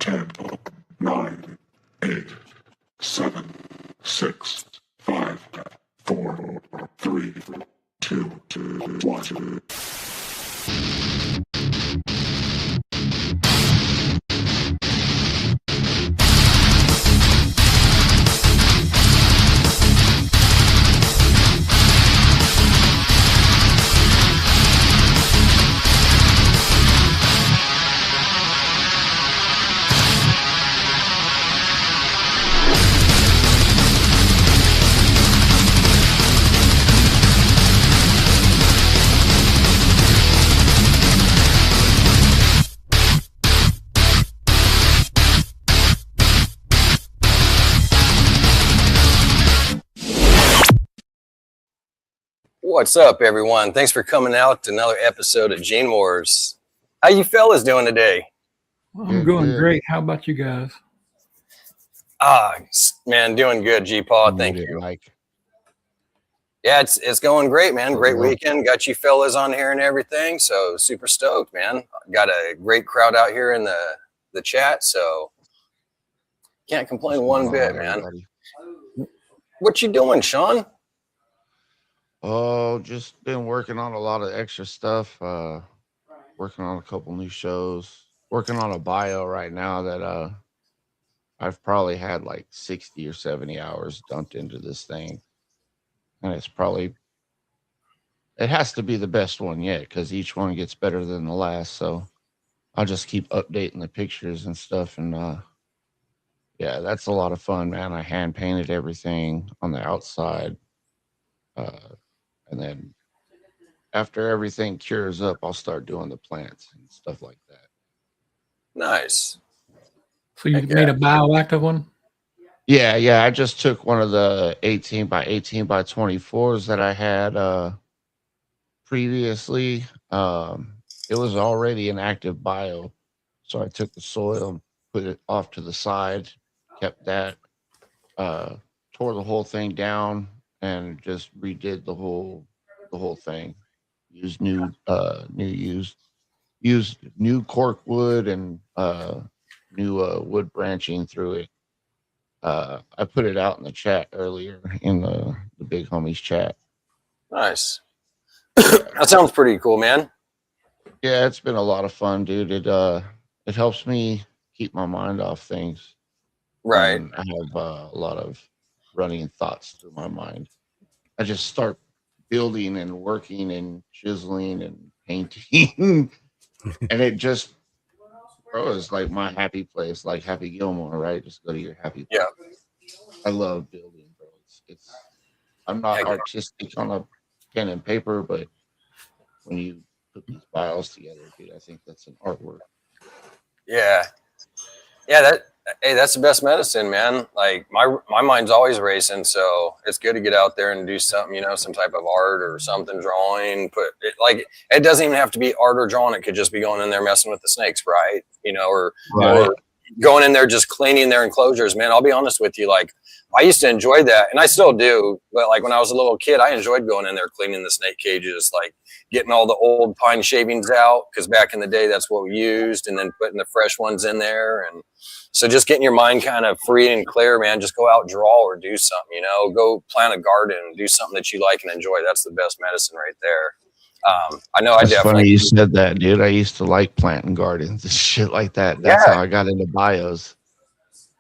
10, 9, 8, 7, 6, 5, 4, 3, 2, 1. What's up, everyone? Thanks for coming out to another episode of Gene Wars. How you fellas doing today? I'm doing great. How about you guys? Man, doing good, G-Paw. Thank you. Mike. Yeah, it's going great, man. Great weekend. Got you fellas on here and everything. So super stoked, man. Got a great crowd out here in the chat. So can't complain one bit, man. What you doing, Sean? Oh, just been working on a lot of extra stuff. Working on a couple new shows. Working on a bio right now that I've probably had like 60 or 70 hours dumped into this thing. And it has to be the best one yet because each one gets better than the last. So I'll just keep updating the pictures and stuff. And yeah, that's a lot of fun, man. I hand painted everything on the outside. And then after everything cures up, I'll start doing the plants and stuff like that. Nice. So you made a bioactive one? Yeah. I just took one of the 18 by 18 by 24s that I had previously. It was already an active bio. So I took the soil and put it off to the side, kept that, tore the whole thing down, and just redid the whole thing. Used new cork wood and new wood branching through it. I put it out in the chat earlier in the big homies chat. Nice. That sounds pretty cool, man. Yeah, it's been a lot of fun, dude. It helps me keep my mind off things. Right. And I have a lot of running thoughts through my mind. I just start building and working and chiseling and painting. And it just, bro, it's like my happy place, like Happy Gilmore, right? Just go to your happy place. Yeah. I love building, bro. It's I'm not artistic on a pen and paper, but when you put these files together, dude, I think that's an artwork. Yeah. That's the best medicine, man. Like my mind's always racing, so it's good to get out there and do something, some type of art or something, drawing. It doesn't even have to be art or drawing. It could just be going in there messing with the snakes, right? Or going in there just cleaning their enclosures, man. I'll be honest with you, like I used to enjoy that, and I still do. But like when I was a little kid, I enjoyed going in there cleaning the snake cages, like getting all the old pine shavings out, because back in the day that's what we used, and then putting the fresh ones in there. And so just getting your mind kind of free and clear, man. Just go out, draw, or do something, go plant a garden, do something that you like and enjoy. That's the best medicine right there. I know. It's funny you said that, dude. I used to like planting gardens and shit like that. That's how I got into bios.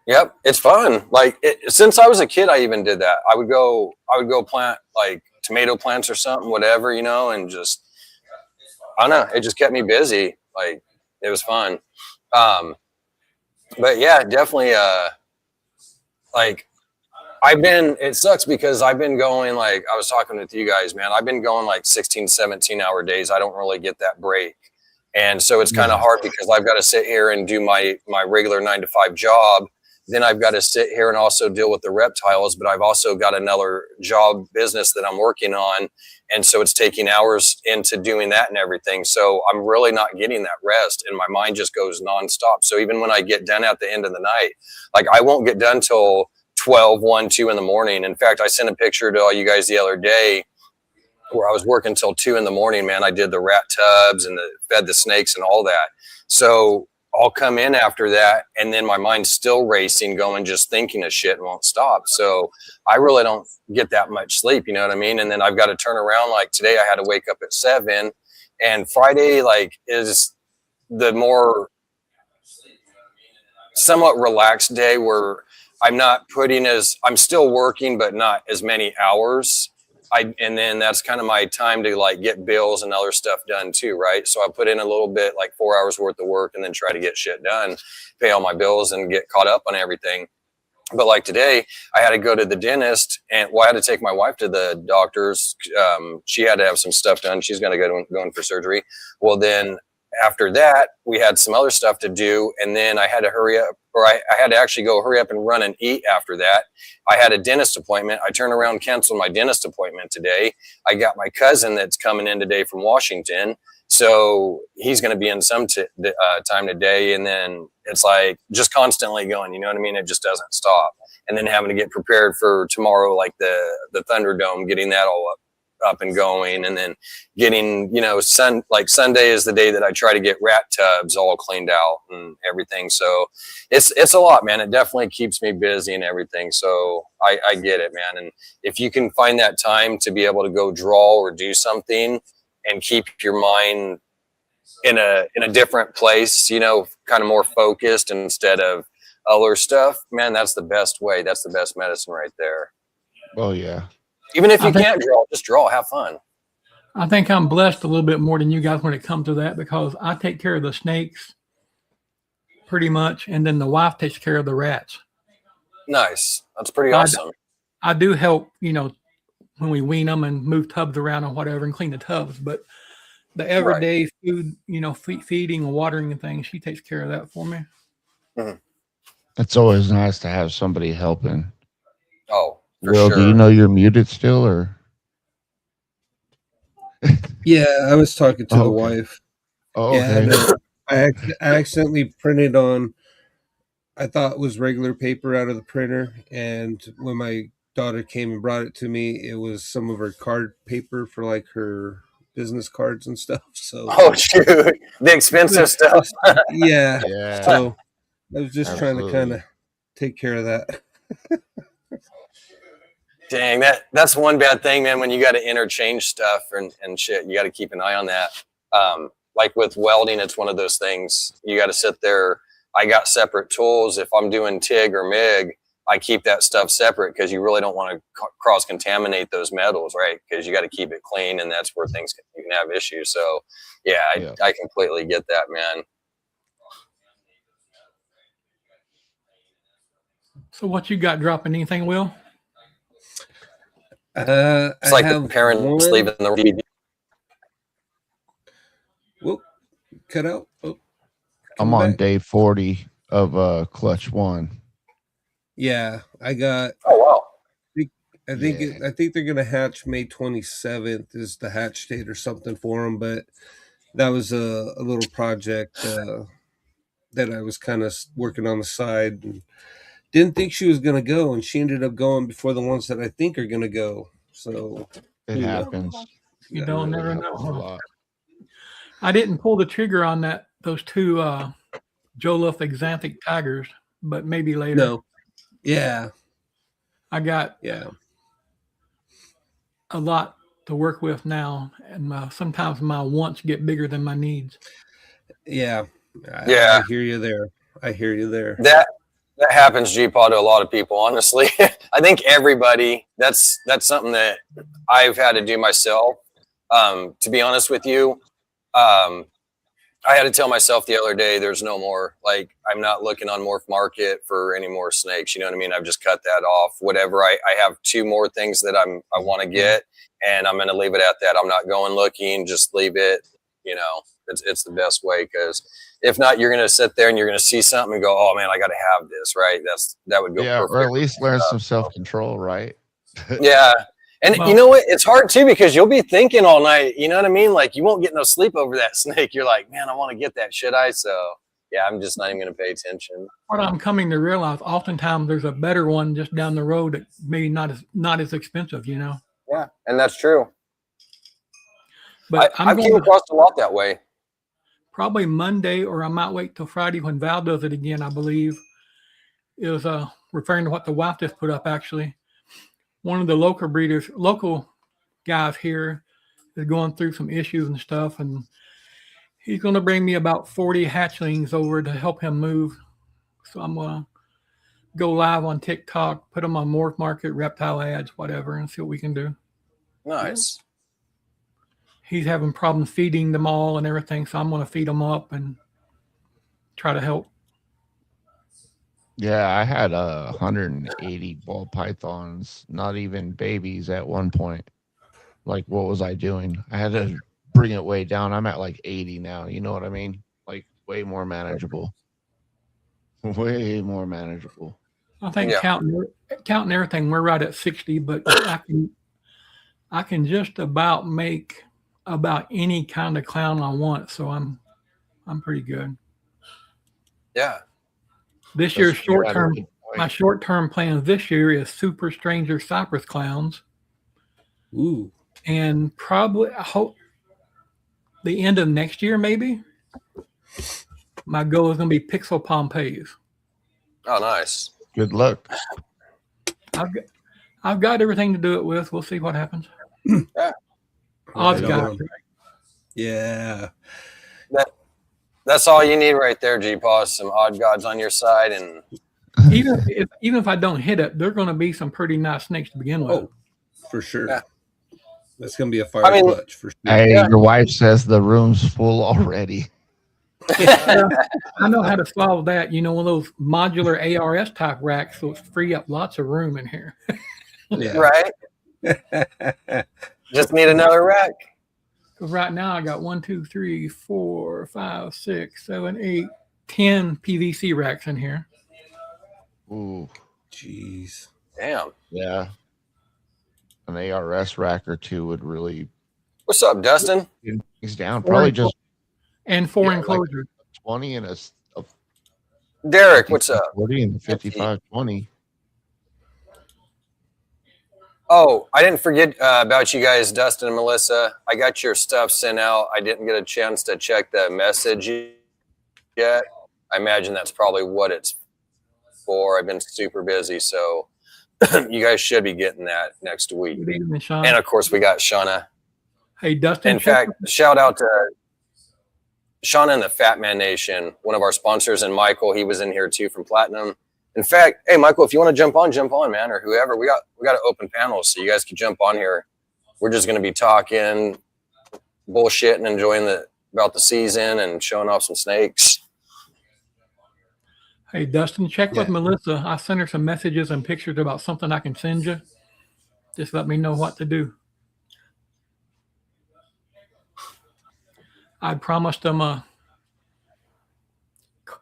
Yep, it's fun. Since I was a kid, I even did that. I would go plant like tomato plants or something, whatever, and just, I don't know. It just kept me busy. Like it was fun. But yeah, definitely. It sucks because I've been going, like I was talking with you guys, man. I've been going like 16, 17-hour days. I don't really get that break. And so it's kind of hard because I've got to sit here and do my regular 9-to-5 job. Then I've got to sit here and also deal with the reptiles, but I've also got another job business that I'm working on. And so it's taking hours into doing that and everything. So I'm really not getting that rest, and my mind just goes nonstop. So even when I get done at the end of the night, like I won't get done till 12, 1, 2 in the morning. In fact, I sent a picture to all you guys the other day where I was working till 2 in the morning, man. I did the rat tubs and fed the snakes and all that. So I'll come in after that, and then my mind's still racing, going, just thinking of shit and won't stop. So I really don't get that much sleep, you know what I mean? And then I've got to turn around. Like today I had to wake up at 7, and Friday like is the more somewhat relaxed day where I'm still working, but not as many hours. And then that's kind of my time to like get bills and other stuff done too, right? So I put in a little bit, like 4 hours worth of work, and then try to get shit done, pay all my bills, and get caught up on everything. But like today, I had to go to the dentist, and I had to take my wife to the doctor's. She had to have some stuff done. She's going to go in for surgery. Well, then after that, we had some other stuff to do, and then I had to hurry up, or I had to actually go hurry up and run and eat after that. I had a dentist appointment. I turned around and canceled my dentist appointment today. I got my cousin that's coming in today from Washington, so he's going to be in some time today, and then it's like just constantly going, you know what I mean? It just doesn't stop. And then having to get prepared for tomorrow, like the Thunderdome, getting that all up and going, and then getting, you know, Sunday is the day that I try to get rat tubs all cleaned out and everything. So it's a lot, man. It definitely keeps me busy and everything. So I get it, man. And if you can find that time to be able to go draw or do something and keep your mind in a different place, you know, kind of more focused instead of other stuff, man, that's the best way. That's the best medicine right there. Oh yeah. Even if you can't draw, just draw, have fun. I think I'm blessed a little bit more than you guys when it comes to that, because I take care of the snakes pretty much, and then the wife takes care of the rats. Nice. That's pretty awesome. I do help, you know, when we wean them and move tubs around and whatever and clean the tubs, but the everyday food, you know, feeding and watering and things, she takes care of that for me. Mm-hmm. It's always nice to have somebody helping. Oh, for Will, sure. do you know you're muted still, or? Yeah, I was talking to the wife. Oh, yeah, okay. I accidentally printed on, I thought it was regular paper out of the printer, and when my daughter came and brought it to me, it was some of her card paper for like her business cards and stuff. So shoot, the expensive stuff. yeah. Yeah. So I was just Absolutely. trying to kind of take care of that. Dang, that's one bad thing, man. When you got to interchange stuff and shit, you got to keep an eye on that. Like with welding, it's one of those things you got to sit there. I got separate tools. If I'm doing TIG or MIG, I keep that stuff separate because you really don't want to cross contaminate those metals, right? Because you got to keep it clean, and that's where you can have issues. So, yeah, I completely get that, man. So, what you got dropping? Anything, Will? It's like the parents leaving the DVD. Whoop, cut out. Oh, I'm on day 40 of Clutch 1. Yeah, I got. Oh wow! I think they're gonna hatch May 27th is the hatch date or something for them. But that was a little project that I was kind of working on the side, and didn't think she was gonna go, and she ended up going before the ones that I think are gonna go. So it happens. You don't really never know. a lot. I didn't pull the trigger on those two Joliffe Exanthic tigers, but maybe later. No. Yeah. I got a lot to work with now, and sometimes my wants get bigger than my needs. Yeah. Yeah. I hear you there. That happens, G-Pod, to a lot of people, honestly. I think everybody, that's something that I've had to do myself. To be honest with you, I had to tell myself the other day, there's no more, like, I'm not looking on Morph Market for any more snakes. You know what I mean? I've just cut that off. Whatever. I have 2 more things that I want to get, and I'm going to leave it at that. I'm not going looking, just leave it. You know, it's the best way, because if not, you're going to sit there and you're going to see something and go, oh man, I got to have this, right? That would go perfect. Or at least learn some self-control, right? Yeah. And you know what? It's hard too, because you'll be thinking all night. You know what I mean? Like, you won't get no sleep over that snake. You're like, man, I want to get that. Should I? So yeah, I'm just not even going to pay attention. What I'm coming to realize, oftentimes there's a better one just down the road that maybe not as expensive. You know? Yeah, and that's true. But I've came across a lot that way. probably Monday, or I might wait till Friday when Val does it again, I believe. It was referring to what the wife just put up, actually. One of the local guys here is going through some issues and stuff, and he's going to bring me about 40 hatchlings over to help him move. So I'm going to go live on TikTok, put them on Morph Market, reptile ads, whatever, and see what we can do. Nice. He's having problems feeding them all and everything, so I'm going to feed them up and try to help. Yeah, I had 180 ball pythons, not even babies at one point. Like, what was I doing? I had to bring it way down. I'm at like 80 now. You know what I mean? Like, way more manageable. Way more manageable. I think counting everything, we're right at 60, but I can just about make about any kind of clown I want, so I'm pretty good. Yeah. This year's my short-term plan this year is Super Stranger Cypress Clowns. Ooh. And probably, I hope the end of next year, maybe, my goal is going to be Pixel Pompeys. Oh, nice. Good luck. I've got everything to do it with. We'll see what happens. Yeah. Odds guys. Yeah. That's all you need right there, G-Paws. Some odd gods on your side, and even if I don't hit it, they're going to be some pretty nice snakes to begin with. Oh, for sure. Yeah. That's going to be a fire clutch for sure. Hey, your wife says the room's full already. I know how to solve that. You know, one of those modular ARS type racks, so it's free up lots of room in here. Right? Just need another rack. Because right now I got 1, 2, 3, 4, 5, 6, 7, 8, 10 PVC racks in here. Ooh. Jeez. Damn. Yeah. An ARS rack or two would really. What's up, Dustin? He's down. Probably just. And 4 enclosures. Like 20 and a Derek, what's up? 40 and 55-20. Oh, I didn't forget about you guys, Dustin and Melissa. I got your stuff sent out. I didn't get a chance to check the message yet. I imagine that's probably what it's for. I've been super busy, so you guys should be getting that next week. Good evening, Sean. And of course, we got Shauna. Hey, Dustin. In fact, shout out to Shauna and the Fat Man Nation, one of our sponsors, and Michael. He was in here too from Platinum. In fact, hey, Michael, if you want to jump on, man, or whoever, we got an open panel, so you guys can jump on here. We're just going to be talking, bullshitting, enjoying about the season and showing off some snakes. Hey, Dustin, check with Melissa. I sent her some messages and pictures about something I can send you. Just let me know what to do. I promised them a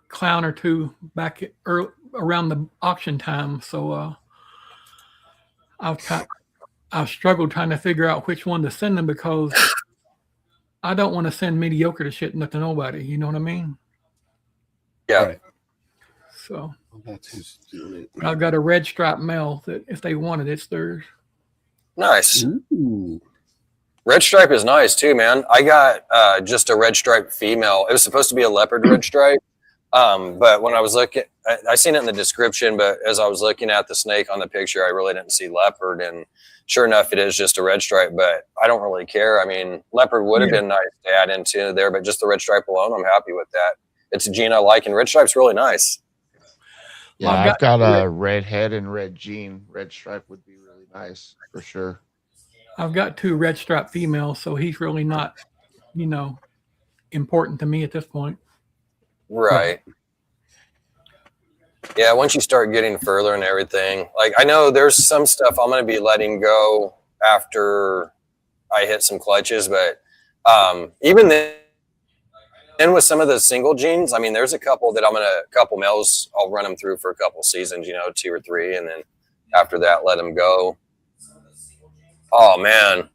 clown or two back around the auction time, so I've struggled trying to figure out which one to send them because I don't want to send mediocre to shit to nobody. You know what I mean? Yeah. Right. So That's who's doing it. I've got a red stripe male that if they want it, it's theirs. Nice. Ooh. Red stripe is nice too, man. I got just a red stripe female. It was supposed to be a leopard red stripe. But when I was looking, I seen it in the description, but as I was looking at the snake on the picture, I really didn't see leopard. And sure enough, it is just a red stripe, but I don't really care. I mean, leopard would have been nice to add into there, but just the red stripe alone, I'm happy with that. It's a gene I like, and red stripe's really nice. Yeah, I've got a red head and red gene. Red stripe would be really nice for sure. I've got 2 red stripe females, so he's really not, important to me at this point. Right. Yeah, once you start getting further and everything, like I know there's some stuff I'm going to be letting go after I hit some clutches, but even then with some of the single genes, I mean, there's a couple that couple males, I'll run them through for a couple seasons, 2 or 3, and then after that, let them go. Oh, man.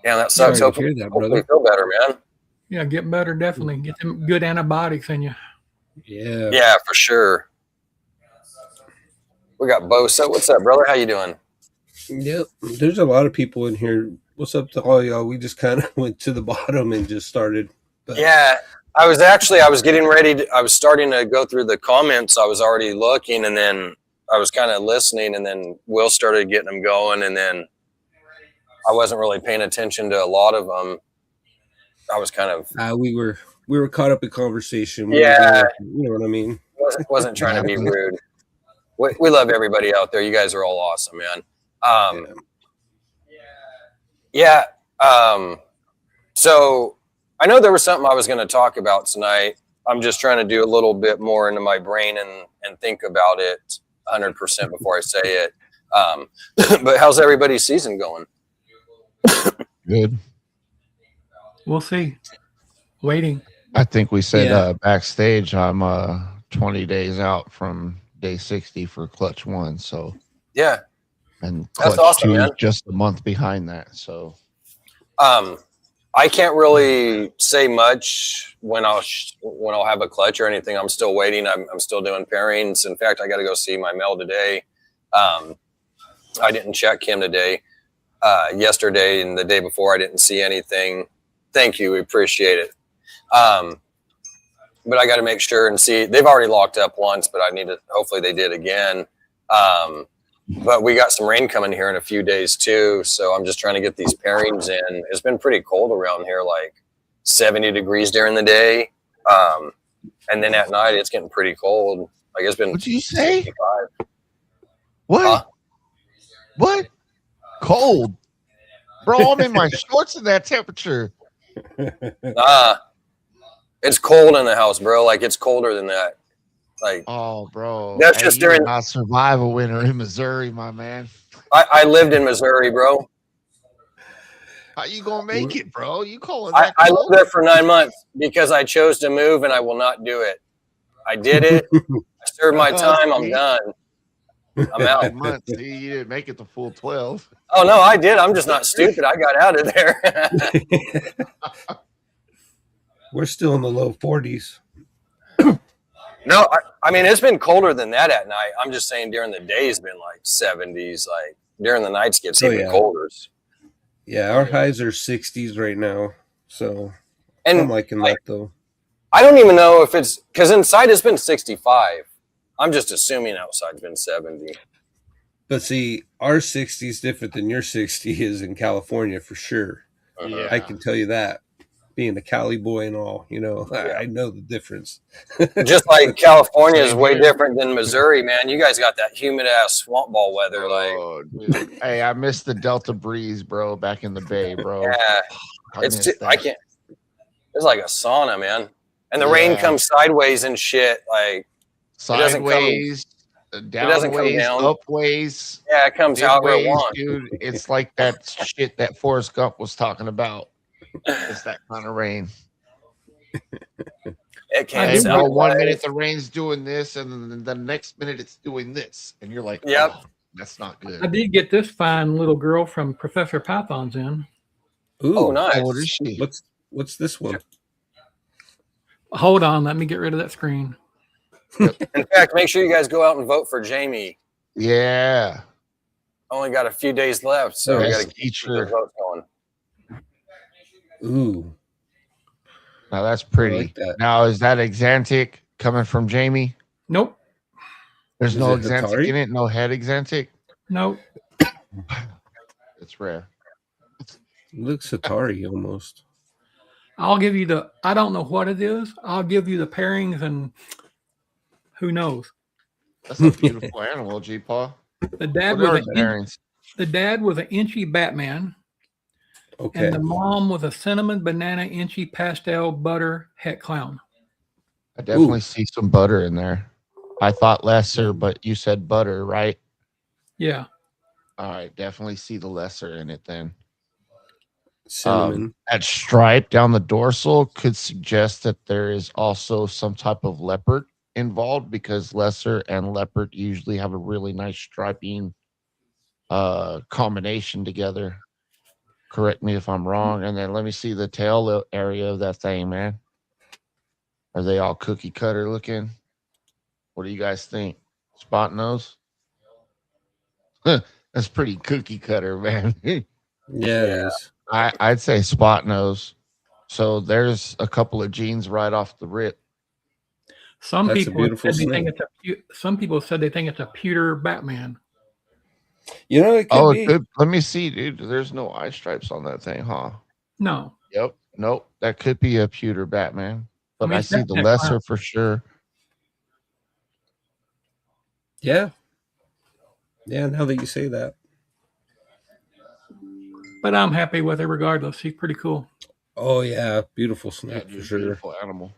Yeah, that sucks. Hopefully you feel better, man. Yeah, get better, definitely. Get them good antibiotics in you. Yeah. Yeah, for sure. We got Bo. So what's up, brother? How you doing? Yep. There's a lot of people in here. What's up to all y'all? We just kind of went to the bottom and just started. But Yeah. I was getting ready I was starting to go through the comments. I was already looking, and then I was kind of listening, and then Will started getting them going, and then I wasn't really paying attention to a lot of them. I was kind of we were caught up in conversation. We yeah, were going, you know what I mean? wasn't trying to be rude. We love everybody out there. You guys are all awesome, man. Yeah. So I know there was something I was going to talk about tonight. I'm just trying to do a little bit more into my brain and think about it 100% before I say it. But how's everybody's season going? Good. We'll see. Waiting. I think we said backstage I'm 20 days out from day 60 for clutch 1. So yeah. And clutch awesome, 2 man. is just a month behind that. So I can't really say much when I'll have a clutch or anything. I'm still waiting. I'm still doing pairings. In fact, I got to go see my male today. I didn't check him today. Yesterday and the day before, I didn't see anything. Thank you. We appreciate it. But I got to make sure and see. They've already locked up once, but I need to. Hopefully, they did again. But we got some rain coming here in a few days too, so I'm just trying to get these pairings in. It's been pretty cold around here, like 70 degrees during the day, and then at night it's getting pretty cold. Like it's been. What'd you say? 65. What? Huh? What? Cold, bro. I'm in my shorts in that temperature. It's cold in the house, bro. Like it's colder than that. Like, oh, bro, that's just you during. did not survive a winter in Missouri, my man. I lived in Missouri, bro. How you gonna make it, bro? You calling that? I lived there for 9 months because I chose to move, and I will not do it. I did it. I served my time. I'm done. I'm out. 9 months. See, you didn't make it the full 12. Oh no, I did. I'm just not stupid. I got out of there. We're still in the low 40s. No, I mean it's been colder than that at night. I'm just saying during the day it's been like 70s. Like during the nights gets even colder. Yeah, our highs are 60s right now. So and I'm liking that though. I don't even know if it's because inside it's been 65. I'm just assuming outside's been 70. But see, our 60 is different than your 60 is in California for sure. Yeah. I can tell you that. Being a Cali boy and all, you know, I know the difference. Just like California is way different than Missouri, man. You guys got that humid ass swamp ball weather. Dude. Hey, I miss the Delta breeze, bro, back in the Bay, bro. Yeah. I can't. It's like a sauna, man. And the rain comes sideways and shit. Like sideways, downways, upways. Yeah, it comes however it wants. Dude, it's like that shit that Forrest Gump was talking about. It's that kind of rain. It can't. Hey, bro, 1 minute the rain's doing this, and then the next minute it's doing this, and you're like, "Yep, that's not good." I did get this fine little girl from Professor Python's in. Ooh, oh, nice. What is she? What's this one? Hold on, let me get rid of that screen. In fact, make sure you guys go out and vote for Jamie. Yeah. Only got a few days left, so we got to keep your votes going. Ooh. Now that's pretty. Like that. Now, is that Exantic coming from Jamie? Nope. There's no Exantic in it? No head Exantic? Nope. It's rare. It looks Atari almost. I'll give you I don't know what it is. I'll give you the pairings and who knows. That's a beautiful animal, G-Paw. The dad was an inchy Batman. Okay. And the mom was a cinnamon banana inchy pastel butter het clown. I definitely see some butter in there. I thought lesser, but you said butter, right? Yeah. All right, definitely see the lesser in it then. Cinnamon. That stripe down the dorsal could suggest that there is also some type of leopard involved, because lesser and leopard usually have a really nice striping combination together. Correct me if I'm wrong. And then let me see the tail area of that thing, man. Are they all cookie cutter looking? What do you guys think? Spot nose? That's pretty cookie cutter, man. Yeah, it is. I'd say spot nose. So there's a couple of genes right off the rip. Some That's a people beautiful said they think snake. some people said they think it's a pewter Batman. You know, it could Oh, be. good. Let me see, dude. There's no eye stripes on that thing, huh? No, Yep. Nope. That could be a pewter Batman. But I it's see the Batman lesser Clown. for sure. Yeah. Yeah, now that you say that. But I'm happy with it regardless. He's pretty cool. Oh yeah, beautiful Yeah, snake dude, for sure. beautiful animal.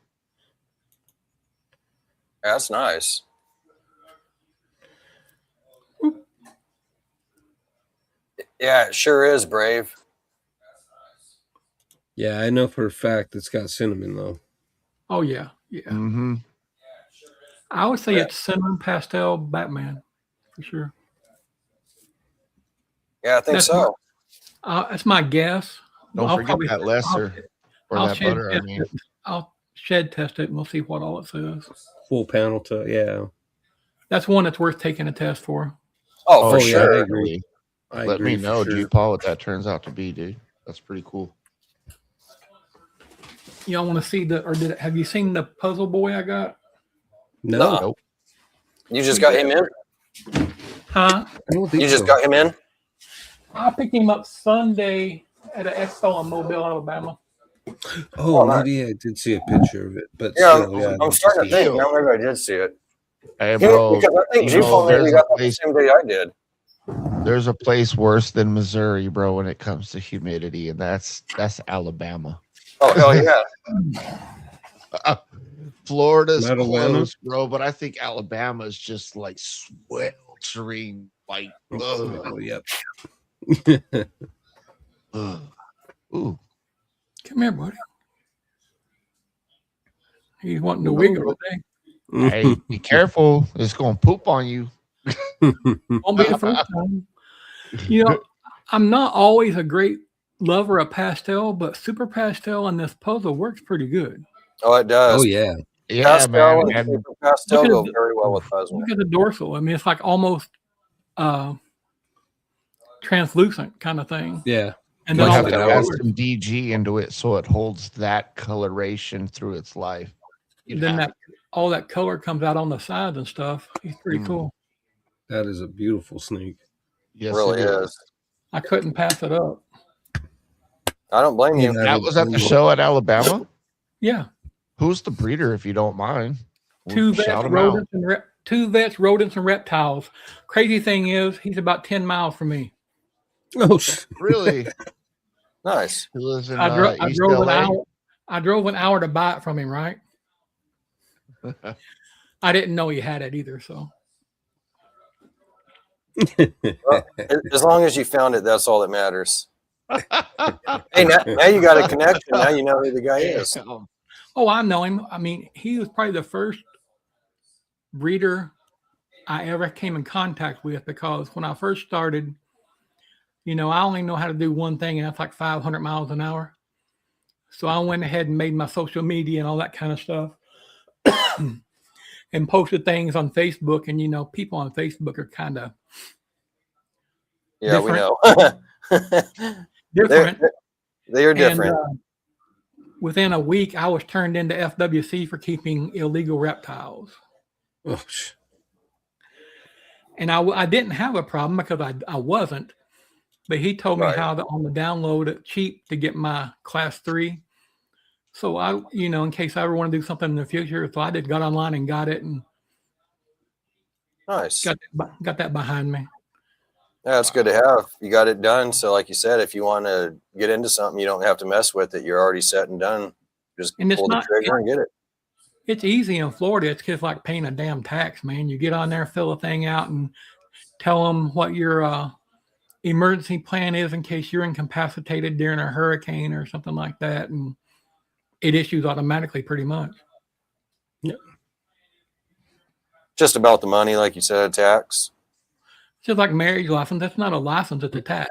That's nice. Yeah, it sure is, Brave. Yeah, I know for a fact it's got cinnamon though. Oh yeah, yeah. Mm-hmm. I would say it's cinnamon pastel Batman for sure. Yeah, I think so. That's my guess. Don't I'll forget probably that lesser or I'll that shed butter. I test mean, it. I'll shed test it and we'll see what all it says. Full panel to yeah. That's one that's worth taking a test for. Oh, for Oh, yeah, I sure. agree. I Let agree me for know, sure. G-Paul, what that turns out to be, dude. That's pretty cool. Y'all want to see have you seen the puzzle boy I got? No, Nope. You just got him in? Huh? I don't think You just so. got him in? I picked him up Sunday at an expo in Mobile, Alabama. Oh, nice. maybe I did see a picture of it, but Yeah, still, yeah. I'm starting to think. Now maybe I did see it. Hey, bro, Because I think you know, maybe there's got a that the place. same day I did. There's a place worse than Missouri, bro, when it comes to humidity, and that's Alabama. Oh, hell yeah. Florida's Not Atlanta? close, bro, but I think Alabama is just like sweltering, like, Oh, yep. Ooh. Come here, buddy. He's wanting to wiggle today. Hey, be careful. It's going to poop on you. Won't be the first time. You know, I'm not always a great lover of pastel, but super pastel in this puzzle works pretty good. Oh, it does. Oh, yeah. Yeah, Pastel man. and And super pastel Look at go the- very well with puzzle. Look at the dorsal. I mean, it's like almost translucent kind of thing. Yeah. And you then all have Like the to an add hour. colors. some DG into it so it holds that coloration through its life. You'd Then have all that color comes out on the sides and stuff. He's pretty cool. That is a beautiful snake. yes, Really it is. I couldn't pass it up. I don't blame you. That was at the show at Alabama. Yeah. Who's the breeder, if you don't mind? Two vets, Shout 'em out. rodents, and reptiles. Crazy thing is, he's about 10 miles from me. Oh, Really? Nice. He lives in I East drove an LA. hour. I drove an hour to buy it from him. Right. I didn't know he had it either. So Well, as long as you found it, that's all that matters. Hey, now you got a connection. Now you know who the guy is. oh, I know him. I mean, he was probably the first breeder I ever came in contact with, because when I first started, you know, I only know how to do one thing, and that's like 500 miles an hour. So I went ahead and made my social media and all that kind of stuff and posted things on Facebook. And, you know, people on Facebook are kind of Yeah, we know. different. They are different. And, within a week, I was turned into FWC for keeping illegal reptiles. Oh, And I didn't have a problem because I wasn't. But he told me Right. how on the download it cheap to get my class 3. So I, you know, in case I ever want to do something in the future, so I got online and got it and Nice. got that behind me. Yeah, it's good to have. You got it done. So, like you said, if you want to get into something, you don't have to mess with it. You're already set and done. Just And it's pull the not- trigger and get it. It's easy in Florida. It's just like paying a damn tax, man. You get on there, fill a thing out, and tell them what your emergency plan is in case you're incapacitated during a hurricane or something like that, and it issues automatically pretty much. Just about the money, like you said, tax. Just like marriage license, that's not a license, it's a tax.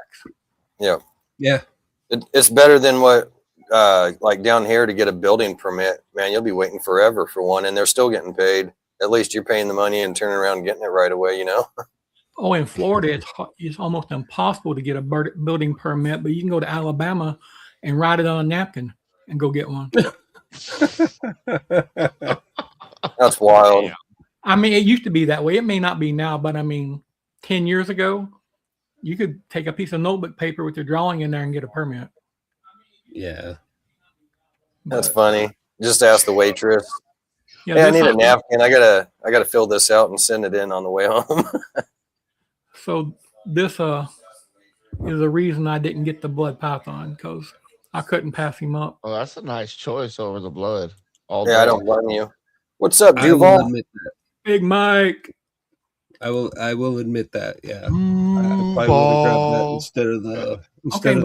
Yeah. yeah. It's better than what, like down here to get a building permit, man, you'll be waiting forever for one and they're still getting paid. At least you're paying the money and turning around and getting it right away, you know? Oh, in Florida, it's almost impossible to get a building permit, but you can go to Alabama and write it on a napkin. and go get one. That's wild. I mean, it used to be that way. It may not be now, but I mean, 10 years ago, you could take a piece of notebook paper with your drawing in there and get a permit. Yeah. That's funny. Just ask the waitress. Yeah, Hey, I this need a is- napkin. I gotta fill this out and send it in on the way home. So this is the reason I didn't get the blood python, because I couldn't pass him up. Oh, that's a nice choice over the blood. All Yeah, I day. don't blame you. What's up, I will Duval? admit that. Big Mike. I will admit that. Yeah. I probably would have grabbed that instead of the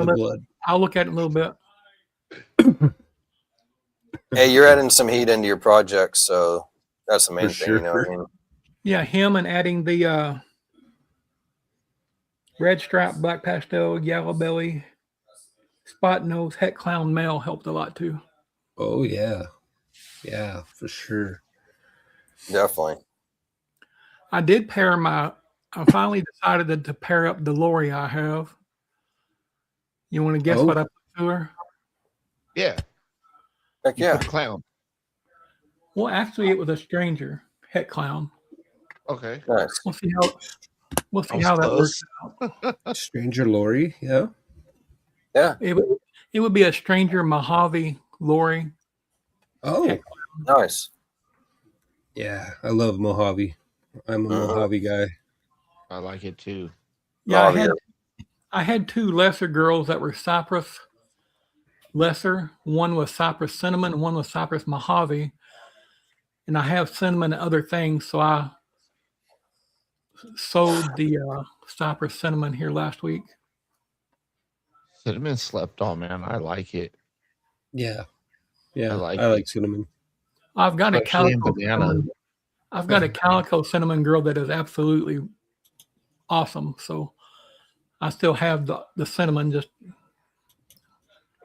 but blood. I'll look at it a little bit. Hey, you're adding some heat into your project, so that's the main For thing. You know what I sure. mean? Yeah, him and adding the red stripe, black pastel, yellow belly, spot nose, het clown male helped a lot too. Oh yeah. Yeah, for sure. Definitely. I did pair I finally decided to pair up the Lori I have. You want to guess what I put to her? Yeah. Heck You yeah. put a clown. Well, actually, it was a stranger, het clown. Okay. Nice. We'll see how was that close. works. Stranger Lori, yeah. Yeah. It would be a stranger Mojave Lori. Oh, Nice. yeah. I love Mojave. I'm a Mojave guy. I like it too. Yeah, Mojave. I had two lesser girls that were Cypress lesser. One was Cypress cinnamon, and one was Cypress Mojave. And I have cinnamon and other things, so I sold the Cypress cinnamon here last week. Cinnamon slept on, man. I like it. Yeah. Yeah. I I like it. cinnamon. I've got Especially a in calico banana. cinnamon. I've got a calico cinnamon girl that is absolutely awesome. So I still have the cinnamon, just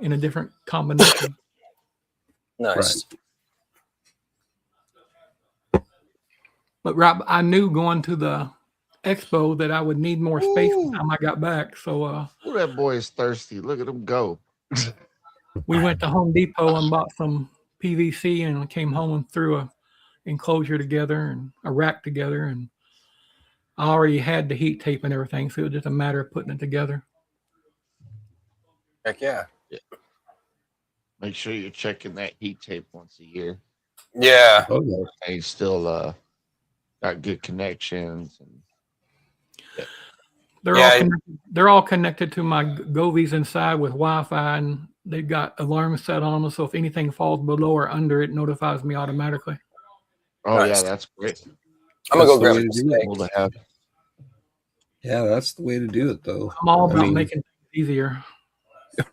in a different combination. Nice. But Rob, I knew going to the expo that I would need more space by the time I got back. So Ooh, that boy is thirsty. Look at him go. we went to Home Depot and bought some PVC and came home and threw a enclosure together and a rack together, and I already had the heat tape and everything, so it was just a matter of putting it together. Heck yeah. Make sure you're checking that heat tape once a year. Yeah. Oh yeah. They still got good connections. And They're all connected to my Govies inside with Wi-Fi, and they've got alarms set on them, so if anything falls below or under, it notifies me automatically. oh Nice. yeah, that's great. I'm gonna go That's the grab way some to do it. steak. Cool to have. Yeah, that's the way to do it though. I'm all I about mean- making things easier.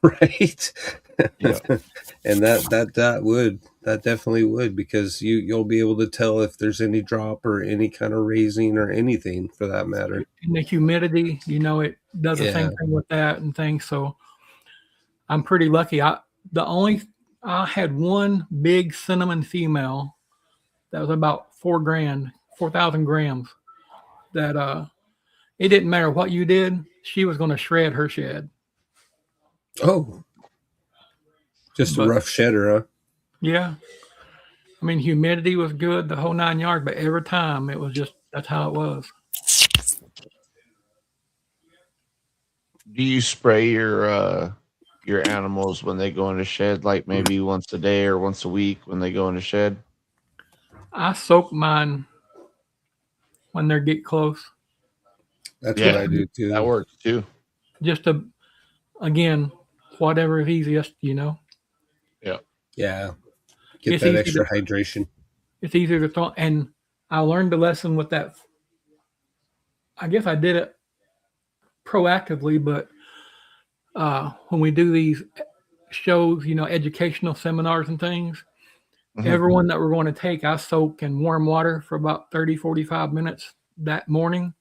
Right. Yeah. And that definitely would, because you'll be able to tell if there's any drop or any kind of raising or anything for that matter. And the humidity, it does the same Yeah. thing with that and things. So I'm pretty lucky. I had one big cinnamon female that was about 4,000 grams. That it didn't matter what you did, she was going to shred her shed. Oh. Just a But- rough shedder, huh? Yeah. I mean, humidity was good, the whole 9 yards, but every time it was just, that's how it was. Do you spray your animals when they go in the shed, like maybe once a day or once a week when they go in the shed? I soak mine when they get close. That's Yeah. what I do too. That works too. Just to, again, whatever is easiest, Yeah. Get It's that easy extra hydration. It's easier to throw. And I learned the lesson with that. I guess I did it proactively, but when we do these shows, educational seminars and things, Mhm. everyone that we're going to take, I soak in warm water for about 30, 45 minutes that morning.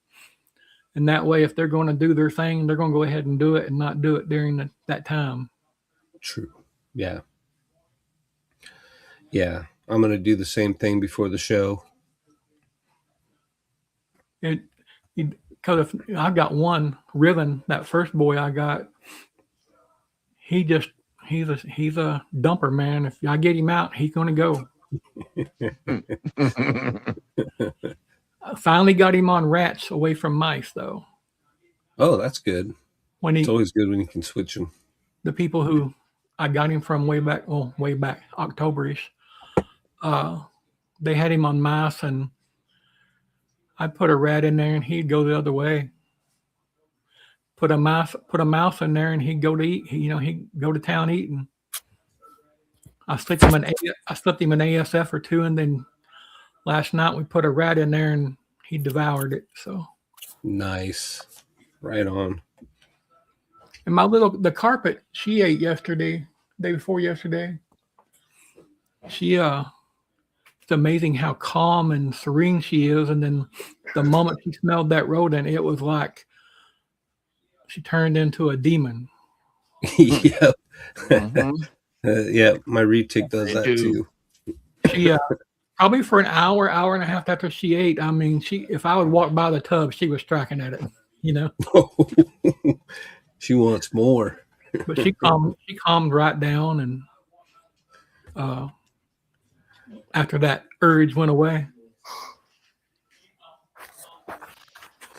And that way, if they're going to do their thing, they're going to go ahead and do it and not do it during that time. True. Yeah. Yeah. I'm going to do the same thing before the show. Because if I got one Riven, that first boy I got, he He's a dumper, man. If I get him out, he's gonna go. I finally got him on rats away from mice, though. Oh, that's good. When It's always good when you can switch them. The people who I got him from way back October-ish, they had him on mice, and I put a rat in there, and he'd go the other way. Put a mouse in there, and he'd go to eat. He'd go to town eating. I slipped him an ASF or two, and then last night we put a rat in there, and he devoured it. So nice, right on. And the carpet she ate day before yesterday. It's amazing how calm and serene she is. And then the moment she smelled that rodent, it was like she turned into a demon. Yep. Yeah, my retic does that too. She probably for an hour and a half after she ate. I mean, if I would walk by the tub, she was striking at it. She wants more. But she calmed right down, and after that urge went away.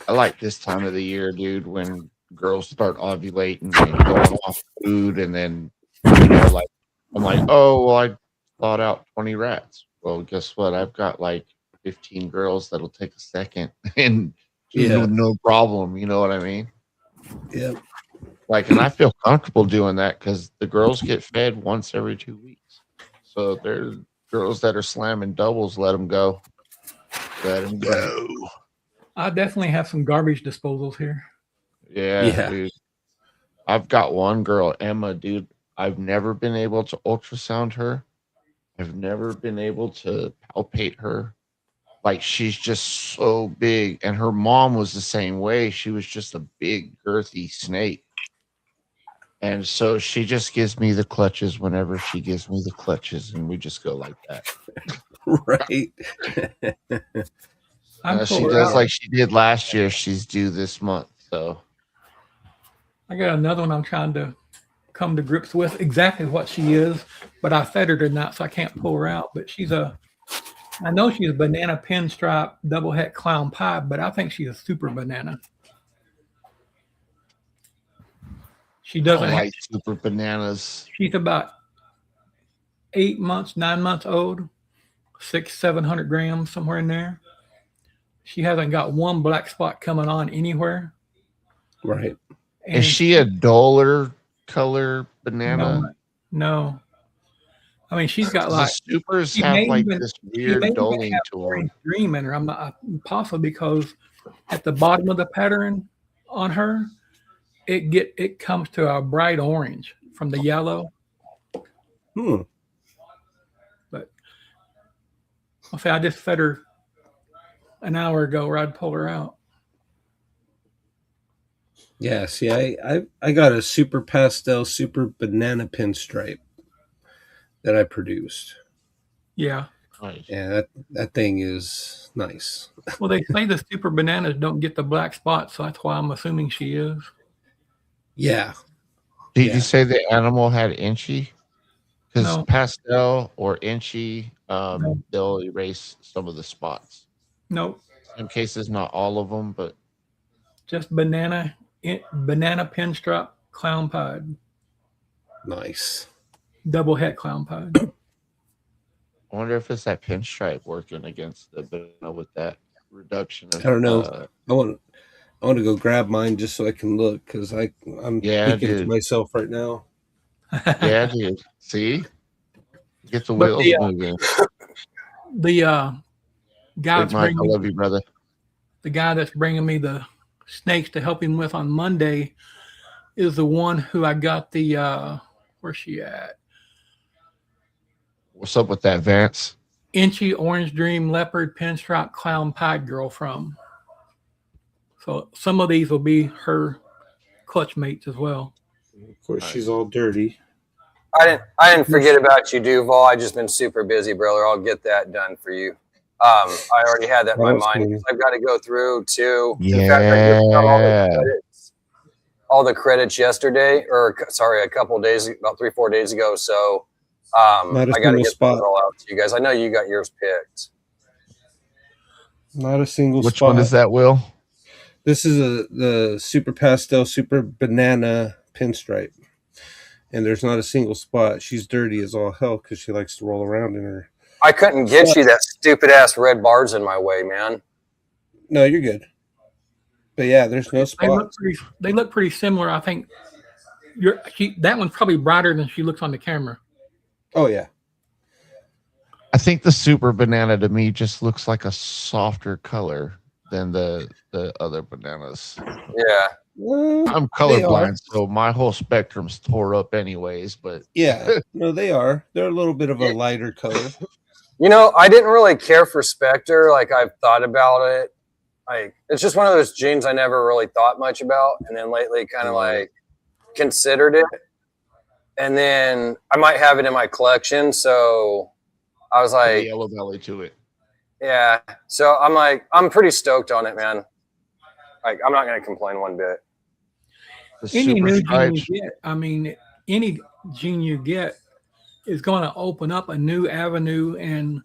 I like this time of the year, dude, when girls start ovulating and going off food, and then like I'm like, oh well, I thought out 20 rats. Well, guess what? I've got like 15 girls that'll take a second and no problem. You know what I mean? Yep. Like, and I feel comfortable doing that because the girls get fed once every 2 weeks. So there's girls that are slamming doubles. Let them go. Let them go. I definitely have some garbage disposals here. Yeah, dude. I've got one girl, Emma, dude. I've never been able to ultrasound her. I've never been able to palpate her. Like, she's just so big. And her mom was the same way. She was just a big, girthy snake. And so she just gives me the clutches whenever she gives me the clutches, and we just go like that. Right. She does like she did last year. She's due this month. So I got another one I'm trying to come to grips with exactly what she is, but I fed her tonight, so I can't pull her out. But I know she's a banana pinstripe double het clown pie, but I think she's a super banana. She doesn't like super bananas. She's about 9 months old, 600-700 grams, somewhere in there. She hasn't got one black spot coming on anywhere. Right. And is she a duller color banana? No. I mean, she's got like supers have like this weird dulling to them. Dream in her. I'm not possibly because at the bottom of the pattern on her, it comes to a bright orange from the yellow. But I'll say I just fed her an hour ago where I'd pull her out. Yeah, see, I got a super pastel, super banana pinstripe that I produced. Yeah. Nice. Yeah, that thing is nice. Well, they say the super bananas don't get the black spots, so that's why I'm assuming she is. Yeah. Did you say the animal had inchy? Because No. pastel or inchy, they'll erase some of the spots. Nope. In cases, not all of them, but just banana pinstripe clown pied. Nice. Double het clown pied. I wonder if it's that pinstripe working against the banana with that reduction of, I don't know. I want to go grab mine just so I can look because I'm thinking to myself right now. Yeah, dude. See? Get the wheels moving. The guy I love you, brother. The guy that's bringing me the snakes to help him with on Monday is the one who I got the where's she at? What's up with that, Vance? Inchy Orange Dream Leopard Pinstripe Clown Pied girl from. So some of these will be her clutch mates as well. Of course, she's all dirty. I didn't forget about you, Duval. I just been super busy, brother. I'll get that done for you. I already had that in my mind because I've got to go through too. Yeah. all the credits yesterday, or sorry, a couple days, about 3-4 days ago. So Not a I got to single get spot. those all out to you guys. I know you got yours picked. Not a single Which spot. one is that, Will? This is the Super Pastel Super Banana Pinstripe. And there's not a single spot. She's dirty as all hell because she likes to roll around in her. I couldn't get you that stupid ass red bars in my way, man. No, you're good. But yeah, there's no spot. They look pretty similar. I think that one's probably brighter than she looks on the camera. Oh yeah. I think the Super Banana to me just looks like a softer color than the other bananas. Yeah. They I'm are. colorblind, so my whole spectrum's tore up anyways, but Yeah. No, they are. They're a little bit of a lighter color. You know, I didn't really care for Spectre. Like, I've thought about it. Like, it's just one of those genes I never really thought much about. And then lately kind of like considered it. And then I might have it in my collection. So I was like, yellow belly to it. yeah. So I'm like, I'm pretty stoked on it, man. Like, I'm not going to complain one bit. The Any super new stripes. gene you get, I mean, any gene you get is going to open up a new avenue, and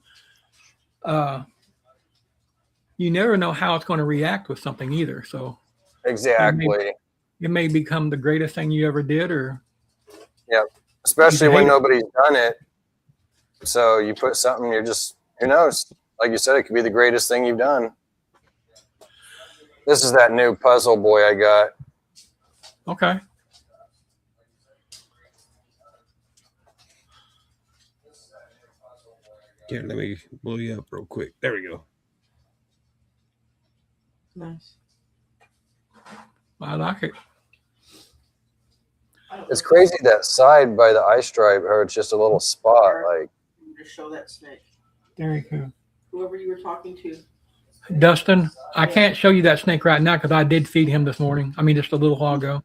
you never know how it's going to react with something either. So Exactly. it may become the greatest thing you ever did, or Yep. Especially when nobody's done it. So you put something, you're just, who knows? Like you said, it could be the greatest thing you've done. This is that new puzzle boy I got. okay. Here, let me blow you up real quick. There we go. Nice. I like it. It's crazy that side by the eye stripe, how it's just a little spot. Like, Just show that snake. Very cool. Whoever you were talking to. Dustin, I can't show you that snake right now because I did feed him this morning. I mean, just a little while ago.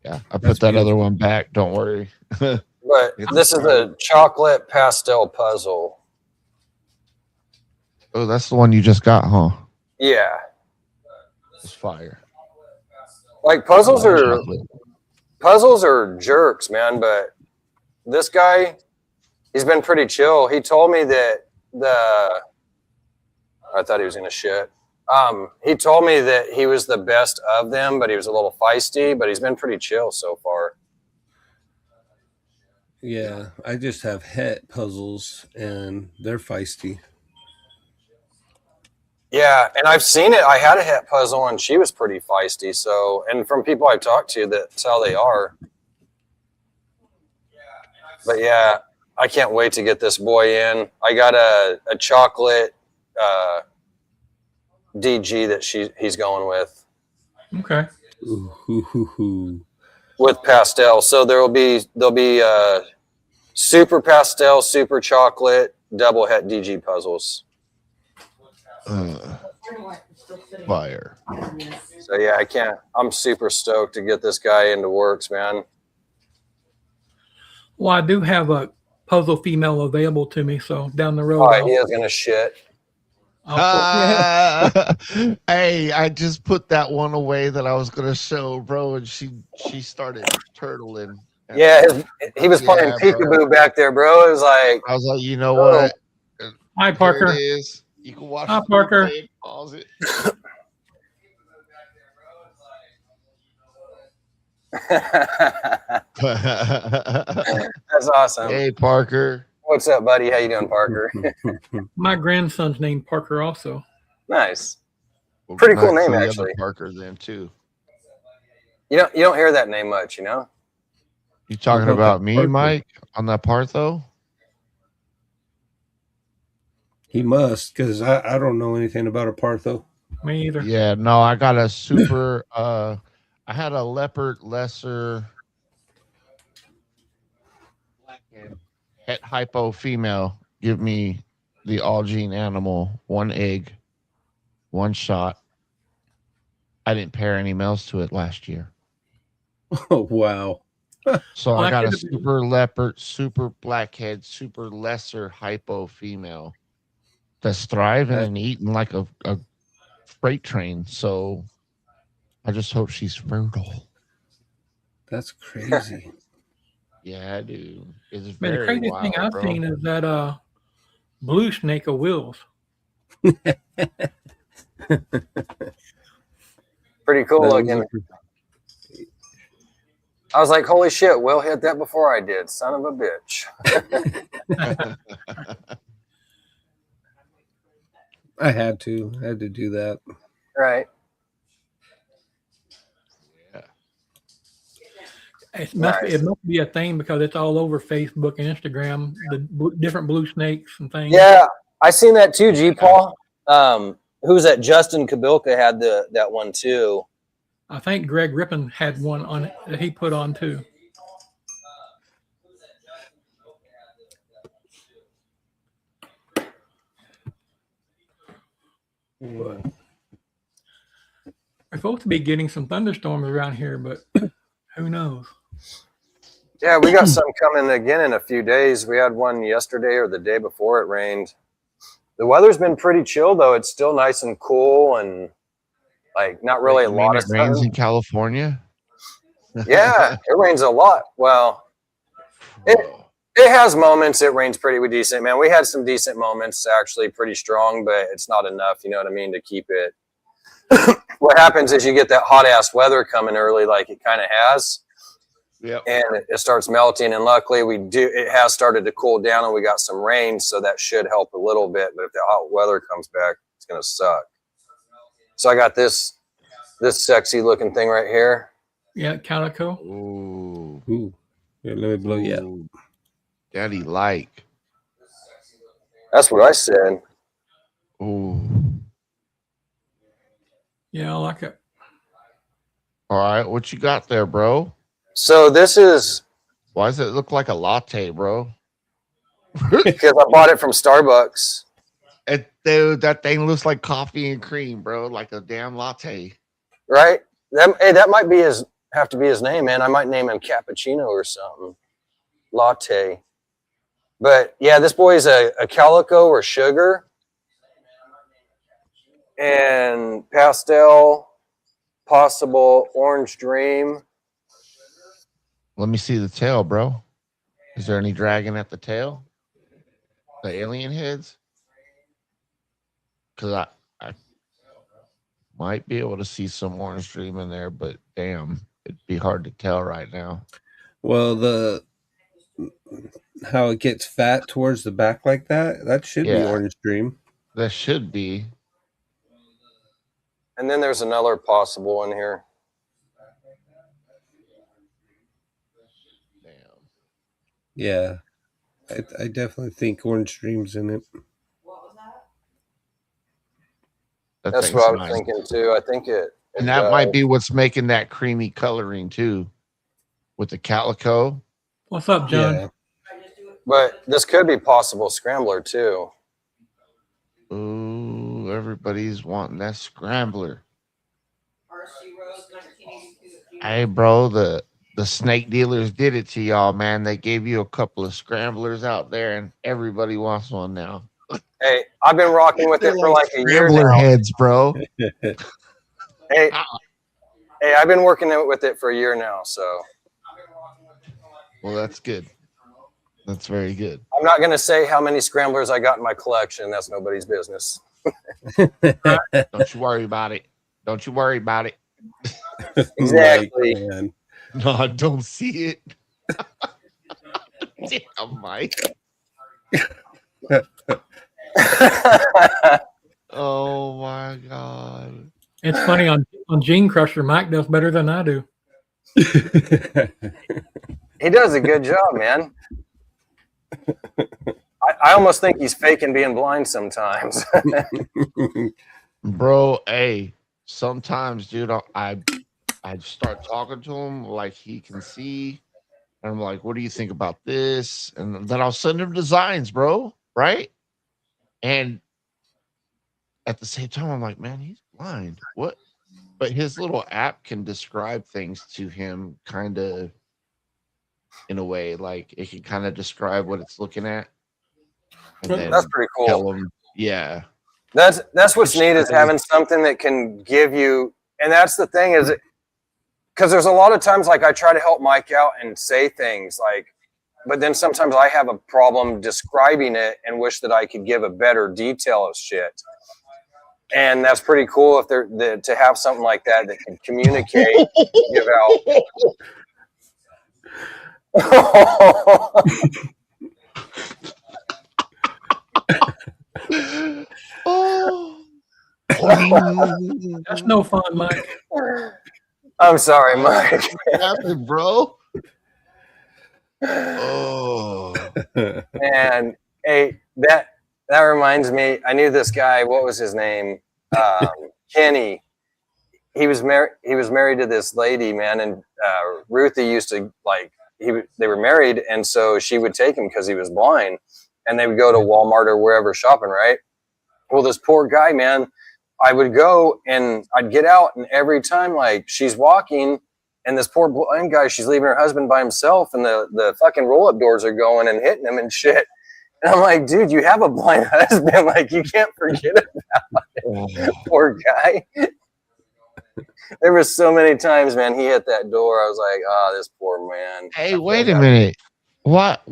Yeah, I put that other one back. Don't worry. but this is a chocolate pastel puzzle. Oh, that's the one you just got, huh? Yeah. It's fire. Like puzzles are jerks, man. But this guy, he's been pretty chill. He told me that I thought he was gonna shit. He told me that he was the best of them, but he was a little feisty. But he's been pretty chill so far. Yeah, I just have het puzzles, and they're feisty. Yeah, and I've seen it. I had a het puzzle, and she was pretty feisty. So, and from people I've talked to, that's how they are. But yeah, I can't wait to get this boy in. I got a chocolate DG that he's going with. Okay. With pastel. So there'll be super pastel, super chocolate, double het DG puzzles. Fire. So yeah, I'm super stoked to get this guy into works, man. Well, I do have a puzzle female available to me, so down the road. Oh, he is gonna shit. Hey, I just put that one away that I was gonna show, bro, and she started turtling. Yeah, he was playing peekaboo back there, bro. It was like, I was like, you know what? Hi, Parker. Here it is. You can watch. Hi, Parker. Pause it. That's awesome. Hey, Parker. What's up, buddy? How you doing, Parker? My grandson's named Parker also. Nice. Pretty cool name, The other actually. Parker then too. You don't hear that name much, you know? You talking about me, Mike, on that part though? He must, because I don't know anything about a Partho. Me either. Yeah, no, I got a super I had a leopard lesser het hypo female give me the all gene animal, 1 egg, 1 shot. I didn't pair any males to it last year. Oh wow. So Well, I got a that super leopard, super blackhead, super lesser hypo female that's thriving and eating like a freight train. So I just hope she's fertile. That's crazy. Yeah, dude. It's Man, the very craziest thing wild, I've bro. seen is that blue snake of Will's. Pretty cool That looking. I was like, holy shit, Will hit that before I did. Son of a bitch. I had to do that. Right. Yeah. It Nice. must be a thing because it's all over Facebook and Instagram. The different blue snakes and things. Yeah, I seen that too, G Paul. Who's that? Justin Kabilka had that one too. I think Greg Rippon had one on it that he put on too. We're supposed to be getting some thunderstorms around here, but who knows? Yeah, we got some coming again in a few days. We had one yesterday or the day before it rained. The weather's been pretty chill though. It's still nice and cool and like not really a lot of it rains sun. in California? Yeah, it rains a lot. Well, it has moments. It rains pretty decent, man. We had some decent moments, actually pretty strong, but it's not enough, you know what I mean, to keep it. What happens is you get that hot ass weather coming early, like it kind of has. Yep. And it starts melting, and luckily it has started to cool down, and we got some rain, so that should help a little bit. But if the hot weather comes back, it's gonna suck. So I got this sexy looking thing right here. Yeah, calico. Ooh. Here, let me blow you up. Daddy like. That's what I said. Ooh. Yeah, I like it. All right, what you got there, bro? So this is. Why does it look like a latte, bro? Because I bought it from Starbucks. Dude, that thing looks like coffee and cream, bro, like a damn latte. Right? That might be have to be his name, man. I might name him Cappuccino or something. Latte. But yeah, this boy is a calico or sugar. And pastel, possible orange dream. Let me see the tail, bro. Is there any dragon at the tail? The alien heads? Because I might be able to see some orange dream in there, but damn, it'd be hard to tell right now. Well, how it gets fat towards the back like that should be orange dream. That should be. And then there's another possible in here. Damn. Yeah. I definitely think orange dream's in it. What was that? That's what I'm thinking too. I think and that might be what's making that creamy coloring too, with the calico. What's up, John? Yeah. But this could be possible scrambler too. Ooh, everybody's wanting that scrambler. RC Rose 1982. Hey, bro, the snake dealers did it to y'all, man. They gave you a couple of scramblers out there, and everybody wants one now. Hey, I've been rocking with it for like a year Scrambler now. heads, bro. Hey, I've been working with it for a year now, so. Well, that's good. That's very good. I'm not going to say how many scramblers I got in my collection. That's nobody's business. Don't you worry about it. Don't you worry about it. Exactly. Mike, No, I don't see it. Damn, Mike. Oh my god. It's funny on Gene Crusher, Mike does better than I do. He does a good job, man. I almost think he's faking being blind sometimes. Bro, hey, sometimes, dude, I start talking to him like he can see. And I'm like, what do you think about this? And then I'll send him designs, bro. Right? And at the same time, I'm like, man, he's blind. What? But his little app can describe things to him kind of in a way, like it can kind of describe what it's looking at. And then That's pretty tell cool. him, yeah. That's what's neat is having something that can give you and that's the thing is, because there's a lot of times like I try to help Mike out and say things like, but then sometimes I have a problem describing it and wish that I could give a better detail of shit. And that's pretty cool if to have something like that that can communicate, give out. Oh. That's no fun, Mike. I'm sorry, Mike. What happened, bro? Oh. And hey, that reminds me. I knew this guy. What was his name? Kenny. He was married. He was married to this lady, man. And Ruthie used to like. They were married, and so she would take him because he was blind, and they would go to Walmart or wherever shopping, right? Well, this poor guy, man. I would go and I'd get out, and every time like she's walking, and this poor blind guy, she's leaving her husband by himself, and the fucking roll-up doors are going and hitting him and shit. And I'm like, dude, you have a blind husband. Like, you can't forget about it. Poor guy. There were so many times, man, he hit that door. I was like, oh, this poor man. Hey, wait a minute. What?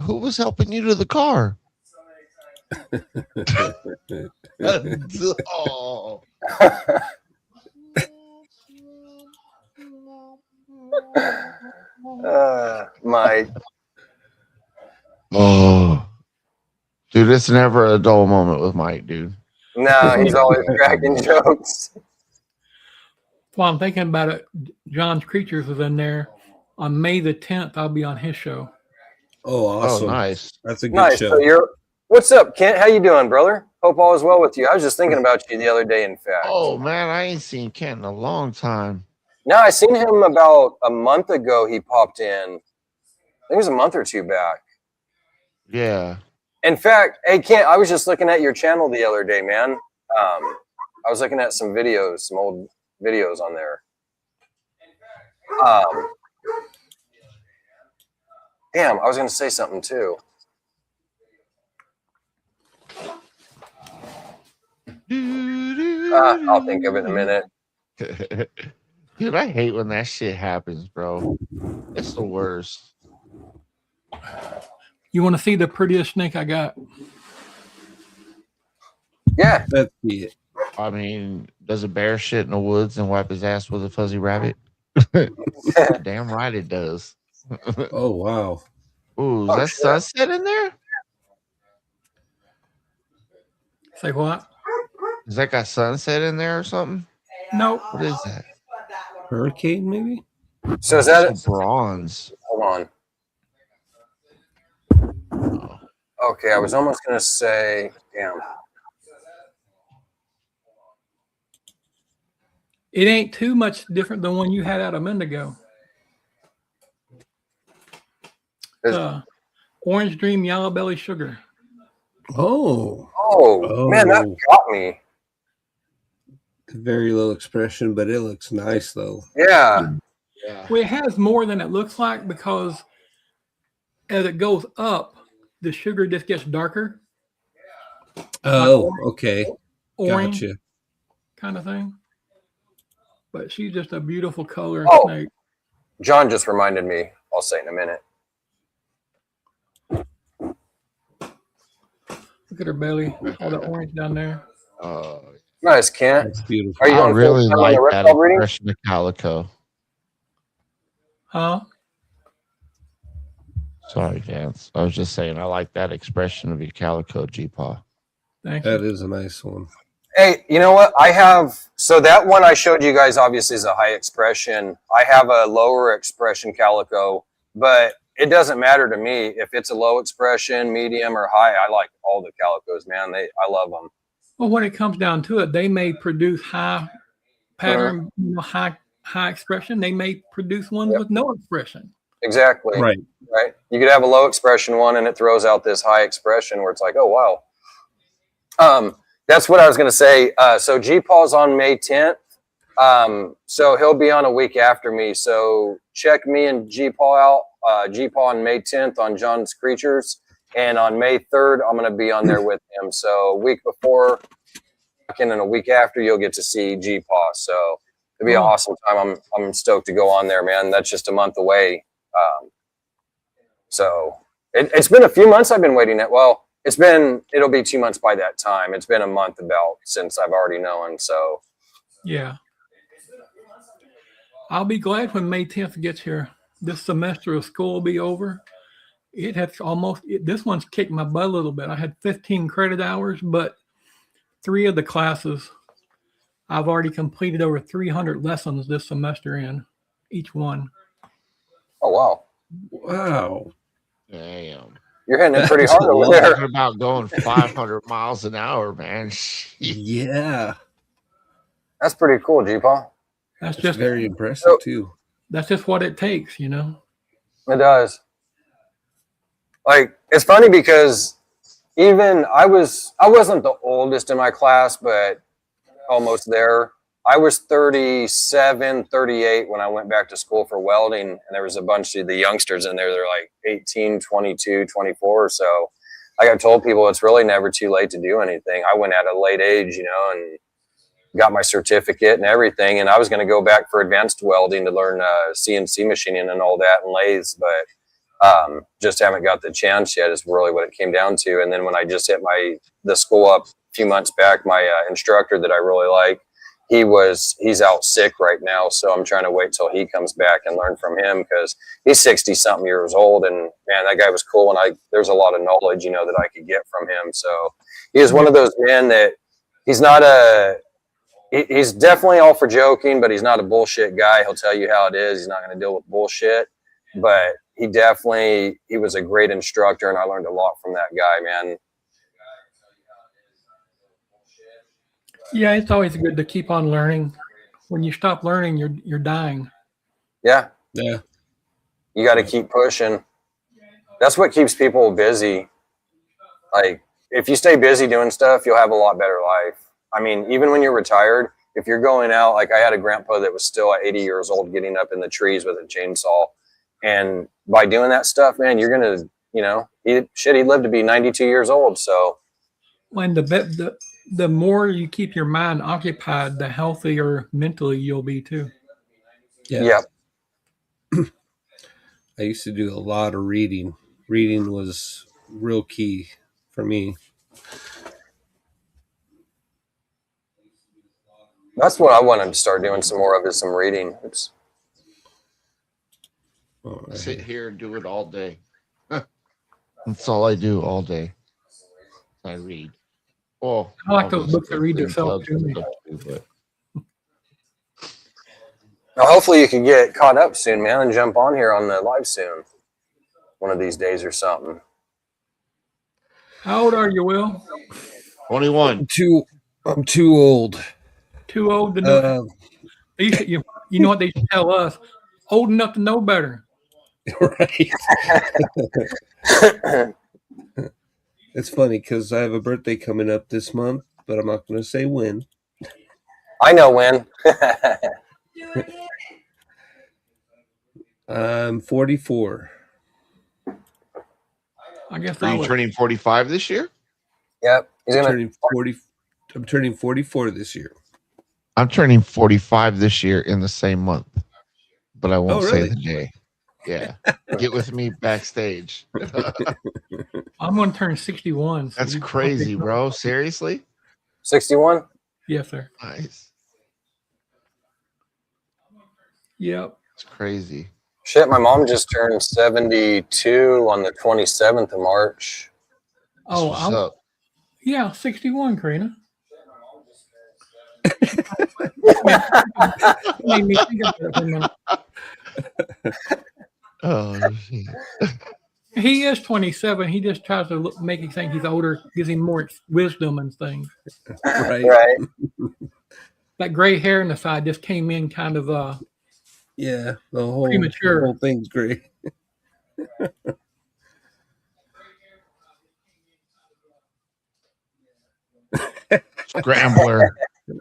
Who was helping you to the car? Oh. Mike. Oh. Dude, it's never a dull moment with Mike, dude. No, he's always cracking jokes. Well, I'm thinking about it. John's Creatures is in there. On May the 10th, I'll be on his show. Oh, awesome. Oh, nice. That's a good Nice. show. So what's up, Kent? How you doing, brother? Hope all is well with you. I was just thinking about you the other day, in fact. Oh, man, I ain't seen Kent in a long time. No, I seen him about a month ago. He popped in. I think it was a month or two back. Yeah. In fact, hey, Kent, I was just looking at your channel the other day, man. I was looking at some videos, some old videos on there. Damn, I was going to say something too. I'll think of it in a minute. Dude, I hate when that shit happens, bro. It's the worst. You want to see the prettiest snake I got? Yeah. That's it. I mean, does a bear shit in the woods and wipe his ass with a fuzzy rabbit? Damn right it does. Oh, wow. Ooh, is that sunset in there? Say what? Is that got sunset in there or something? Nope. What is that? Hurricane, maybe? So is that It's bronze. Hold on. Okay, I was almost going to say, damn. It ain't too much different than one you had out a minute ago. Orange Dream Yellow Belly Sugar. Oh. Oh, man, that got me. Very low expression, but it looks nice, though. Yeah. Well, it has more than it looks like because as it goes up, the sugar just gets darker. Oh, okay. Orange Gotcha. kind of thing. But she's just a beautiful color snake. John just reminded me. I'll say it in a minute. Look at her belly. All the orange down there. Nice, Kent. That's beautiful. Are you I going really full time on like the that reptile breeding? expression of calico. Huh? Sorry, Vance. I was just saying I like that expression of your calico, G-Paw. Thank you. That is a nice one. Hey, you know what? I have, so that one I showed you guys obviously is a high expression. I have a lower expression calico, but it doesn't matter to me if it's a low expression, medium, or high. I like all the calicos, man. I love them. Well, when it comes down to it, they may produce high pattern, high expression. They may produce ones with no expression. Exactly. Right. Right. You could have a low expression one and it throws out this high expression where it's like, oh, wow. That's what I was going to say. So G-Paw's on May 10th. So he'll be on a week after me. So check me and G-Paw out. G-Paw on May 10th on John's Creatures. And on May 3rd, I'm going to be on there with him. So a week before and a week after, you'll get to see G-Paw. So It'd be an Oh. awesome time. I'm stoked to go on there, man. That's just a month away. So it's been a few months I've been waiting at. Well, it'll be 2 months by that time. It's been a month about since I've already known. So Yeah. I'll be glad when May 10th gets here. This semester of school will be over. It has this one's kicked my butt a little bit. I had 15 credit hours, but 3 of the classes I've already completed over 300 lessons this semester in each one. oh wow. Wow. Damn. You're hitting it pretty That's hard a over lot. there. Talking about going 500 miles an hour, man. Yeah. That's pretty cool, G-Paul. That's It's just very impressive too. that's just what it takes, you know. It does. Like, it's funny because even I wasn't the oldest in my class, but almost there. I was 37, 38 when I went back to school for welding, and there was a bunch of the youngsters in there. They're like 18, 22, 24 or so. Like I told people, it's really never too late to do anything. I went at a late age, you know, and got my certificate and everything. And I was going to go back for advanced welding to learn CNC machining and all that and lathes, but just haven't got the chance yet is really what it came down to. And then when I just hit the school up a few months back, my instructor that I really like, he's out sick right now. So I'm trying to wait till he comes back and learn from him because he's 60 something years old. And man, that guy was cool. And there's a lot of knowledge, you know, that I could get from him. So he is one of those men that he's not he's definitely all for joking, but he's not a bullshit guy. He'll tell you how it is. He's not going to deal with bullshit, but he was a great instructor, and I learned a lot from that guy, man. Yeah, it's always good to keep on learning. When you stop learning, you're dying. Yeah. Yeah. You got to keep pushing. That's what keeps people busy. Like, if you stay busy doing stuff, you'll have a lot better life. I mean, even when you're retired, if you're going out, like I had a grandpa that was still at 80 years old getting up in the trees with a chainsaw. And by doing that stuff, man, you're going to, you know, he lived to be 92 years old. So When the more you keep your mind occupied, the healthier mentally you'll be too. Yeah. Yep. I used to do a lot of reading. Reading was real key for me. That's what I wanted to start doing some more of, is some reading. All I sit right. here and do it all day. That's all I do all day. I read. Well, I like those books obviously, that read in themselves clubs and to me. stuff too, but Now, hopefully you can get caught up soon, man, and jump on here on the live soon. One of these days or something. How old are you, Will? 21. I'm too old. Too old to know. You know what they tell us? Old enough to know better. Right. It's funny because I have a birthday coming up this month, but I'm not going to say when. I know when. I'm 44. I guess Are I you was. turning 45 this year? Yep. He's I'm gonna. turning 40. I'm turning 44 this year. I'm turning 45 this year in the same month, but I won't say really? the day. Yeah. Get with me backstage. I'm going to turn 61. So That's crazy, bro. Seriously? 61? Yes, sir. Nice. Yep. It's crazy. Shit, my mom just turned 72 on the 27th of March. Oh, What's up? Yeah, 61, Karina. Made me think about it for a minute. Oh, shit. He is 27. He just tries to make you think he's older, gives him more wisdom and things. Right. Right. That gray hair in the side just came in kind of Yeah. The whole premature. thing's great. Scrambler.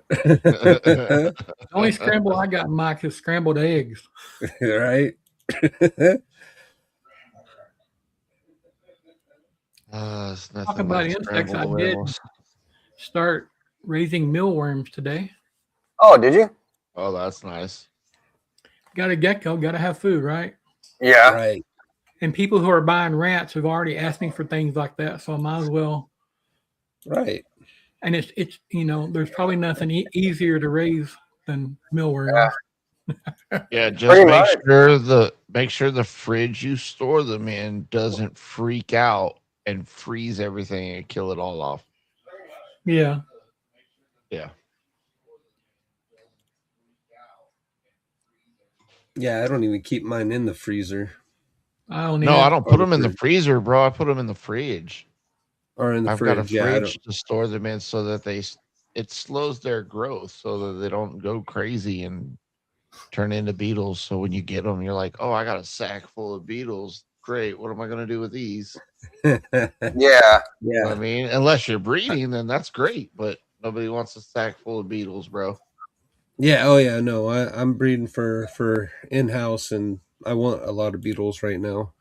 The only scramble I got, Mike, is scrambled eggs. Right. It's nothing Talking about like insects, I scrambled did whales. start raising mealworms today. Oh, did you? Oh, that's nice. Got a gecko, got to have food, right? Yeah. Right. And people who are buying rats have already asked me for things like that, so I might as well. Right. And it's there's probably nothing easier to raise than mealworms. Yeah, just Pretty make sure the fridge you store them in doesn't freak out and freeze everything and kill it all off. Yeah. Yeah. Yeah, I don't even keep mine in the freezer I don't No, I either. don't put them in the freezer, bro. I put them in the fridge. or in the I've fridge. got a Yeah, I don't. fridge to store them in so that it slows their growth so that they don't go crazy and turn into beetles. So when you get them, you're like, oh, I got a sack full of beetles. Great. What am I going to do with these? Yeah. You know Yeah. what I mean, unless you're breeding, then that's great. But nobody wants a sack full of beetles, bro. Yeah. Oh yeah. No, I'm breeding for in house, and I want a lot of beetles right now.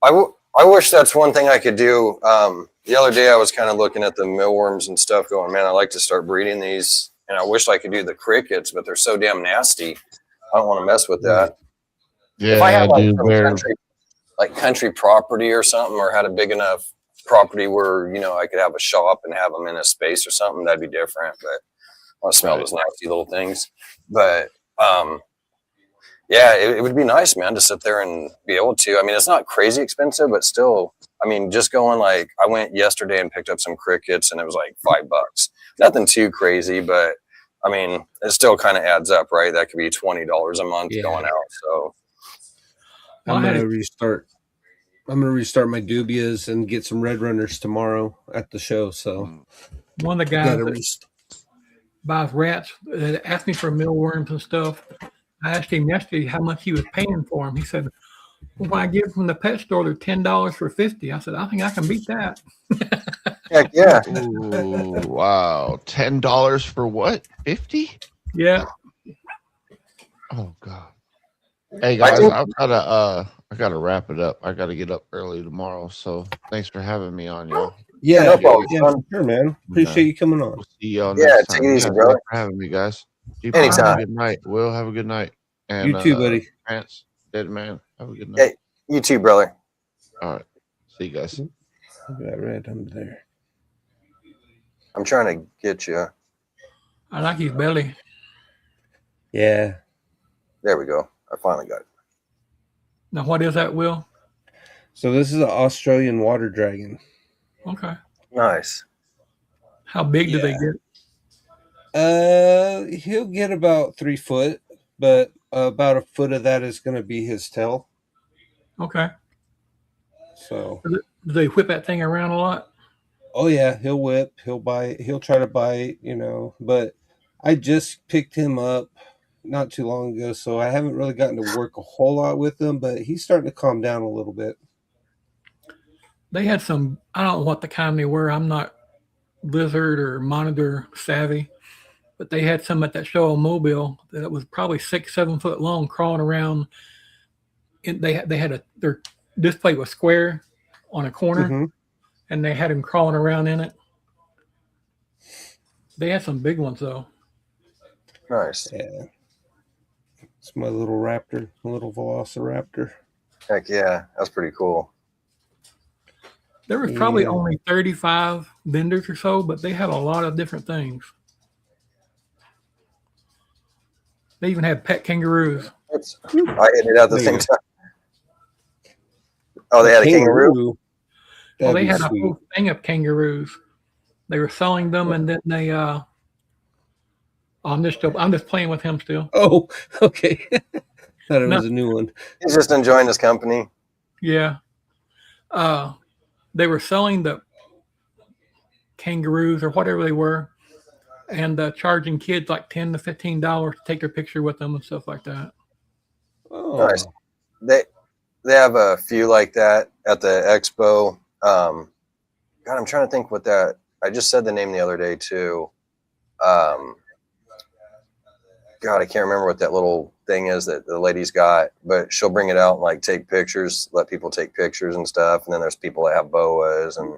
I wish that's one thing I could do. The other day I was kind of looking at the mealworms and stuff going, man, I like to start breeding these. And I wish I could do the crickets, but they're so damn nasty. I don't want to mess with that. Yeah, If I had like dude, some country property or something, or had a big enough property where, I could have a shop and have them in a space or something, that'd be different. But I want to smell those nasty little things. But, yeah, it would be nice, man, to sit there and be able to. I mean, it's not crazy expensive, but still, I mean, just going I went yesterday and picked up some crickets and it was like $5. Nothing too crazy, but I mean, it still kind of adds up, right? That could be $20 a month going out. So I'm gonna restart my dubias and get some red runners tomorrow at the show. So one of the guys that buys rats that asked me for mealworms and stuff. I asked him yesterday how much he was paying for them. He said, well, when I get them from the pet store, they're $10 for 50. I said, I think I can beat that. Heck yeah. Ooh, wow. $10 for what? 50? Yeah. Oh God. Hey guys, I gotta wrap it up. I gotta get up early tomorrow. So thanks for having me on, y'all. Yeah, no problem, sure, man. Appreciate you coming on. We'll see y'all Yeah, next take time. it easy, Thanks brother. for having me, guys. Deep, Anytime. have a good night. Will, have a good night. And You too, buddy. Pants, Dead Man, have a good night. Hey, you too, brother. All right. See you guys. Look at that red under there. I'm trying to get you. I like his belly. Yeah. There we go. I finally got it. Now, what is that, Will? So this is an Australian water dragon. Okay. Nice. How big do they get? He'll get about 3 foot, but about a foot of that is going to be his tail. Okay. So. Do they whip that thing around a lot? Oh yeah, he'll whip, he'll bite, he'll try to bite, but I just picked him up not too long ago, so I haven't really gotten to work a whole lot with him, but he's starting to calm down a little bit. They had some, I don't know what the kind they were. I'm not lizard or monitor savvy, but they had some at that show in Mobile that was probably 6-7 foot long, crawling around. And their display was square on a corner, and they had him crawling around in it. They had some big ones though. Nice. Yeah. It's my little raptor, my little velociraptor. Heck yeah, that's pretty cool. There was probably only 35 vendors or so, but they had a lot of different things. They even had pet kangaroos. I hit it at the same time. Oh, they had a kangaroo? Well, they had a whole thing of kangaroos. They were selling them, and then they. I'm just playing with him still. Oh, okay. Thought it was a new one. He's just enjoying his company. Yeah. They were selling the kangaroos or whatever they were, and charging kids like $10 to $15 to take their picture with them and stuff like that. Oh, nice. They have a few like that at the expo. God, I'm trying to think what that. I just said the name the other day too. God, I can't remember what that little thing is that the lady's got, but she'll bring it out and like take pictures, let people take pictures and stuff. And then there's people that have boas and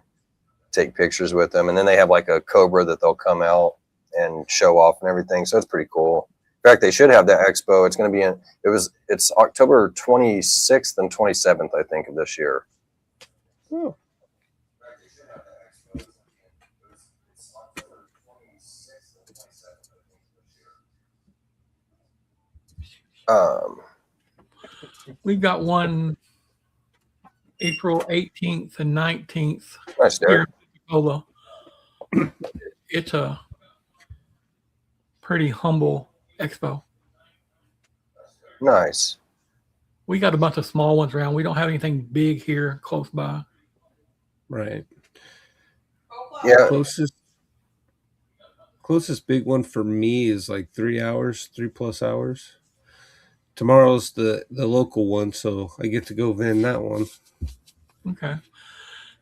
take pictures with them. And then they have like a cobra that they'll come out and show off and everything. So it's pretty cool. In fact, they should have that expo. It's going to be it's October 26th and 27th, I think, of this year. Oh. We got one April 18th and 19th Nice, here Derek. in Pensacola. It's a pretty humble expo. Nice. We got a bunch of small ones around. We don't have anything big here close by. Right. Yeah. Closest big one for me is like 3 hours, 3+ hours. Tomorrow's the local one, so I get to go vend that one. Okay.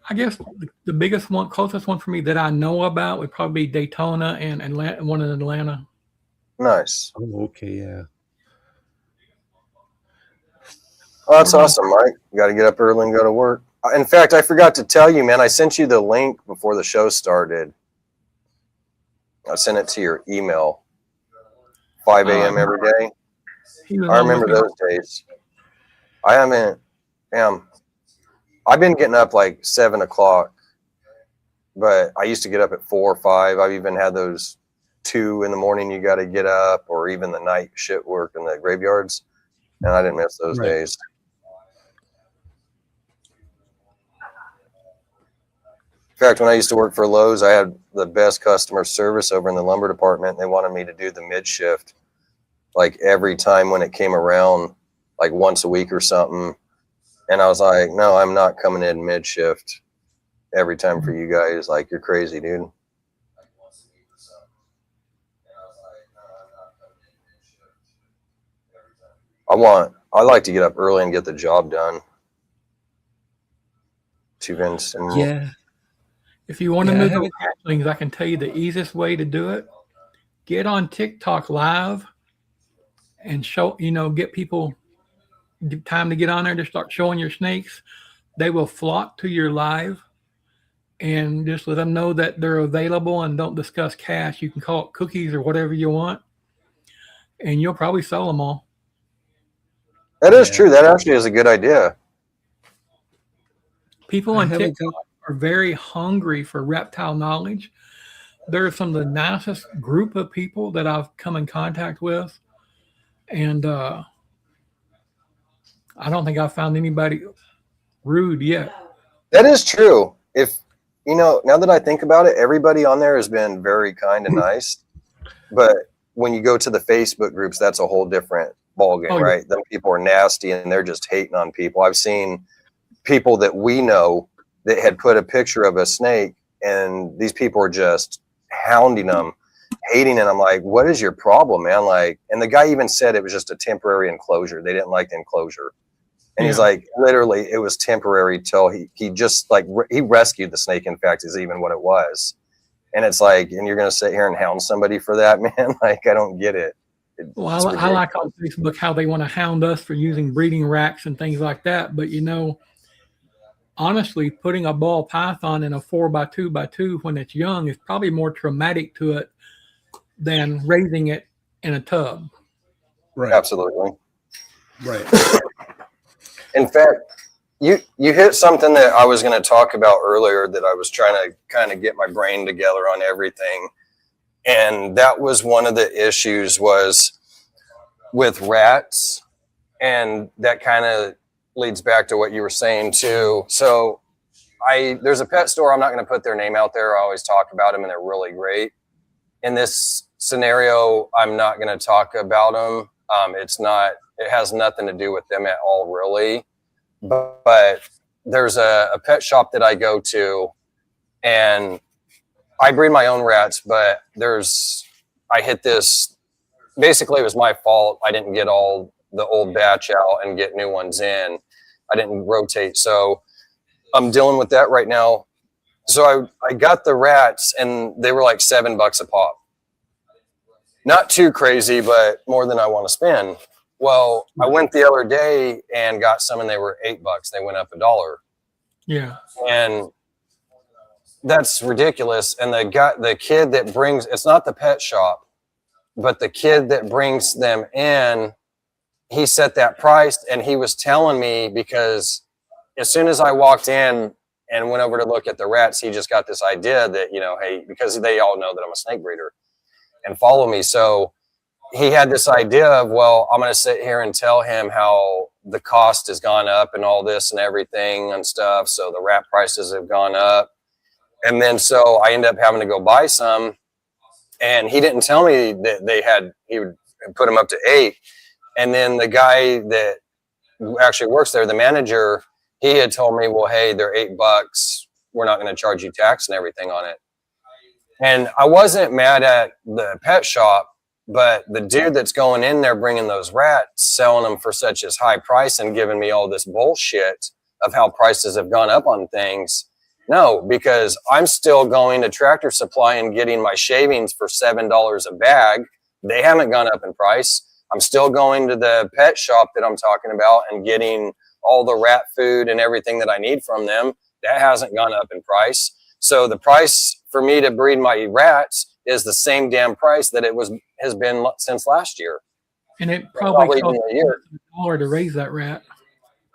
I guess the biggest one, closest one for me that I know about would probably be Daytona and Atlanta, one in Atlanta. Nice. Oh, okay, yeah. Oh, that's awesome, Mike. You got to get up early and go to work. In fact, I forgot to tell you, man, I sent you the link before the show started. I sent it to your email. 5 a.m. every day. I remember those days. I haven't, I've been getting up like 7 o'clock, but I used to get up at 4 or 5. I've even had those 2 in the morning you got to get up, or even the night shit work in the graveyards. And I didn't miss those days. In fact, when I used to work for Lowe's, I had the best customer service over in the lumber department. They wanted me to do the mid shift like every time when it came around, like once a week or something. And I was like, no, I'm not coming in mid shift every time for you guys. Like, you're crazy, dude. I like to get up early and get the job done. Yeah. If you want to move the hatchlings, I can tell you the easiest way to do it. Get on TikTok live and show, get people time to get on there to start showing your snakes. They will flock to your live, and just let them know that they're available, and don't discuss cash. You can call it cookies or whatever you want, and you'll probably sell them all. That is true. That actually is a good idea. People on TikTok are very hungry for reptile knowledge. They're some of the nicest group of people that I've come in contact with. And I don't think I've found anybody rude yet. That is true. If, now that I think about it, everybody on there has been very kind and nice. But when you go to the Facebook groups, that's a whole different ballgame, right? Them people are nasty and they're just hating on people. I've seen people that we know that had put a picture of a snake, and these people are just hounding them, hating it. I'm like, what is your problem, man? Like, and the guy even said it was just a temporary enclosure. They didn't like the enclosure. And he's like, literally, it was temporary till he just like, he rescued the snake, in fact, is even what it was. And it's like, and you're going to sit here and hound somebody for that, man? Like, I don't get it. Well, I like on Facebook how they want to hound us for using breeding racks and things like that. But, honestly, putting a ball python in a 4x2x2 when it's young is probably more traumatic to it than raising it in a tub. Right. Absolutely. Right. In fact, you hit something that I was going to talk about earlier, that I was trying to kind of get my brain together on everything. And that was one of the issues was with rats. And that kind of leads back to what you were saying too. So there's a pet store. I'm not going to put their name out there. I always talk about them and they're really great. In this scenario, I'm not going to talk about them. It has nothing to do with them at all, really. But there's a pet shop that I go to, and I breed my own rats, but I hit this, basically it was my fault. I didn't get all the old batch out and get new ones in. I didn't rotate. So I'm dealing with that right now. So I got the rats, and they were like $7 a pop. Not too crazy, but more than I want to spend. Well, I went the other day and got some, and they were $8. They went up $1. Yeah. And that's ridiculous. And the kid that brings, it's not the pet shop, but the kid that brings them in, he set that price, and he was telling me, because as soon as I walked in and went over to look at the rats, he just got this idea that, you know, hey, because they all know that I'm a snake breeder and follow me. So he had this idea of, well, I'm going to sit here and tell him how the cost has gone up and all this and everything and stuff. So the rat prices have gone up. And then so I ended up having to go buy some. And he didn't tell me that he would put them up to 8. And then the guy that actually works there, the manager, he had told me, well, hey, they're $8. We're not going to charge you tax and everything on it. And I wasn't mad at the pet shop, but the dude that's going in there bringing those rats, selling them for such as high price and giving me all this bullshit of how prices have gone up on things. No, because I'm still going to Tractor Supply and getting my shavings for $7 a bag. They haven't gone up in price. I'm still going to the pet shop that I'm talking about and getting all the rat food and everything that I need from them. That hasn't gone up in price. So the price for me to breed my rats is the same damn price that has been since last year. And it probably even costs a year. $1 to raise that rat.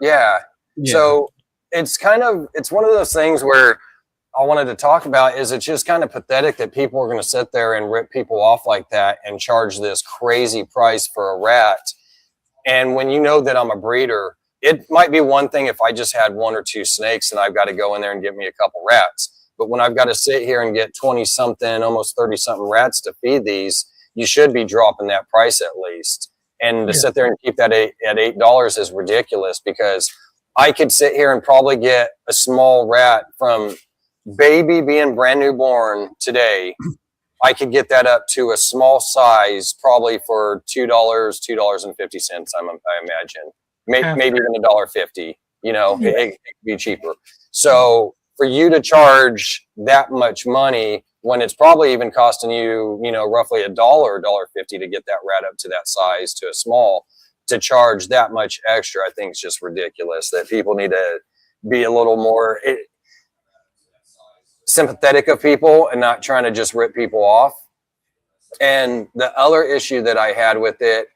Yeah. So it's one of those things where I wanted to talk about is it's just kind of pathetic that people are going to sit there and rip people off like that and charge this crazy price for a rat. And when you know that I'm a breeder, it might be one thing if I just had 1 or 2 snakes and I've got to go in there and get me a couple rats. But when I've got to sit here and get 20 something, almost 30 something rats to feed these, you should be dropping that price at least. And to sit there and keep that at $8 is ridiculous, because I could sit here and probably get a small rat from baby being brand new born today. I could get that up to a small size, probably for $2.50. I imagine maybe even $1.50. You know, it could be cheaper. So for you to charge that much money when it's probably even costing you, you know, roughly $1.50 to get that rat up to that size to a small, to charge that much extra, I think is just ridiculous. That people need to be a little more sympathetic of people and not trying to just rip people off. And the other issue that I had with it,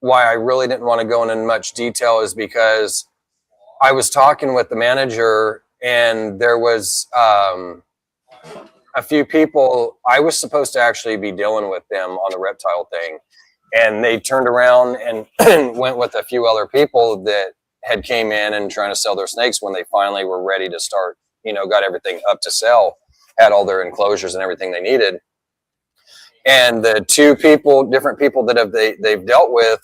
why I really didn't want to go into much detail, is because I was talking with the manager, and there was a few people I was supposed to actually be dealing with them on the reptile thing, and they turned around and went with a few other people that had came in and trying to sell their snakes when they finally were ready to start, you know, got everything up to sell, had all their enclosures and everything they needed. And the 2 different people that they've dealt with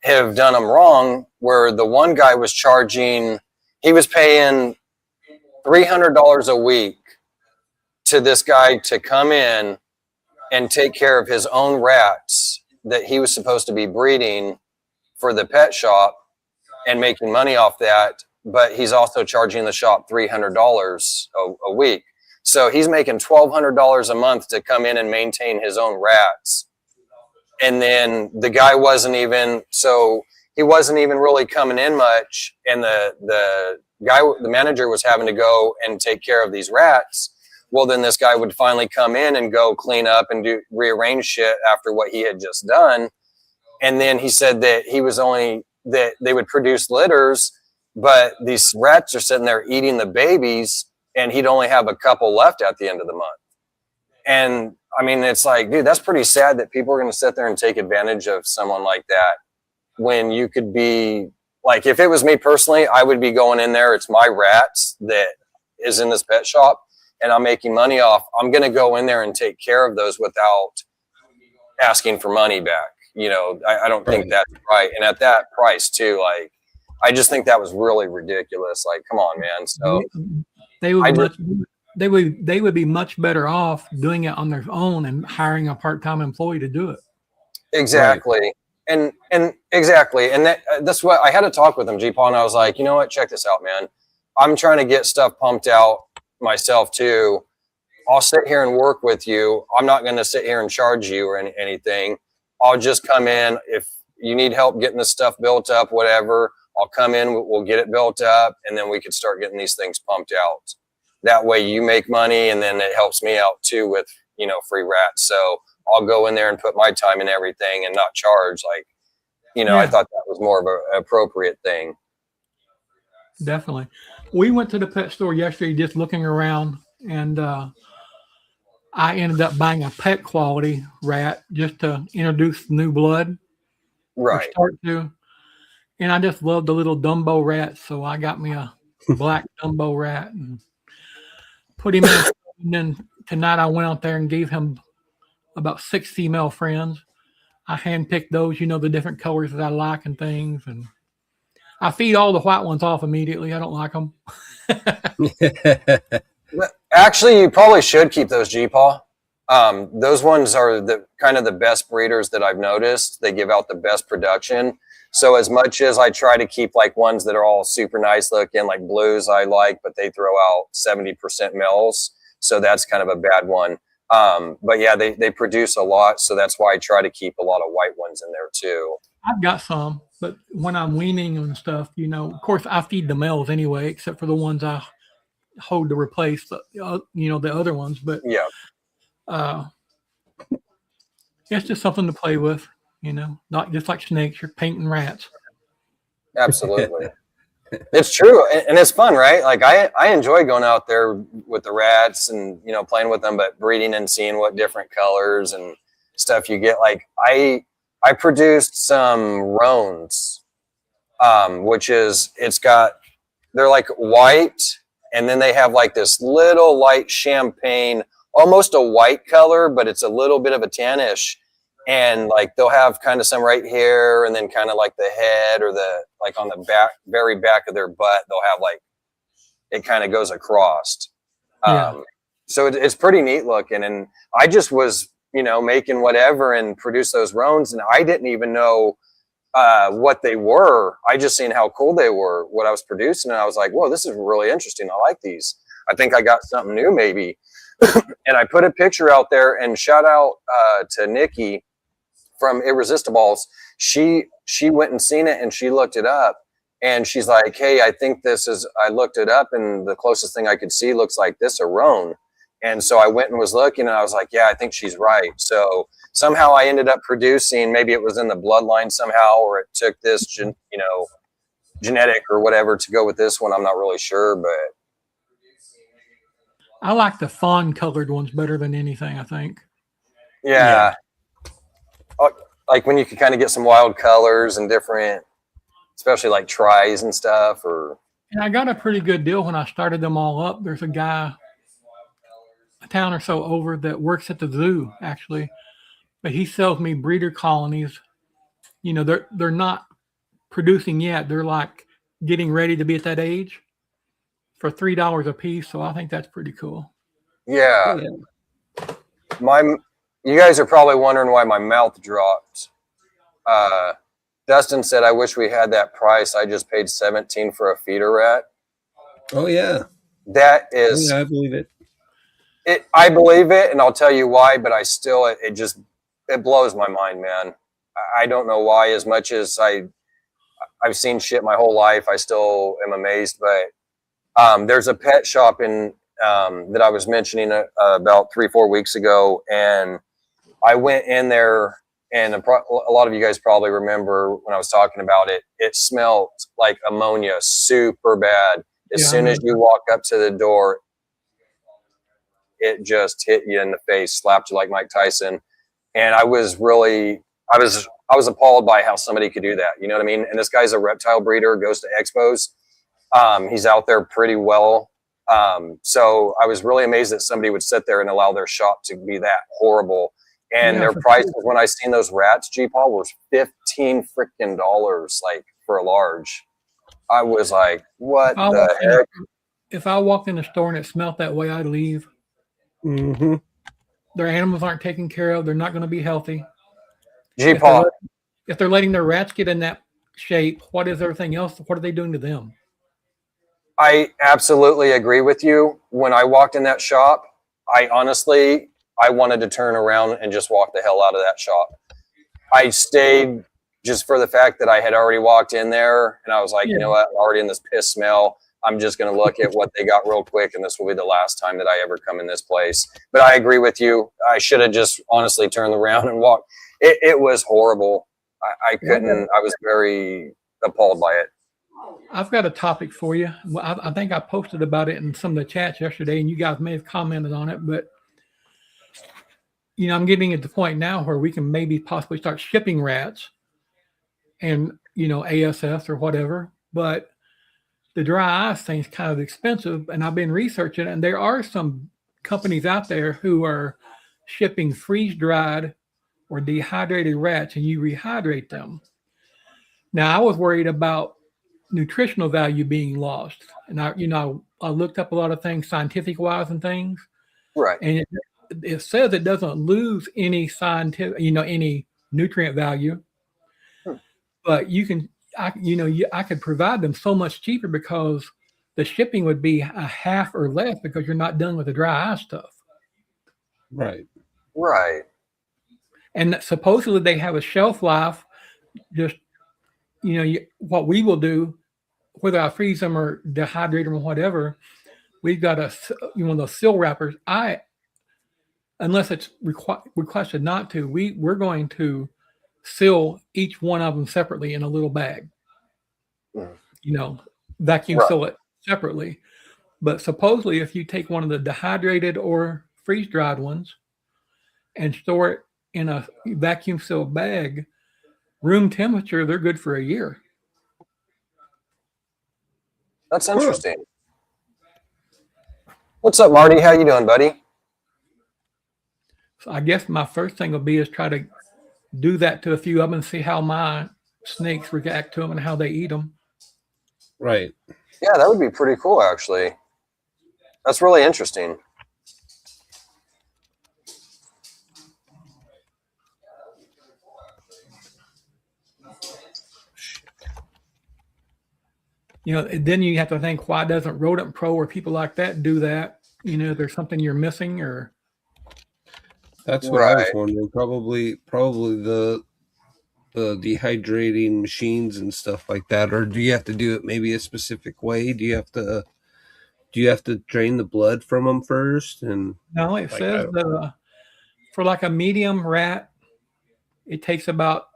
have done them wrong, where the one guy was he was paying $300 a week to this guy to come in and take care of his own rats that he was supposed to be breeding for the pet shop and making money off that. But he's also charging the shop $300 a week. So he's making $1,200 a month to come in and maintain his own rats. And then the guy wasn't even really coming in much. And the manager was having to go and take care of these rats. Well, then this guy would finally come in and go clean up and rearrange shit after what he had just done. And then he said that that they would produce litters, but these rats are sitting there eating the babies, and he'd only have a couple left at the end of the month. And I mean, it's like, dude, that's pretty sad that people are going to sit there and take advantage of someone like that, when you could be like, if it was me personally, I would be going in there. It's my rats that is in this pet shop, and I'm making money off. I'm going to go in there and take care of those without asking for money back. You know, I don't think that's right. And at that price too, like, I just think that was really ridiculous. Like, come on, man. So they would be much better off doing it on their own and hiring a part-time employee to do it. Exactly. Right. And exactly. And that's what I had to talk with him, G-Paul. And I was like, you know what? Check this out, man. I'm trying to get stuff pumped out myself too. I'll sit here and work with you. I'm not going to sit here and charge you or anything. I'll just come in. If you need help getting the stuff built up, whatever, I'll come in, we'll get it built up, and then we could start getting these things pumped out. That way you make money, and then it helps me out too with, you know, free rats. So I'll go in there and put my time in everything and not charge. Like, you know, I thought that was more of an appropriate thing. Definitely. We went to the pet store yesterday just looking around, and I ended up buying a pet quality rat just to introduce new blood. Or Right. start to. And I just love the little Dumbo rat, so I got me a black Dumbo rat and put him in. And then tonight I went out there and gave him about 6 female friends. I handpicked those, you know, the different colors that I like and things. And I feed all the white ones off immediately. I don't like them. Actually, you probably should keep those G-Paw. Those ones are the kind of the best breeders that I've noticed. They give out the best production. So as much as I try to keep like ones that are all super nice looking, like blues I like, but they throw out 70% males. So that's kind of a bad one. But yeah, they produce a lot. So that's why I try to keep a lot of white ones in there too. I've got some, but when I'm weaning and stuff, you know, of course I feed the males anyway, except for the ones I hold to replace the, you know, the other ones. But yeah, it's just something to play with, you know, not just like snakes, you're painting rats. absolutely. It's true. And it's fun, right? Like I enjoy going out there with the rats and, you know, playing with them, but breeding and seeing what different colors and stuff you get. Like I produced some roans, which is, they're like white, and then they have like this little light champagne, almost a white color, but it's a little bit of a tannish. And like they'll have kind of some right here, and then kind of like the head or the like on the back, very back of their butt, they'll have like it kind of goes across. So it's pretty neat looking. And I just was, you know, making whatever and produce those roans, and I didn't even know what they were. I just seen how cool they were, what I was producing, and I was like, whoa, this is really interesting. I like these. I think I got something new maybe. And I put a picture out there, and shout out to Nikki from Irresistibles. She went and seen it, and she looked it up, and she's like, hey, I think this is, I looked it up, and the closest thing I could see looks like this, a roan. And so I went and was looking, and I was like, yeah, I think she's right. So somehow I ended up producing, maybe it was in the bloodline somehow, or it took this, you know, genetic or whatever to go with this one. I'm not really sure, but I like the fawn colored ones better than anything, I think. yeah. Like when you can kind of get some wild colors and different, especially like tries and stuff. Or and I got a pretty good deal when I started them all up. There's a guy a town or so over that works at the zoo actually, but he sells me breeder colonies. You know, they're not producing yet. They're like getting ready to be at that age for $3 a piece. So I think that's pretty cool. yeah. You guys are probably wondering why my mouth dropped. Dustin said, I wish we had that price. I just paid $17 for a feeder rat. Oh yeah. That is, I believe it. I believe it, and I'll tell you why, but I still, it blows my mind, man. I don't know why. As much as I've seen shit my whole life, I still am amazed. But there's a pet shop in that I was mentioning about 3-4 weeks ago, and I went in there, and a lot of you guys probably remember when I was talking about it. It smelled like ammonia, super bad. As soon as you walk up to the door, it just hit you in the face, slapped you like Mike Tyson. And I was appalled by how somebody could do that. You know what I mean? And this guy's a reptile breeder, goes to expos. He's out there pretty well. So I was really amazed that somebody would sit there and allow their shop to be that horrible. And their prices, when I seen those rats, G-Paul, was $15 freaking dollars, like for a large. I was like, what the heck? If I walked in the store and it smelled that way, I'd leave. Mm-hmm. Their animals aren't taken care of. They're not going to be healthy. G-Paul. If they're letting their rats get in that shape, what is everything else? What are they doing to them? I absolutely agree with you. When I walked in that shop, I wanted to turn around and just walk the hell out of that shop. I stayed just for the fact that I had already walked in there, and I was like, you know what, I'm already in this piss smell. I'm just going to look at what they got real quick, and this will be the last time that I ever come in this place. But I agree with you. I should have just honestly turned around and walked. It was horrible. I couldn't. I was very appalled by it. I've got a topic for you. Well, I think I posted about it in some of the chats yesterday, and you guys may have commented on it. But I'm getting at the point now where we can maybe possibly start shipping rats, and ASF or whatever. But the dry ice thing's kind of expensive, and I've been researching it, and there are some companies out there who are shipping freeze-dried or dehydrated rats, and you rehydrate them. Now, I was worried about nutritional value being lost, and I looked up a lot of things scientific-wise and things, Right. and it says it doesn't lose any scientific, any nutrient value, but I could provide them so much cheaper because the shipping would be a half or less because you're not dealing with the dry ice stuff. Right. Right. And supposedly they have a shelf life. Just, what we will do, whether I freeze them or dehydrate them or whatever, we've got one of those seal wrappers. Unless it's requested not to, we're going to seal each one of them separately in a little bag. Vacuum seal it separately. But supposedly, if you take one of the dehydrated or freeze-dried ones and store it in a vacuum sealed bag, room temperature, they're good for a year. That's interesting. What's up, Marty? How you doing, buddy? So I guess my first thing will be is try to do that to a few of them and see how my snakes react to them and how they eat them. Right. Yeah, that would be pretty cool, actually. That's really interesting. Then you have to think, why doesn't Rodent Pro or people like that do that? There's something you're missing, or that's what I was wondering. Probably the dehydrating machines and stuff like that, or do you have to do it maybe a specific way? Do you have to drain the blood from them first? And no, it says for like a medium rat, it takes about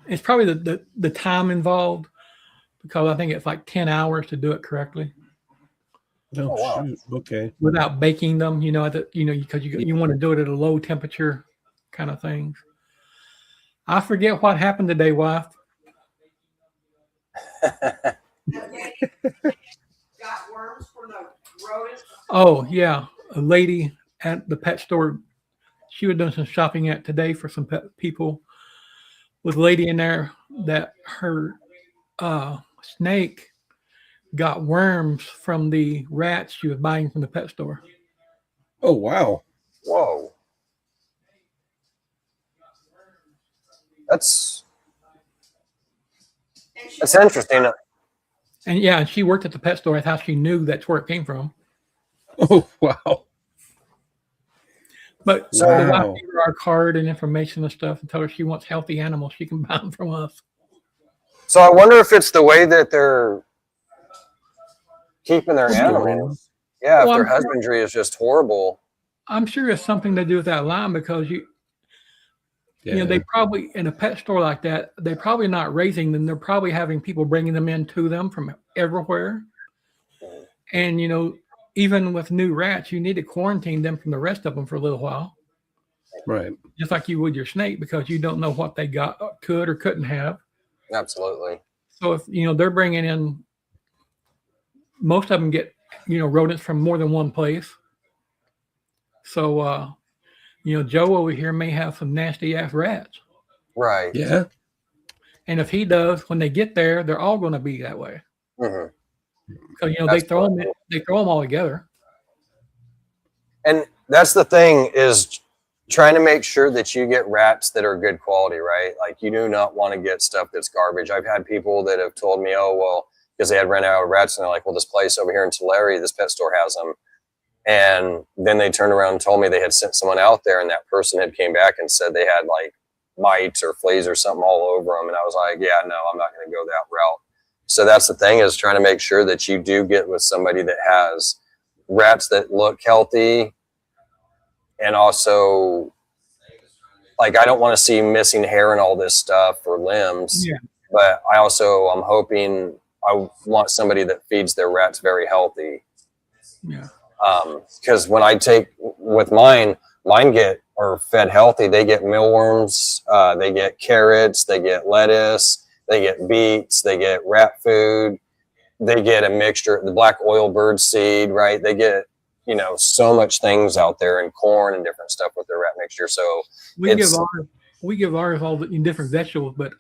it's probably the time involved, because I think it's like 10 hours to do it correctly. Oh, wow. Shoot. Okay. Without baking them, because you want to do it at a low temperature kind of things. I forget what happened today, wife. Got worms for the rodents. Oh yeah, a lady at the pet store. She was doing some shopping at today for some pet people. Was a lady in there that her snake got worms from the rats she was buying from the pet store. Oh wow! Whoa, that's interesting. And yeah, she worked at the pet store. That's how she knew that's where it came from. Oh wow! But so the wife gave her our card and information and stuff, and told her she wants healthy animals, she can buy them from us. So I wonder if it's the way that they're keeping their animals. Yeah, if their husbandry is just horrible. I'm sure it's something to do with that line, because they probably, in a pet store like that, they're probably not raising them. They're probably having people bringing them in to them from everywhere. And, even with new rats, you need to quarantine them from the rest of them for a little while. Right. Just like you would your snake, because you don't know what they could or couldn't have. Absolutely. So if, they're bringing in, most of them get, rodents from more than one place. So, Joe over here may have some nasty ass rats. Right. Yeah. And if he does, when they get there, they're all going to be that way. Mm-hmm. Because they throw them all together. And that's the thing, is trying to make sure that you get rats that are good quality, right? Like, you do not want to get stuff that's garbage. I've had people that have told me, oh, well, because they had ran out of rats, and they're like, well, this place over here in Tulare, this pet store has them. And then they turned around and told me they had sent someone out there, and that person had came back and said they had like mites or fleas or something all over them. And I was like, yeah, no, I'm not going to go that route. So that's the thing, is trying to make sure that you do get with somebody that has rats that look healthy. And also, like, I don't want to see missing hair and all this stuff or limbs. Yeah. But I'm hoping, I want somebody that feeds their rats very healthy. Yeah. Because when I take with mine are fed healthy. They get mealworms, they get carrots, they get lettuce, they get beets, they get rat food, they get a mixture, the black oil bird seed, right? They get, so much things out there, and corn and different stuff with their rat mixture. So we give ours all the different vegetables, but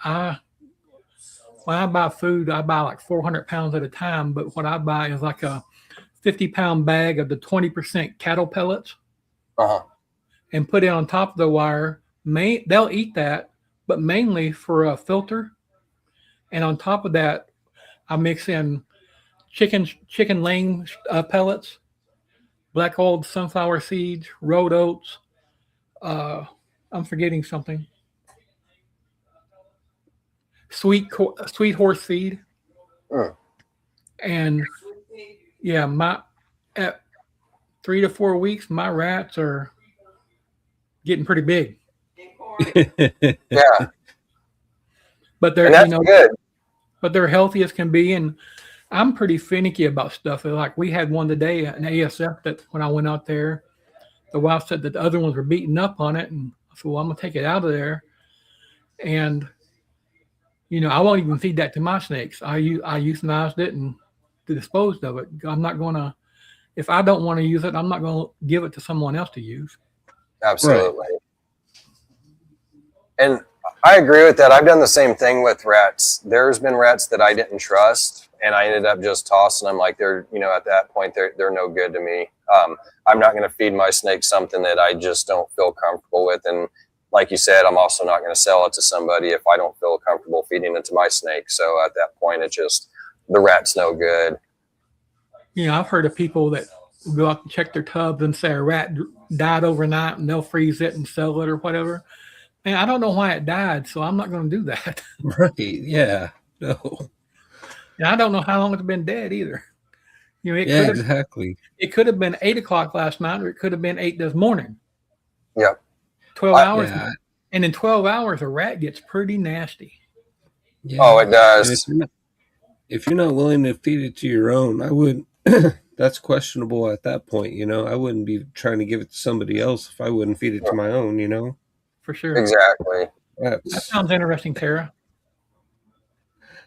when I buy food, I buy like 400 pounds at a time. But what I buy is like a 50-pound bag of the 20% cattle pellets, and put it on top of the wire. They'll eat that, but mainly for a filter. And on top of that, I mix in chicken laying pellets, black oiled sunflower seeds, rolled oats. I'm forgetting something. Sweet horse feed. And yeah, at 3 to 4 weeks, my rats are getting pretty big. Yeah, But they're good. But they're healthy as can be. And I'm pretty finicky about stuff. Like, we had one today, an ASF, that when I went out there, the wife said that the other ones were beating up on it, and I said, well, I'm gonna take it out of there. And I won't even feed that to my snakes. I euthanized it and disposed of it. I'm not gonna, if I don't want to use it, I'm not gonna give it to someone else to use. Absolutely. Right. And I agree with that. I've done the same thing with rats. There's been rats that I didn't trust, and I ended up just tossing them. Like, they're, at that point, they're no good to me. I'm not going to feed my snake something that I just don't feel comfortable with. And like you said, I'm also not going to sell it to somebody if I don't feel comfortable feeding it to my snake. So at that point, it's just, the rat's no good. I've heard of people that go out and check their tubs and say a rat died overnight, and they'll freeze it and sell it or whatever. And I don't know why it died, so I'm not going to do that. Right. Yeah. No. And I don't know how long it's been dead either. Exactly. It could have been 8 o'clock last night, or it could have been 8 this morning. Yep. 12 hours. Yeah. And in 12 hours, a rat gets pretty nasty. Yeah. Oh, it does. If you're not willing to feed it to your own, I would. That's questionable at that point. I wouldn't be trying to give it to somebody else if I wouldn't feed it to my own. For sure. Exactly. That sounds interesting, Tara.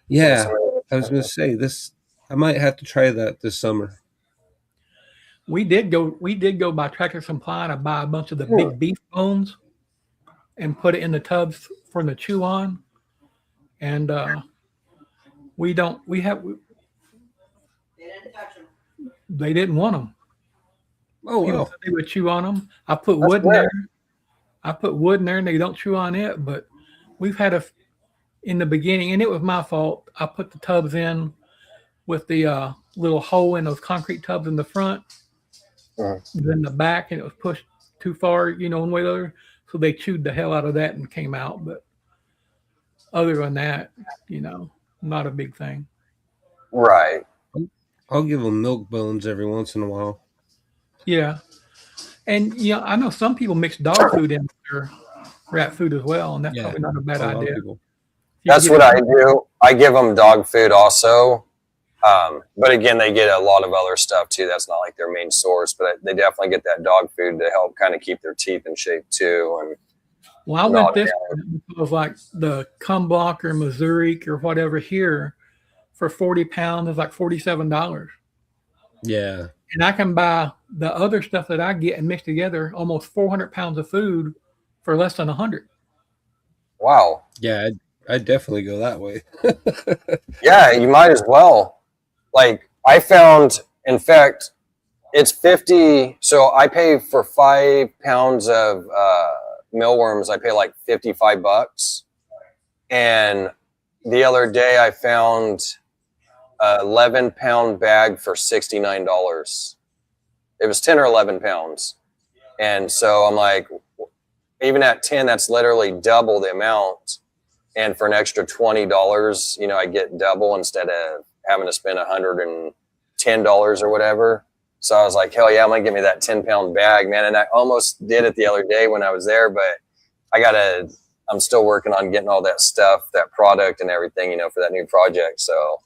Yeah, I was going to say this. I might have to try that this summer. We did go by Tractor Supply and buy a bunch of the big beef bones and put it in the tubs for them to chew on. And they didn't touch them. They didn't want them. Oh, wow. They would chew on them. I put wood in there. And they don't chew on it, but we've had in the beginning, and it was my fault. I put the tubs in with the little hole in those concrete tubs in the front, then the back, and it was pushed too far, one way or the other. So they chewed the hell out of that and came out. But other than that, not a big thing. Right. I'll give them milk bones every once in a while. Yeah. And, I know some people mix dog food in their rat food as well, and that's probably not a bad idea. That's what I do. I give them dog food also. But again, they get a lot of other stuff too. That's not like their main source, but they definitely get that dog food to help kind of keep their teeth in shape too. And I went this because like the cum block or Mazuric or whatever here for 40 pounds is like $47. Yeah. And I can buy the other stuff that I get and mix together almost 400 pounds of food for less than 100. Wow. Yeah, I'd definitely go that way. Yeah, you might as well. Like, I found, in fact, it's 50. So I pay for 5 pounds of mealworms. I pay like $55. And the other day I found 11-pound bag for $69. It was 10 or 11 pounds. And so I'm like, even at 10, that's literally double the amount. And for an extra $20, you know, I get double instead of having to spend $110 or whatever. So I was like, hell yeah, I'm going to give me that 10-pound bag, man. And I almost did it the other day when I was there, but I'm still working on getting all that stuff, that product and everything, you know, for that new project. So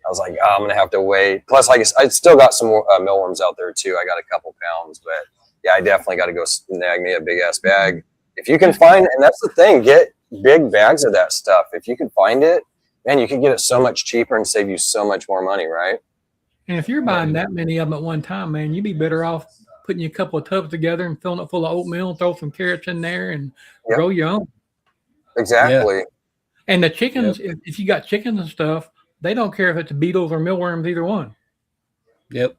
I was like, I'm going to have to wait. Plus, I still got some more mealworms out there too. I got a couple pounds, but yeah, I definitely got to go snag me a big ass bag. If you can find, and that's the thing, get big bags of that stuff. If you can find it, man, you can get it so much cheaper and save you so much more money, right? And if you're buying that many of them at one time, man, you'd be better off putting a couple of tubs together and filling it full of oatmeal, throw some carrots in there, and grow your own. Exactly. Yeah. And the chickens, if you got chickens and stuff, they don't care if it's beetles or mealworms, either one. Yep.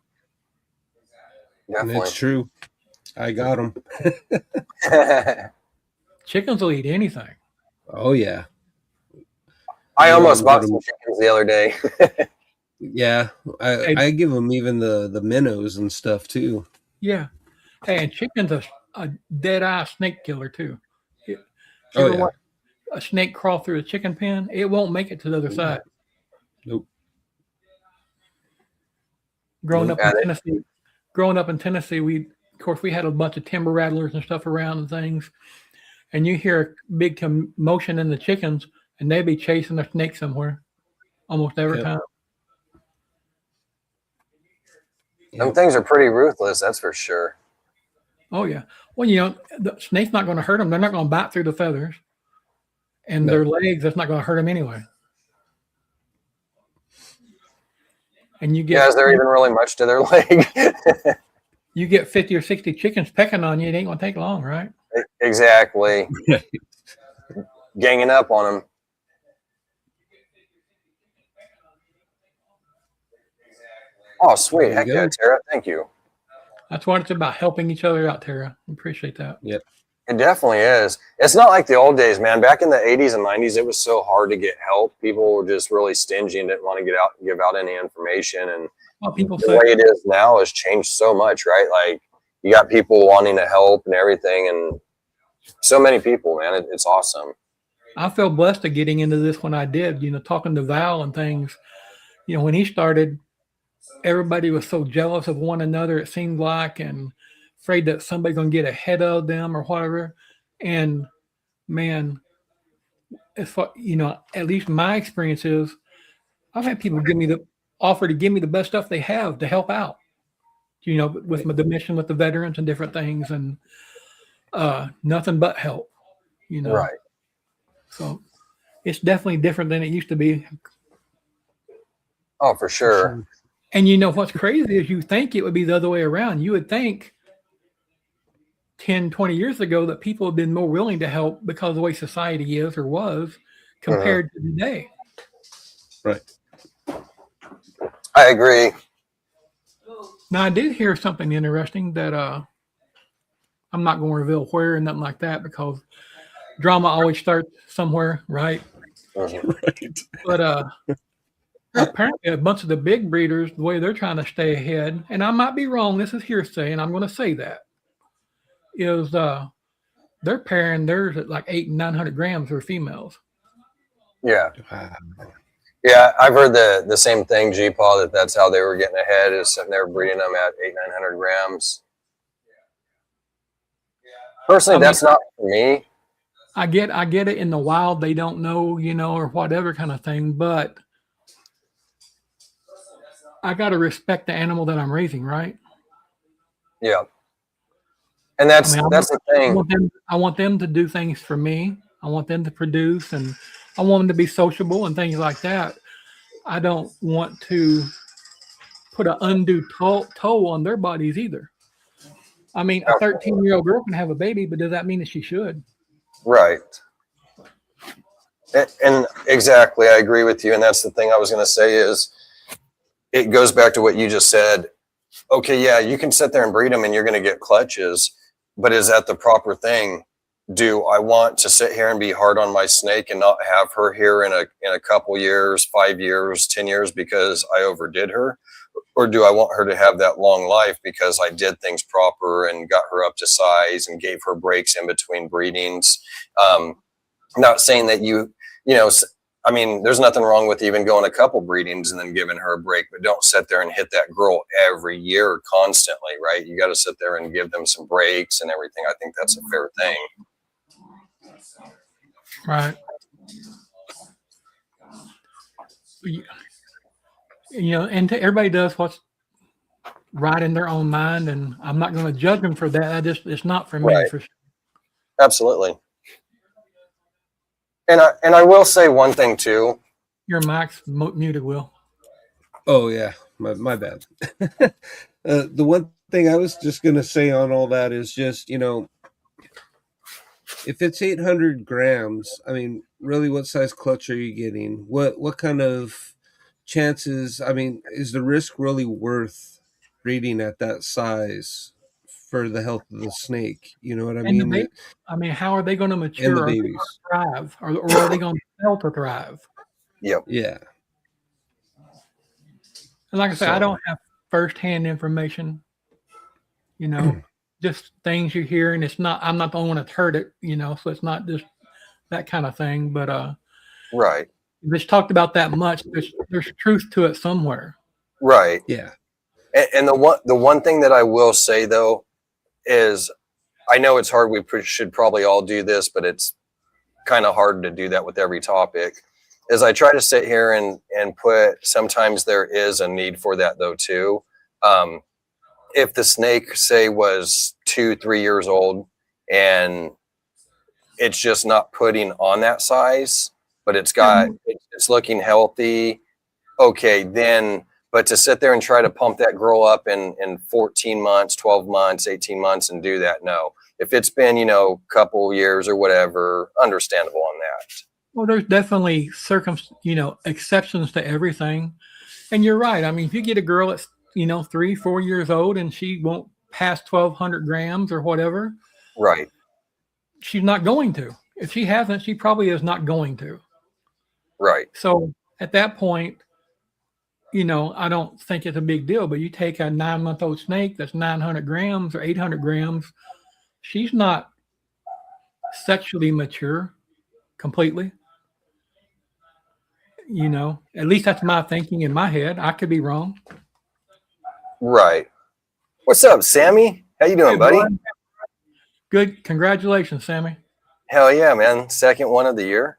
Definitely. That's true. I got them. Chickens will eat anything. Oh, yeah. I almost bought some chickens the other day. Yeah, I give them even the minnows and stuff too. Yeah, and chicken's a dead eye snake killer too. Watch a snake crawl through a chicken pen? It won't make it to the other side. Nope. Growing up in Tennessee, we had a bunch of timber rattlers and stuff around and things, and you hear a big commotion in the chickens, and they'd be chasing a snake somewhere, almost every time. Them things are pretty ruthless, that's for sure. Oh, yeah. Well, you know, the snake's not going to hurt them. They're not going to bite through the feathers. And their legs, that's not going to hurt them anyway. And you get... is there even really much to their leg? You get 50 or 60 chickens pecking on you, it ain't going to take long, right? Exactly. Ganging up on them. Oh, sweet. Heck yeah, Tara. Thank you. That's what it's about, helping each other out, Tara. Appreciate that. Yep. It definitely is. It's not like the old days, man. Back in the 80s and 90s, it was so hard to get help. People were just really stingy and didn't want to give out any information. And the way it is now has changed so much, right? Like, you got people wanting to help and everything, and so many people, man. It's awesome. I feel blessed to getting into this when I did, you know, talking to Val and things. You know, when he started, everybody was so jealous of one another, it seemed like, and afraid that somebody's going to get ahead of them or whatever. And man, as far, you know, at least my experience is I've had people offer to give me the best stuff they have to help out, you know, with the mission with the veterans and different things, and nothing but help, you know. Right. So it's definitely different than it used to be. Oh, for sure. And you know what's crazy is you think it would be the other way around. You would think 10, 20 years ago that people have been more willing to help because of the way society is or was compared to today. Right. I agree. Now, I did hear something interesting that I'm not going to reveal where and nothing like that, because drama always starts somewhere, right? Right. But apparently a bunch of the big breeders, the way they're trying to stay ahead, and I might be wrong, this is hearsay, and I'm going to say that, is they're pairing theirs at like 800 and 900 grams for females. Yeah. Yeah, I've heard the same thing, G-Paw, that's how they were getting ahead, is sitting there breeding them at 800-900 grams. Personally, that's not for me. I get it in the wild, they don't know, you know, or whatever kind of thing, but I got to respect the animal that I'm raising, right? Yeah. And that's the thing. I want them to do things for me. I want them to produce, and I want them to be sociable and things like that. I don't want to put an undue toll on their bodies either. I mean, a 13-year-old girl can have a baby, but does that mean that she should? Right. And exactly, I agree with you. And that's the thing I was going to say is it goes back to what you just said. Okay, yeah, you can sit there and breed them and you're going to get clutches, but is that the proper thing? Do I want to sit here and be hard on my snake and not have her here in a couple years, 5 years, 10 years because I overdid her? or do I want her to have that long life because I did things proper and got her up to size and gave her breaks in between breedings? Not saying that I mean, there's nothing wrong with even going a couple breedings and then giving her a break, but don't sit there and hit that girl every year constantly, right? You got to sit there and give them some breaks and everything. I think that's a fair thing. Right. And everybody does what's right in their own mind, and I'm not going to judge them for that. It's not for me. Right. For sure. Absolutely. And I will say one thing too. Your mic's muted, Will. Oh yeah, my bad. The one thing I was just gonna say on all that is just, if it's 800 grams, I mean, really, what size clutch are you getting? What kind of chances? I mean, is the risk really worth breeding at that size for the health of the snake? You know what I mean? How are they going to mature? And the Are they babies. gonna thrive, or are they going to fail to thrive? Yep. Yeah. And like I said, I don't have firsthand information. Just things you hear, and I'm not the only one that's heard it. So it's not just that kind of thing. But right. It's talked about that much. There's truth to it somewhere. Right. Yeah. And the one thing that I will say though is, I know it's hard. We should probably all do this, but it's kind of hard to do that with every topic. Is I try to sit here and put. Sometimes there is a need for that though too. If the snake, say, was 2-3 years old and it's just not putting on that size, but it's looking healthy, okay, then. But to sit there and try to pump that girl up in 14 months, 12 months, 18 months and do that, no. If it's been, couple years or whatever, understandable on that. Well, there's definitely exceptions to everything. And you're right. I mean, if you get a girl that's, 3-4 years old and she won't pass 1,200 grams or whatever. Right. She's not going to. If she hasn't, she probably is not going to. Right. So at that point, I don't think it's a big deal, but you take a 9-month-old snake that's 900 grams or 800 grams, she's not sexually mature completely. At least that's my thinking in my head. I could be wrong. Right. What's up, Sammy? How you doing, buddy? Good. Congratulations, Sammy. Hell yeah, man. Second one of the year.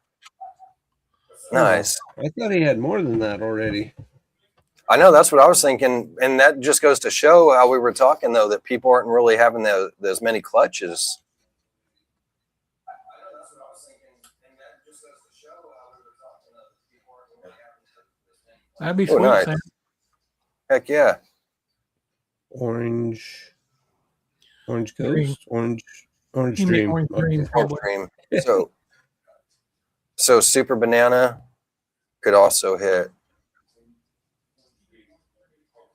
Nice. I thought he had more than that already. I know, that's what I was thinking, and that just goes to show how we were talking, though, that people aren't really having those many clutches. That'd be sweet, nice. Sam. Heck yeah. Orange Ghost? Dream. Orange You mean Dream. Orange Dream, Okay. probably. Dream. So Super Banana could also hit.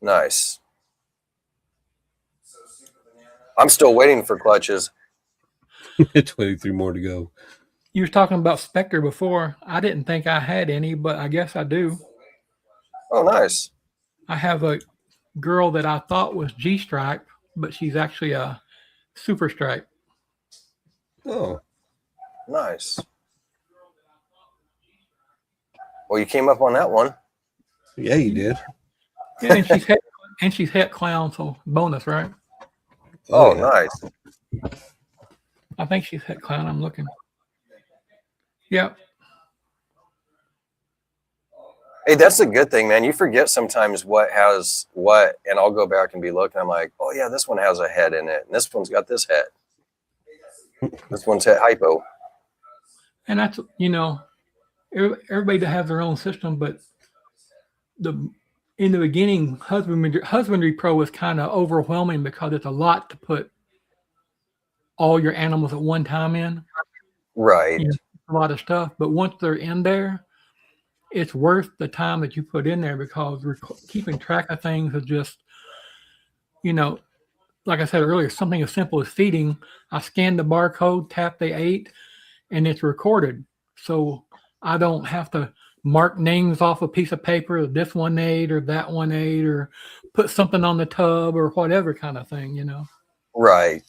Nice. I'm still waiting for clutches. 23 more to go. You was talking about Spectre before. I didn't think I had any, but I guess I do. Oh, nice. I have a girl that I thought was G-stripe, but she's actually a super stripe. Oh, nice. Well, you came up on that one. Yeah, you did. Yeah, and she's het clown, so bonus, right? Oh, yeah. Nice. I think she's het clown. I'm looking. Yep. Hey, that's a good thing, man. You forget sometimes what has what, and I'll go back and be looking. I'm like, oh yeah, this one has a head in it, and this one's got this head. This one's het hypo. And that's, everybody has their own system, but in the beginning, Husbandry Pro was kind of overwhelming because it's a lot to put all your animals at one time in. Right. A lot of stuff, but once they're in there, it's worth the time that you put in there because keeping track of things is just, like I said earlier, something as simple as feeding. I scan the barcode, tap they ate, and it's recorded. So I don't have to mark names off a piece of paper, this one ate or that one ate, or put something on the tub or whatever kind of thing, you know. Right.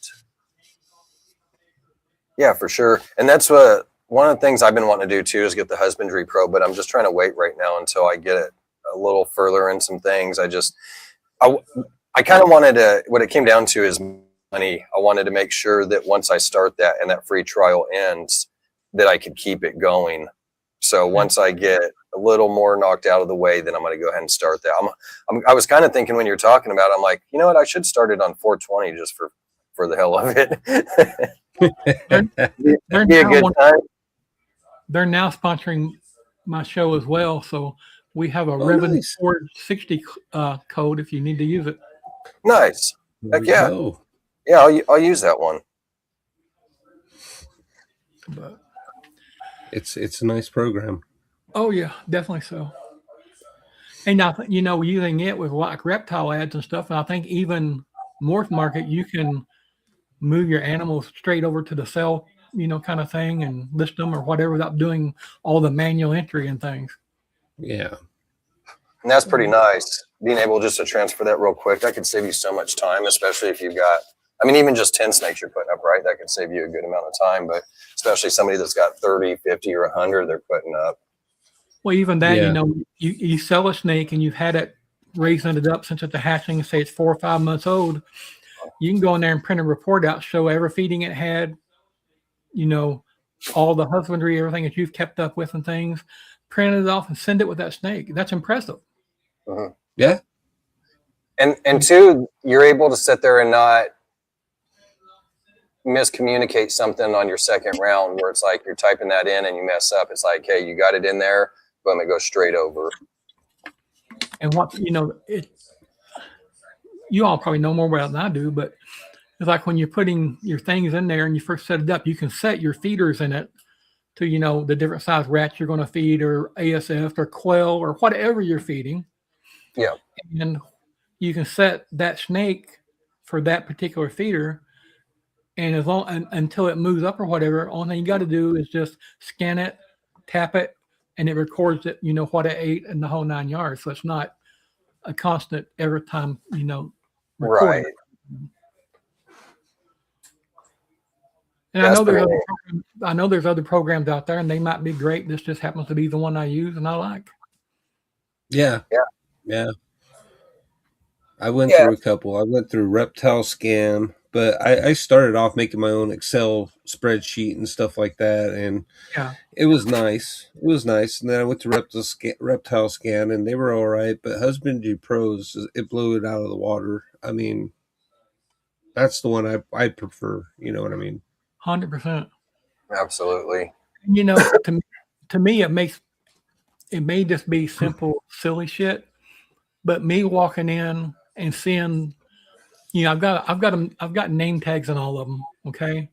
Yeah, for sure. And that's what one of the things I've been wanting to do too is get the husbandry pro, but I'm just trying to wait right now until I get it a little further in some things. I kind of wanted to, what it came down to is money. I wanted to make sure that once I start that and that free trial ends, that I could keep it going. So once I get a little more knocked out of the way, then I'm going to go ahead and start that. I was kind of thinking when you're talking about it, I'm like, you know what? I should start it on 420 just for the hell of it. They're Be a good time. They're now sponsoring my show as well. So we have a Ribbon nice. 460 code if you need to use it. Nice. There Heck we yeah. go. Yeah, I'll use that one. But It's a nice program. oh yeah, definitely so. And I think, you know, using it with like reptile ads and stuff, and I think even Morph Market, you can move your animals straight over to the cell, you know, kind of thing, and list them or whatever without doing all the manual entry and things. Yeah. And that's pretty nice. Being able just to transfer that real quick, that could save you so much time, especially if you've got, I mean, even just 10 snakes you're putting up, right? That could save you a good amount of time, but especially somebody that's got 30, 50, or 100 they're putting up. Well, even that, Yeah. you know, you sell a snake and you've had it raising it up since it's a hatchling, say it's 4 or 5 months old. You can go in there and print a report out, show every feeding it had, you know, all the husbandry, everything that you've kept up with and things, print it off and send it with that snake. That's impressive. Uh-huh. Yeah. And two, you're able to sit there and not miscommunicate something on your second round where it's like you're typing that in and you mess up. It's like, hey, you got it in there, boom, it goes straight over. And what, you know, you all probably know more about it than I do, but it's like when you're putting your things in there and you first set it up, you can set your feeders in it to, you know, the different size rats you're going to feed, or ASF or quail or whatever you're feeding. Yeah. And you can set that snake for that particular feeder. And as long until it moves up or whatever, only thing you got to do is just scan it, tap it, and it records it, you know, what it ate and the whole 9 yards. So it's not a constant every time, you know, recording. Right. And That's I know there's other programs out there and they might be great. This just happens to be the one I use and I like. Yeah. Yeah. Yeah. I went through a couple. I went through Reptile Scan, but I started off making my own Excel spreadsheet and stuff like that, and Yeah. it was nice. It was nice. And then I went to Reptile Scan, and they were all right. But Husbandry Pros, it blew it out of the water. I mean, that's the one I prefer. You know what I mean? 100%. Absolutely. You know, to me, it may just be simple, silly shit, but me walking in and seeing, you know, I've got name tags on all of them. Okay,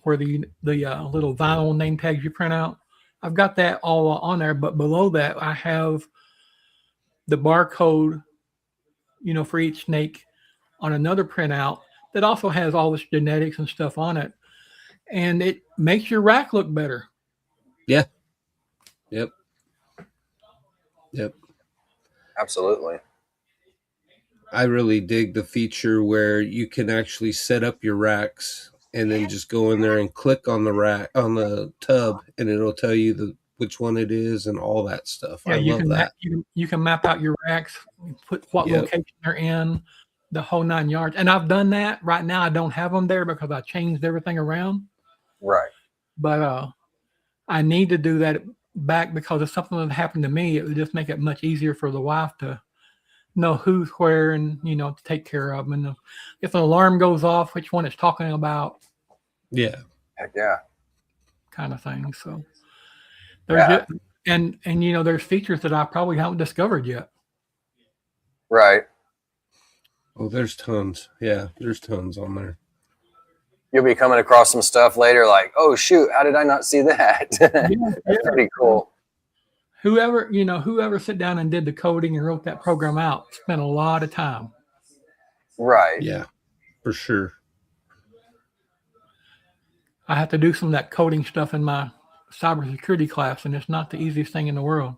where the little vinyl name tags you print out, I've got that all on there. But below that, I have the barcode, you know, for each snake on another printout that also has all this genetics and stuff on it, and it makes your rack look better. Yeah. Yep. Yep. Absolutely. I really dig the feature where you can actually set up your racks and then just go in there and click on the rack on the tub, and it'll tell you which one it is and all that stuff. Yeah, I love that. You can map out your racks, put what Yep. location they're in, the whole 9 yards. And I've done that. Right now, I don't have them there because I changed everything around. Right. But I need to do that back because if something that happened to me, it would just make it much easier for the wife to know who's where and, you know, to take care of them. And if an alarm goes off, which one it's talking about, Yeah. Heck yeah. kind of thing. So there's and you know, there's features that I probably haven't discovered yet. Right. Oh, there's tons. Yeah, there's tons on there. You'll be coming across some stuff later like, oh, shoot, how did I not see that? That's pretty cool. Whoever sat down and did the coding and wrote that program out spent a lot of time. Right. Yeah, for sure. I have to do some of that coding stuff in my cybersecurity class, and it's not the easiest thing in the world.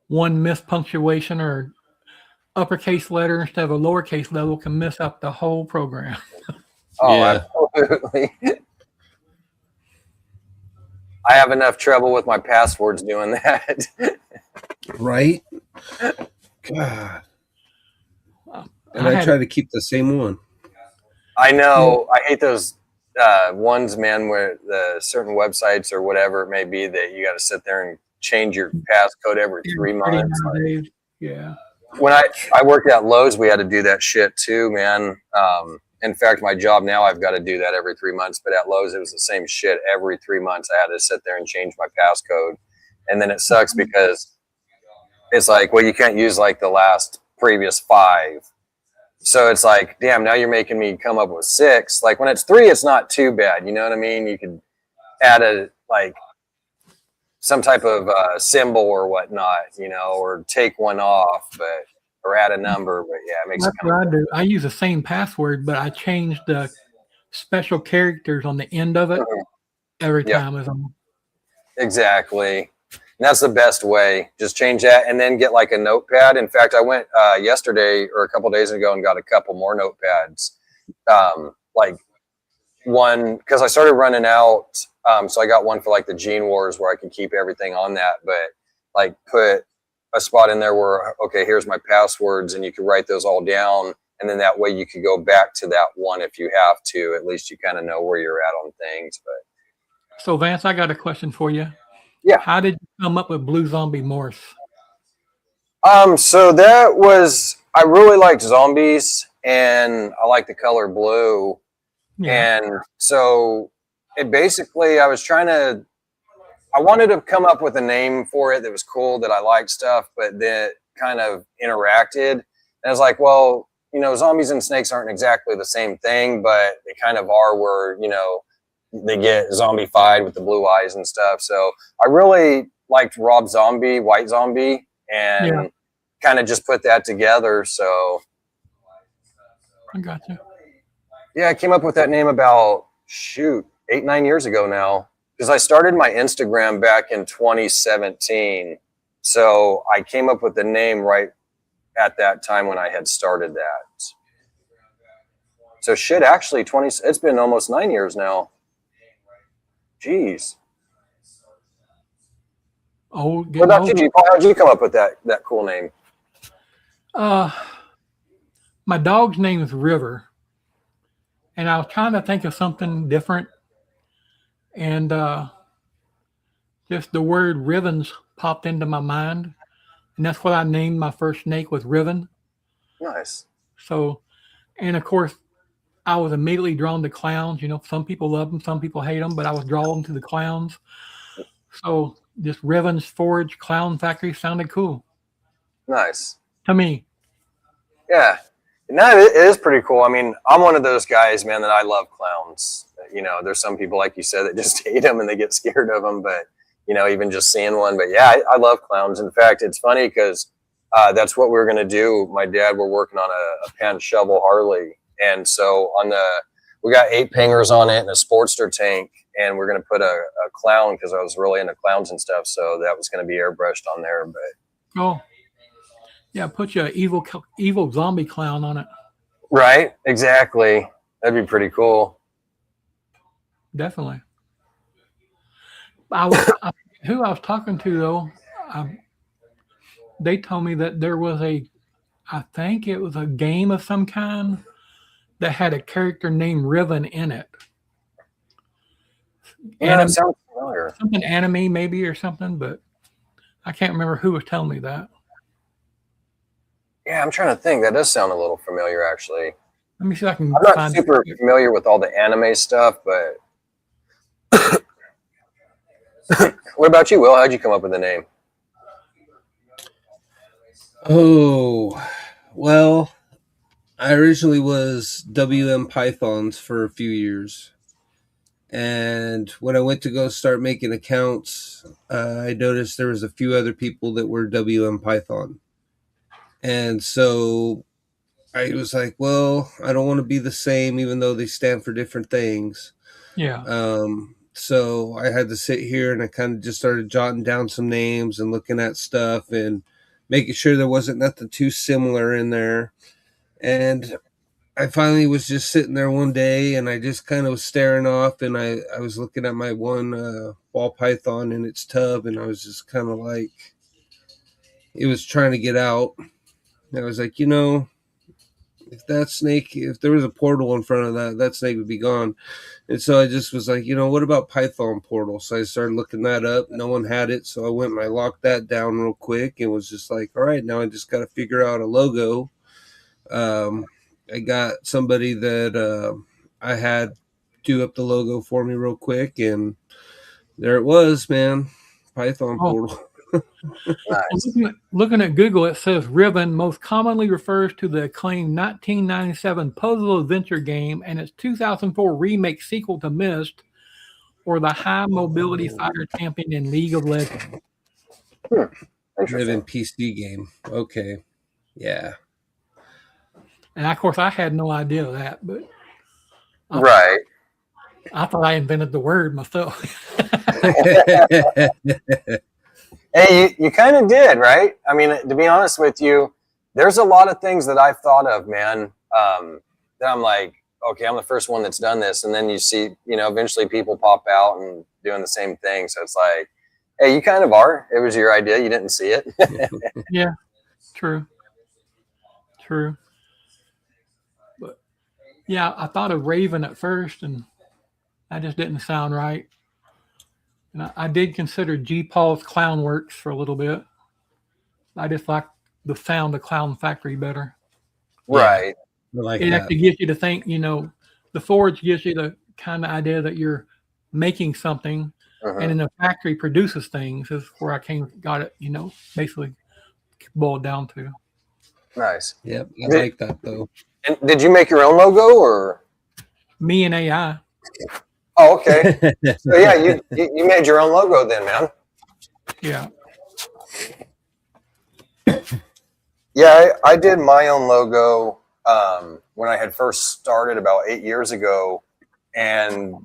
One mispunctuation or uppercase letter instead of a lowercase level can mess up the whole program. Oh, Yeah. absolutely. I have enough trouble with my passwords doing that. Right? God. And I had try to keep the same one. I know. I hate those ones, man, where the certain websites or whatever it may be that you got to sit there and change your passcode every 3 months. Days. Yeah. When I worked at Lowe's, we had to do that shit too, man. In fact, my job now, I've got to do that every 3 months. But at Lowe's, it was the same shit. Every 3 months, I had to sit there and change my passcode. And then it sucks because it's like, well, you can't use like the last previous 5. So it's like, damn, now you're making me come up with 6. Like when it's 3, it's not too bad. You know what I mean? You could add a, like, some type of symbol or whatnot, you know, or take one off, or add a number. But yeah, it makes That's it what I do. I use the same password, but I change the special characters on the end of it every time. As I'm... Exactly. And that's the best way. Just change that and then get like a notepad. In fact, I went yesterday or a couple days ago and got a couple more notepads. Like one, because I started running out. So I got one for like the Gene Wars where I can keep everything on that, but like put a spot in there where, okay, here's my passwords and you can write those all down. And then that way you could go back to that one if you have to. At least you kind of know where you're at on things. But So Vance, I got a question for you. Yeah. How did you come up with Blue Zombie Morphs? So that was, I really liked zombies and I like the color blue. Yeah. And so it basically, I wanted to come up with a name for it that was cool, that I liked stuff, but that kind of interacted. And I was like, well, you know, zombies and snakes aren't exactly the same thing, but they kind of are, where, you know, they get zombified with the blue eyes and stuff. So I really liked Rob Zombie, White Zombie, and kind of just put that together. So I got you. Yeah, I came up with that name about 8-9 years ago now, because I started my Instagram back in 2017. So I came up with the name right at that time when I had started that. So actually it's been almost 9 years now. Jeez. Oh, what about you? How'd you come up with that cool name? My dog's name is River, and I was trying to think of something different, and just the word Rivens popped into my mind, and that's what I named my first snake, was Riven. Nice. So, and of course, I was immediately drawn to clowns. You know, some people love them, some people hate them, but I was drawn to the clowns. So this Rivens Forge Clown Factory sounded cool. Nice. To me. Yeah. No, it is pretty cool. I mean, I'm one of those guys, man, that I love clowns. You know, there's some people, like you said, that just hate them and they get scared of them, but, you know, even just seeing one. But yeah, I love clowns. In fact, it's funny because that's what we were going to do. My dad, we're working on a pan shovel Harley. And so we got 8 pingers on it and a Sportster tank. And we're going to put a clown, because I was really into clowns and stuff. So that was going to be airbrushed on there. But oh, yeah, put your evil zombie clown on it. Right, exactly. That'd be pretty cool. Definitely. Who I was talking to though, they told me that there was I think it was a game of some kind that had a character named Riven in it. Yeah, that sounds familiar. Something anime maybe or something, but I can't remember who was telling me that. Yeah, I'm trying to think. That does sound a little familiar, actually. Let me see if I can. I'm not super familiar with all the anime stuff, but what about you, Will? How'd you come up with the name? Oh, well, I originally was WM Pythons for a few years. And when I went to go start making accounts, I noticed there was a few other people that were WM Python. And so I was like, well, I don't want to be the same, even though they stand for different things. Yeah. So I had to sit here and I kind of just started jotting down some names and looking at stuff and making sure there wasn't nothing too similar in there. And I finally was just sitting there one day and I just kind of was staring off, and I was looking at my one ball python in its tub, and I was just kind of like, it was trying to get out. And I was like, if there was a portal in front of that snake would be gone. And so I just was like, what about Python portal? So I started looking that up. No one had it. So I went and I locked that down real quick and was just like, all right, now I just got to figure out a logo. I got somebody that I had do up the logo for me real quick, and there it was, man. Python portal. Nice. Looking at Google, it says Riven most commonly refers to the acclaimed 1997 puzzle adventure game and its 2004 remake sequel to Myst, or the high mobility fighter champion in League of Legends. Riven PC game. Okay. Yeah. And of course, I had no idea of that, but Right. I thought I invented the word myself. Hey, you kind of did, right? I mean, to be honest with you, there's a lot of things that I've thought of, man, that I'm like, okay, I'm the first one that's done this. And then you see, eventually people pop out and doing the same thing. So it's like, hey, you kind of are. It was your idea. You didn't see it. Yeah, true. But yeah, I thought of Raven at first, and that just didn't sound right. And I did consider G. Paul's Clown Works for a little bit. I just like the sound of Clown Factory better. Right. I like It that. actually gets you to think, the Forge gives you the kind of idea that you're making something, and then the factory produces things, is where I got it, basically boiled down to. Nice. Yep, I like that though. And did you make your own logo, or? Me and AI. Oh, okay. So yeah, you made your own logo then, man. Yeah. Yeah, I did my own logo when I had first started about 8 years ago, and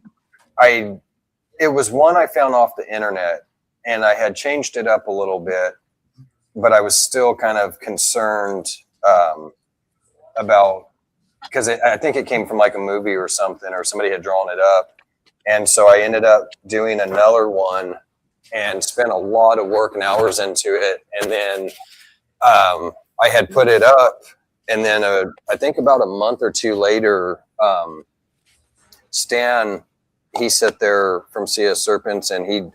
it was one I found off the internet, and I had changed it up a little bit, but I was still kind of concerned about, because I think it came from like a movie or something, or somebody had drawn it up. And so I ended up doing another one and spent a lot of work and hours into it. And then I had put it up, and then I think about a month or two later, Stan, he sat there from CS Serpents, and he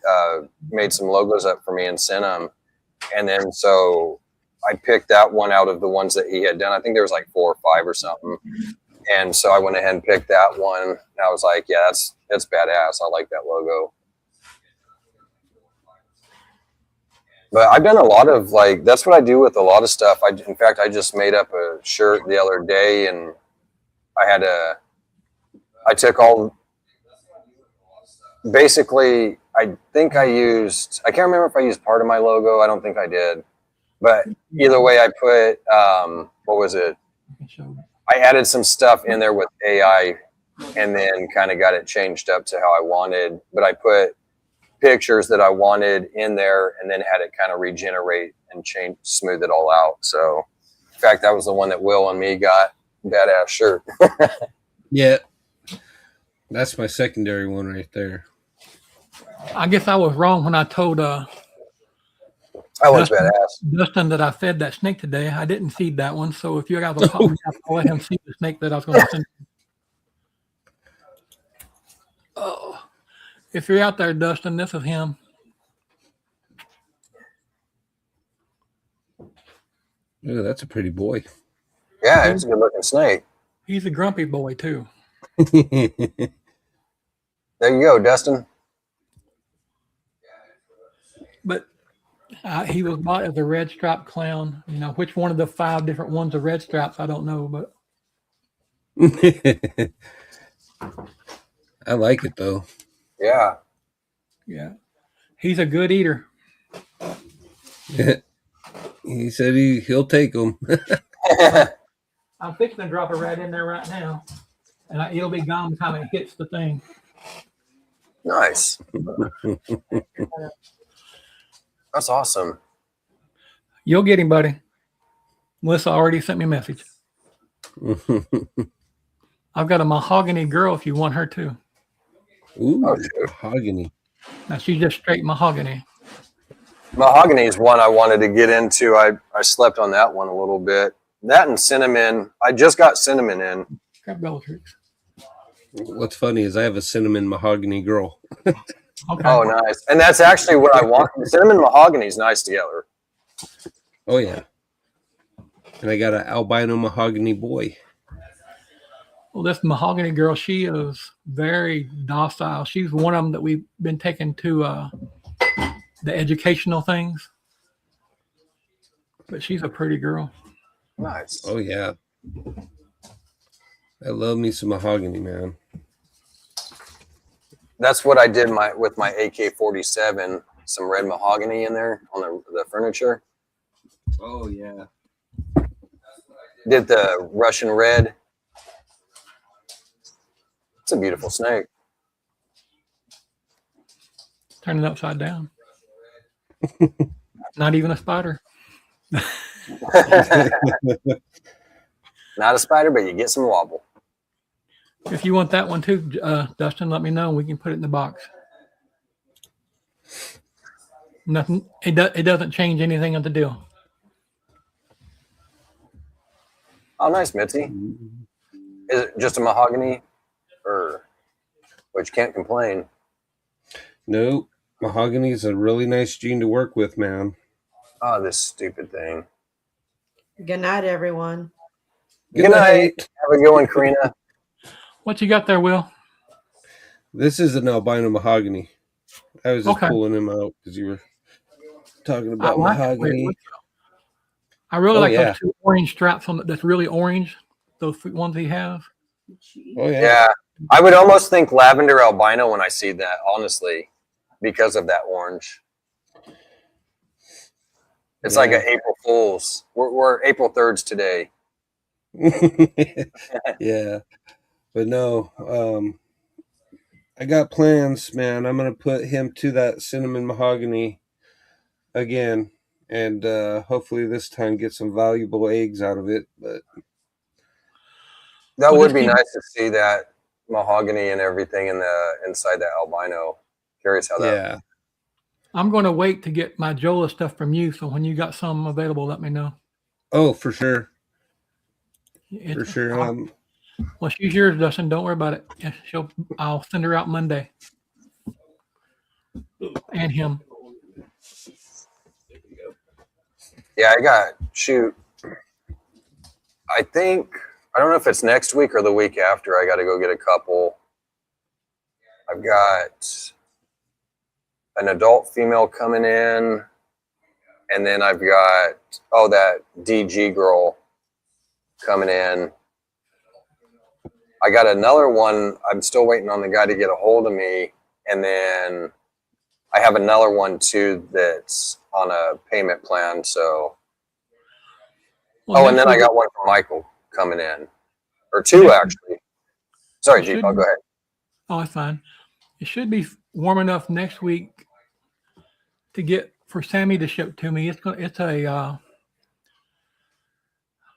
made some logos up for me and sent them. And then so I picked that one out of the ones that he had done. I think there was like 4 or 5 or something. And so I went ahead and picked that one. And I was like, yeah, that's badass. I like that logo. But I've done a lot of that's what I do with a lot of stuff. In fact, I just made up a shirt the other day, and I took basically, I think I can't remember if I used part of my logo. I don't think I did. But either way, I put, what was it? I added some stuff in there with AI, and then kind of got it changed up to how I wanted. But I put pictures that I wanted in there, and then had it kind of regenerate and smooth it all out. So, in fact, that was the one that Will and me got. Badass shirt. Yeah. That's my secondary one right there. I guess I was wrong when I told Dustin that I fed that snake today. I didn't feed that one, so if you guys will call me, I'll let him see the snake that I was going to send him. Oh, if you're out there, Dustin, this is him. Oh, that's a pretty boy. Yeah, it's a good looking snake. He's a grumpy boy too. There you go, Dustin. But he was bought as a red stripe clown. Which one of the 5 different ones are red stripes, I don't know, but I like it though. Yeah. Yeah. He's a good eater. He said he'll take them. I'm fixing to drop a rat in there right now, and it'll be gone by the time it hits the thing. Nice. That's awesome. You'll get him, buddy. Melissa already sent me a message. I've got a mahogany girl if you want her too. Ooh, Oh, shoot. mahogany. Now she's just straight mahogany. Mahogany is one I wanted to get into. I slept on that one a little bit. That and cinnamon. I just got cinnamon in. Grab Bellatrix. What's funny is I have a cinnamon mahogany girl. Okay. Oh, nice. And that's actually what I want. Cinnamon mahogany is nice together. Oh yeah. And I got an albino mahogany boy. Well, this mahogany girl, she is very docile. She's one of them that we've been taking to the educational things. But she's a pretty girl. Nice. Oh yeah. I love me some mahogany, man. That's what I did with my AK-47. Some red mahogany in there on the furniture. Oh yeah. Did the Russian red. It's a beautiful snake. Turn it upside down. Not even a spider. Not a spider, but you get some wobble. If you want that one too, Dustin, let me know. We can put it in the box. Nothing. It doesn't change anything of the deal. Oh, nice, Mitzi. Is it just a mahogany? But you can't complain. Nope. Mahogany is a really nice gene to work with, man. Oh, this stupid thing. Good night, everyone. Good night. Have a good one, Karina. What you got there, Will? This is an albino mahogany. I was just Okay. pulling him out because you were talking about like mahogany. I really Oh, like yeah. those two orange straps on that's really orange. Those ones he has. Oh yeah. Yeah. I would almost think lavender albino when I see that, honestly, because of that orange. It's like Yeah. an April Fool's. We're April 3rds today. Yeah. But no, I got plans, man. I'm gonna put him to that cinnamon mahogany again, and hopefully this time get some valuable eggs out of it. But That Well, would just be keep- nice to see that mahogany and everything inside that albino. Curious how that. yeah, I'm going to wait to get my Jola stuff from you. So when you got some available, let me know. oh for sure, It's- for sure. Well, she's yours, Dustin. Don't worry about it. Yeah, I'll send her out Monday. And him. Yeah, I think, I don't know if it's next week or the week after. I got to go get a couple. I've got an adult female coming in. And then I've got, that DG girl coming in. I got another one. I'm still waiting on the guy to get a hold of me. And then I have another one too that's on a payment plan. So, Well, and then I got one from Michael coming in. Or two, actually. Sorry, Jeep, I'll go ahead. Oh, that's fine. It should be warm enough next week to get for Sammy to ship to me.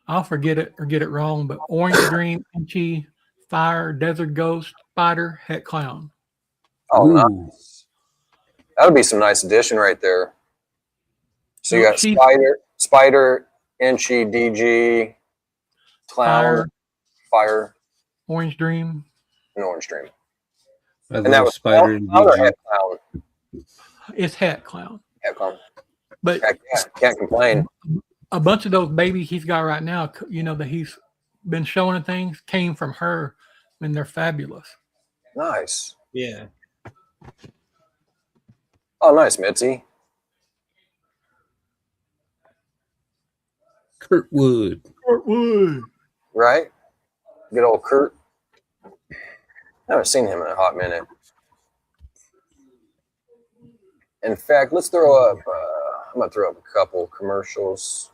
I'll forget it or get it wrong, but Orange Dream, Inchy, Fire, Desert Ghost, Spider, Het Clown. Oh, Ooh. nice. That'll be some nice addition right there. So you No, got Spider, Inchy, DG, Clown, Fire, Orange Dream. and Orange Dream. I And that love was Spider and Clown or DG. Het Clown? It's Het Clown. Het Clown. But Heck yeah, can't complain. a bunch of those babies he's got right now, that he's been showing and things, came from her, and they're fabulous. Nice. Yeah. Oh, nice, Mitzi. Kurtwood. Right? Good old Kurt. I haven't seen him in a hot minute. In fact, let's throw up, I'm going to throw up a couple commercials.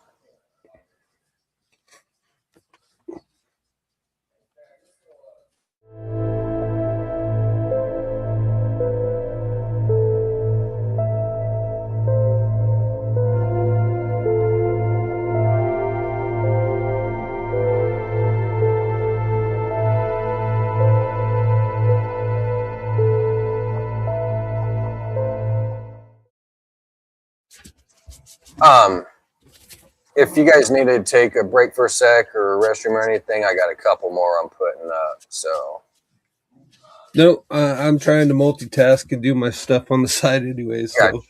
If you guys need to take a break for a sec or a restroom or anything, I got a couple more I'm putting up. So. No, I'm trying to multitask and do my stuff on the side anyway. So. Gotcha.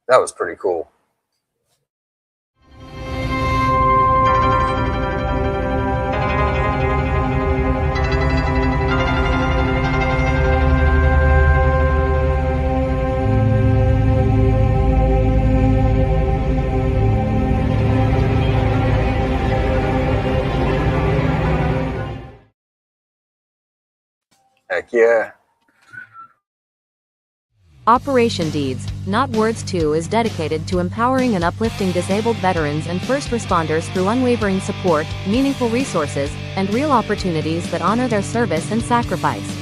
That was pretty cool. Heck yeah. Operation Deeds, Not Words 2 is dedicated to empowering and uplifting disabled veterans and first responders through unwavering support, meaningful resources, and real opportunities that honor their service and sacrifice.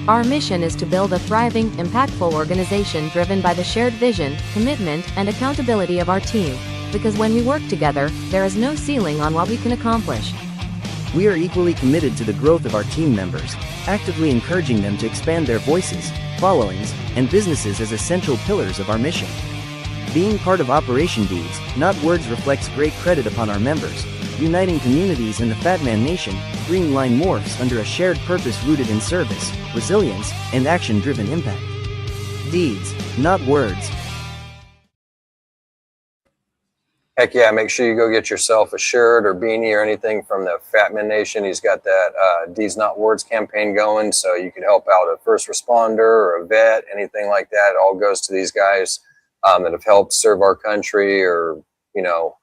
Our mission is to build a thriving, impactful organization driven by the shared vision, commitment, and accountability of our team, because when we work together, there is no ceiling on what we can accomplish. We are equally committed to the growth of our team members, actively encouraging them to expand their voices, followings, and businesses as essential pillars of our mission. Being part of Operation Deeds, Not Words reflects great credit upon our members, uniting communities in the Fat Man Nation, bringing line morphs under a shared purpose rooted in service, resilience, and action-driven impact. Deeds, not words. Heck yeah, make sure you go get yourself a shirt or beanie or anything from the Fat Man Nation. He's got that Deeds Not Words campaign going, so you can help out a first responder or a vet, anything like that. It all goes to these guys that have helped serve our country, or, you know,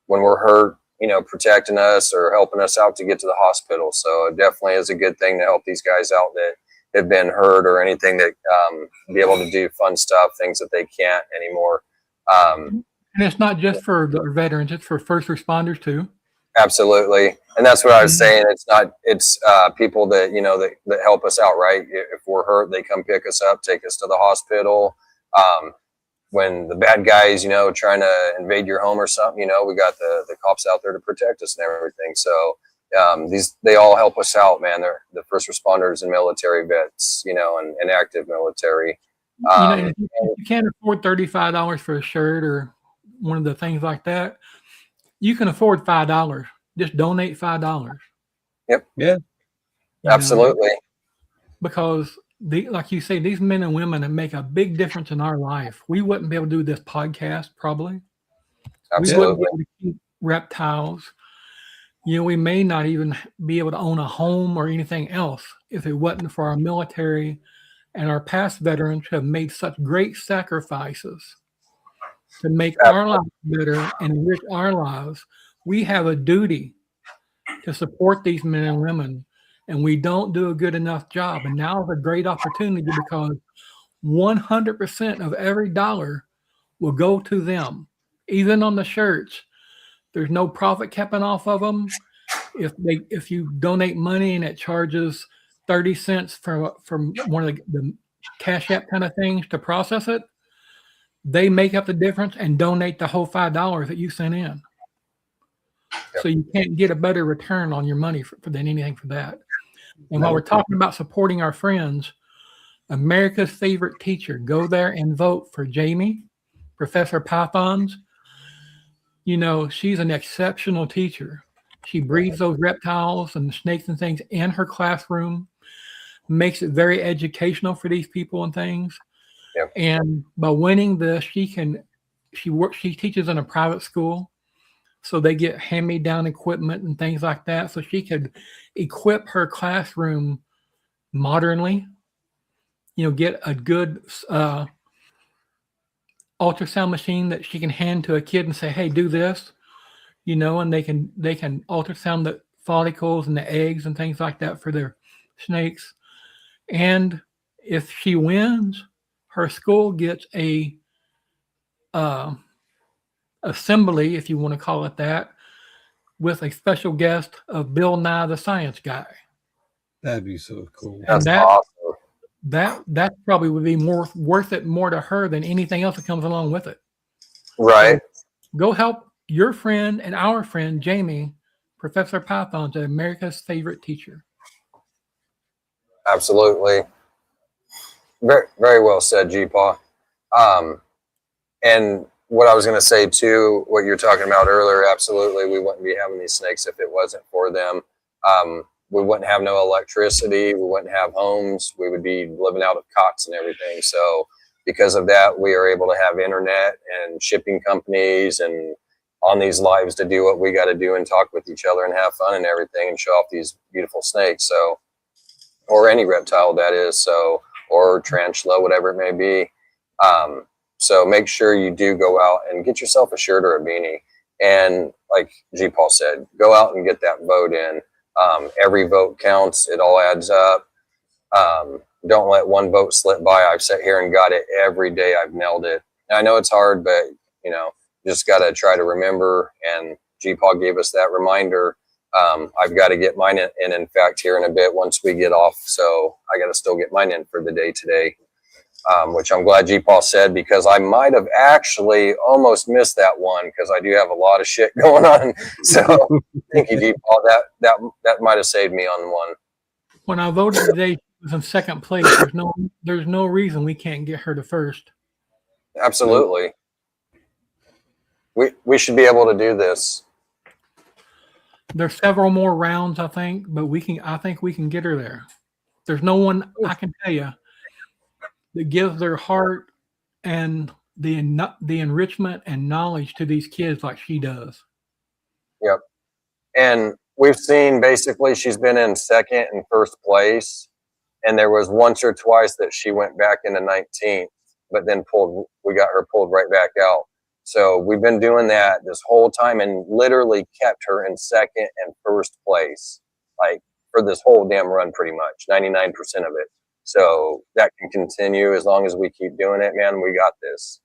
when we're hurt, you know, protecting us or helping us out to get to the hospital. So it definitely is a good thing to help these guys out that have been hurt or anything, that be able to do fun stuff, things that they can't anymore. And it's not just for the veterans, it's for first responders too. Absolutely. And that's what I was saying. It's people that, you know, that help us out, right? If we're hurt, they come pick us up, take us to the hospital. When the bad guys, you know, trying to invade your home or something, you know, we got the cops out there to protect us and everything. So they all help us out, man. They're the first responders and military vets, you know, and active military. You know, if you can't afford $35 for a shirt or one of the things like that, you can afford $5. Just donate $5. Yep. Yeah. Absolutely. Because like you say, these men and women that make a big difference in our life. We wouldn't be able to do this podcast probably. Absolutely. We wouldn't be able to keep reptiles. You know, we may not even be able to own a home or anything else if it wasn't for our military and our past veterans who have made such great sacrifices to make our lives better and enrich our lives. We have a duty to support these men and women, and we don't do a good enough job. And now is a great opportunity, because 100% of every dollar will go to them. Even on the shirts, there's no profit capping off of them. If you donate money and it charges 30 cents from one of the Cash App kind of things to process it, they make up the difference and donate the whole $5 that you sent in. Yep. So you can't get a better return on your money than anything for that. And while we're talking about supporting our friends, America's favorite teacher, go there and vote for Jamie, Professor Pythons. You know, she's an exceptional teacher. She breeds those reptiles and snakes and things in her classroom, makes it very educational for these people and things. Yep. And by winning this, she teaches in a private school, so they get hand-me-down equipment and things like that. So she could equip her classroom modernly, you know, get a good ultrasound machine that she can hand to a kid and say, hey, do this, you know, and they can ultrasound the follicles and the eggs and things like that for their snakes. And if she wins, her school gets a assembly, if you want to call it that, with a special guest of Bill Nye the Science Guy. That'd be so cool. That's awesome. that probably would be more worth it more to her than anything else that comes along with it. Right. So go help your friend and our friend Jamie, Professor Python, to America's favorite teacher. Absolutely. Very, very well said, G-Paw. And what I was going to say too, what you're talking about earlier, absolutely, we wouldn't be having these snakes if it wasn't for them. We wouldn't have no electricity. We wouldn't have homes. We would be living out of cots and everything. So because of that, we are able to have internet and shipping companies and on these lives to do what we got to do and talk with each other and have fun and everything and show off these beautiful snakes. So, or any reptile that is, so, or tarantula, whatever it may be. So make sure you do go out and get yourself a shirt or a beanie. And like G. Paul said, go out and get that vote in. Every vote counts. It all adds up. Don't let one vote slip by. I've sat here and got it every day. I've nailed it. And I know it's hard, but you know, just got to try to remember. And G. Paul gave us that reminder. I've got to get mine in fact, here in a bit once we get off. So I got to still get mine in for the day today. Which I'm glad G-Paul said, because I might have actually almost missed that one because I do have a lot of shit going on. So thank you, G-Paul. That might have saved me on one. When I voted today, she was in second place. There's no reason we can't get her to first. Absolutely. We should be able to do this. There's several more rounds, I think, but I think we can get her there. There's no one I can tell you that gives their heart and the enrichment and knowledge to these kids like she does. Yep. And we've seen basically she's been in second and first place. And there was once or twice that she went back into 19th, but then we got her pulled right back out. So we've been doing that this whole time and literally kept her in second and first place, like for this whole damn run, pretty much 99% of it. So that can continue as long as we keep doing it, man. We got this.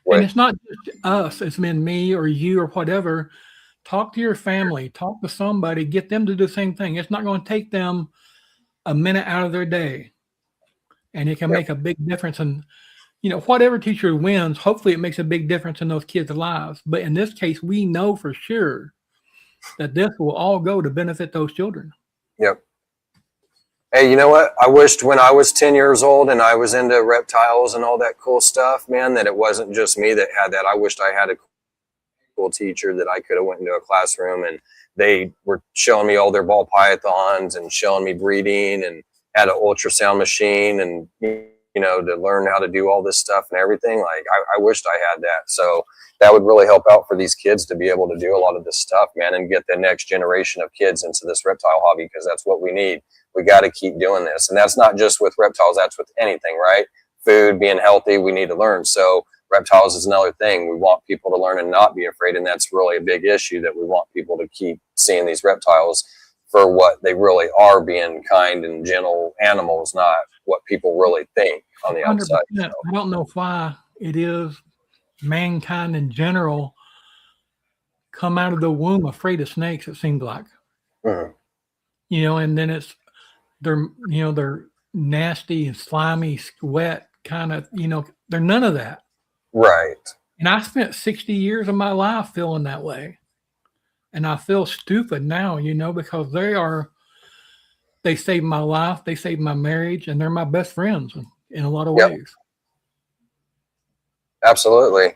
And it's not just us. It's been me or you or whatever. Talk to your family. Talk to somebody. Get them to do the same thing. It's not going to take them a minute out of their day. And it can make a big difference. And, you know, whatever teacher wins, hopefully it makes a big difference in those kids' lives. But in this case, we know for sure that this will all go to benefit those children. Yep. Hey, you know what? I wished when I was 10 years old and I was into reptiles and all that cool stuff, man, that it wasn't just me that had that. I wished I had a cool teacher that I could have went into a classroom and they were showing me all their ball pythons and showing me breeding and had an ultrasound machine and, you know, to learn how to do all this stuff and everything. Like, I wished I had that. So that would really help out for these kids to be able to do a lot of this stuff, man, and get the next generation of kids into this reptile hobby, because that's what we need. We got to keep doing this. And that's not just with reptiles, that's with anything, right? Food, being healthy, we need to learn. So reptiles is another thing. We want people to learn and not be afraid. And that's really a big issue, that we want people to keep seeing these reptiles for what they really are, being kind and gentle animals, not what people really think on the outside. So. I don't know why it is mankind in general come out of the womb afraid of snakes, it seems like. Mm-hmm. You know, and then they're nasty and slimy, wet, kind of, you know, they're none of that. Right. And I spent 60 years of my life feeling that way. And I feel stupid now, you know, because they saved my life, they saved my marriage, and they're my best friends in a lot of ways. Absolutely.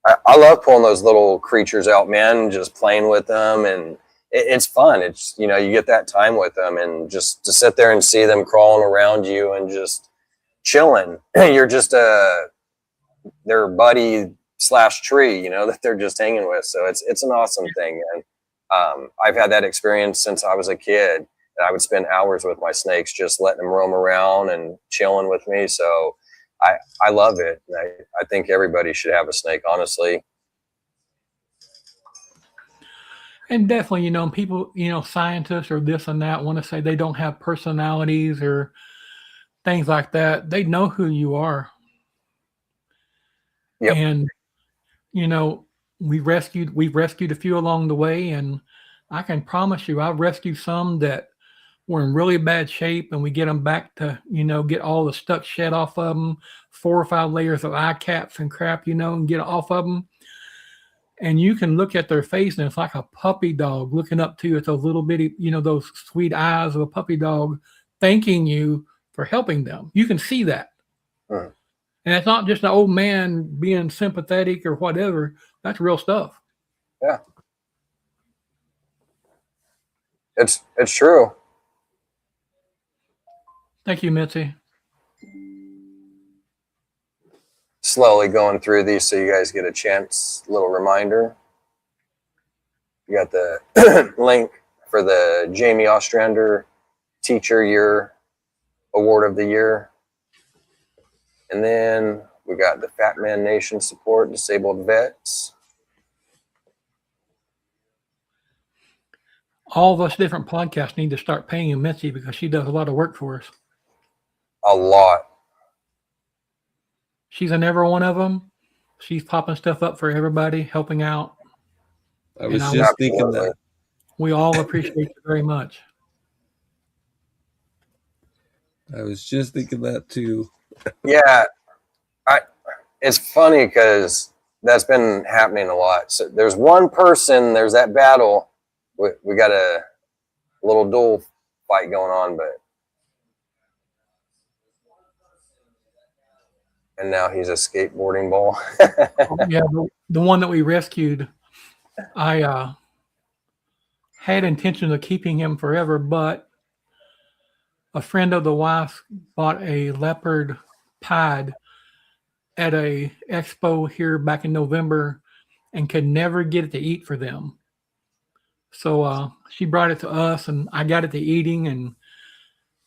I love pulling those little creatures out, man, just playing with them, and it's fun. It's, you know, you get that time with them, and just to sit there and see them crawling around you and just chilling. You're just their buddy / tree, you know, that they're just hanging with. So it's an awesome thing. And I've had that experience since I was a kid, and I would spend hours with my snakes, just letting them roam around and chilling with me. So I love it. I think everybody should have a snake, honestly. And definitely, you know, people, you know, scientists or this and that want to say they don't have personalities or things like that. They know who you are. Yep. And, you know, we've rescued a few along the way, and I can promise you I've rescued some that were in really bad shape, and we get them back to, get all the stuck shed off of them, 4 or 5 layers of eye caps and crap, and get it off of them. And you can look at their face, and it's like a puppy dog looking up to you with those little bitty, those sweet eyes of a puppy dog thanking you for helping them. You can see that. Right. And it's not just an old man being sympathetic or whatever. That's real stuff. Yeah. It's true. Thank you, Mitzi. Slowly going through these so you guys get a chance, little reminder. You got the link for the Jamie Ostrander Teacher Year Award of the Year. And then we got the Fat Man Nation Support Disabled Vets. All of us different podcasts need to start paying Mitzi because she does a lot of work for us. A lot. She's in every one of them. She's popping stuff up for everybody, helping out. I was just thinking that. We all appreciate you very much. I was just thinking that too. Yeah. It's funny because that's been happening a lot. So there's one person, there's that battle. We got a little duel fight going on, and now he's a skateboarding ball. Yeah, the one that we rescued, I had intention of keeping him forever, but a friend of the wife bought a leopard pied at a expo here back in November and could never get it to eat for them. So she brought it to us, and I got it to eating, and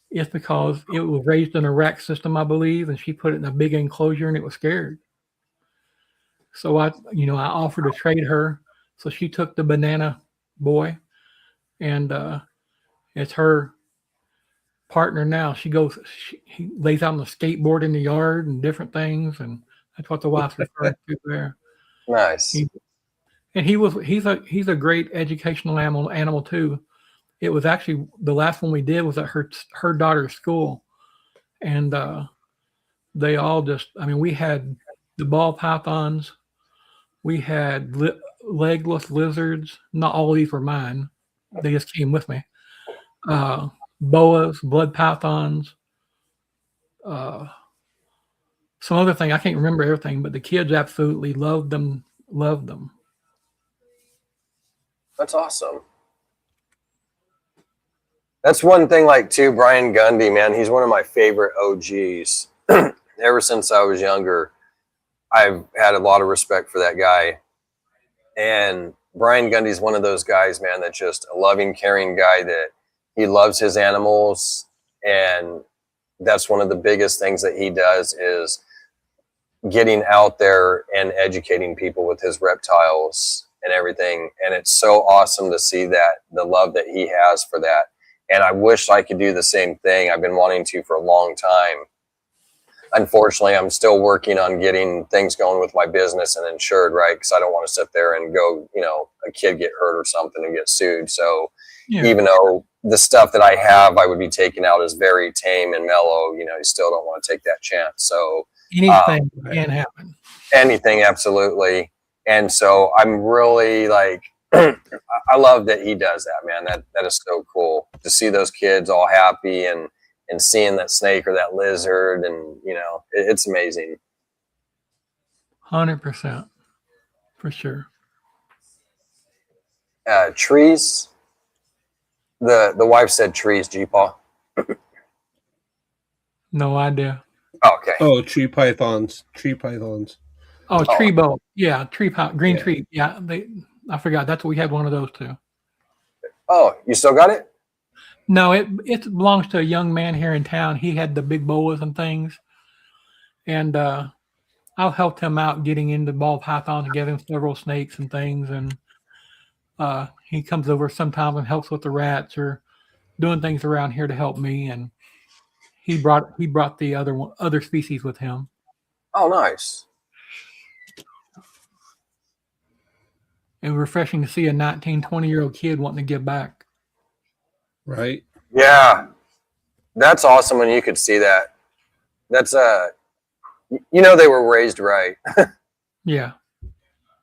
it's because it was raised in a rack system, I believe, and she put it in a big enclosure, and it was scared. So I offered to trade her. So she took the banana boy, and it's her partner now. He lays out on the skateboard in the yard and different things, and that's what the wife's referring to there. Nice. He's a great educational animal too. It was actually the last one we did was at her daughter's school, and they all we had the ball pythons, we had legless lizards. Not all of these were mine; they just came with me. Boas, blood pythons, some other thing I can't remember everything, but the kids absolutely loved them. That's awesome. That's one thing, too, Brian Gundy, man, he's one of my favorite OGs. Ever since I was younger, I've had a lot of respect for that guy. And Brian Gundy's one of those guys, man, that's just a loving, caring guy that he loves his animals. And that's one of the biggest things that he does is getting out there and educating people with his reptiles and everything. And it's so awesome to see that, the love that he has for that. And I wish I could do the same thing. I've been wanting to for a long time. Unfortunately, I'm still working on getting things going with my business and insured, right? Because I don't want to sit there and go, a kid get hurt or something and get sued. So even though the stuff that I have, I would be taking out is very tame and mellow, you still don't want to take that chance. So anything can happen. Anything, absolutely. And so I'm really I love that he does that, man. That is so cool to see those kids all happy and seeing that snake or that lizard, and it's amazing. 100%, for sure. Trees. The wife said trees, G-Paw. No idea. Okay. Oh, tree pythons. Oh, tree bow. Yeah, green tree. Yeah, I forgot. That's what we had one of those too. Oh, you still got it? No, it belongs to a young man here in town. He had the big boas and things, and I'll help him out getting into ball pythons and get him several snakes and things. And he comes over sometimes and helps with the rats or doing things around here to help me. And he brought the other species with him. Oh, nice. It was refreshing to see a 19, 20-year-old kid wanting to give back. Right. Yeah, that's awesome when you could see that. That's they were raised right. Yeah.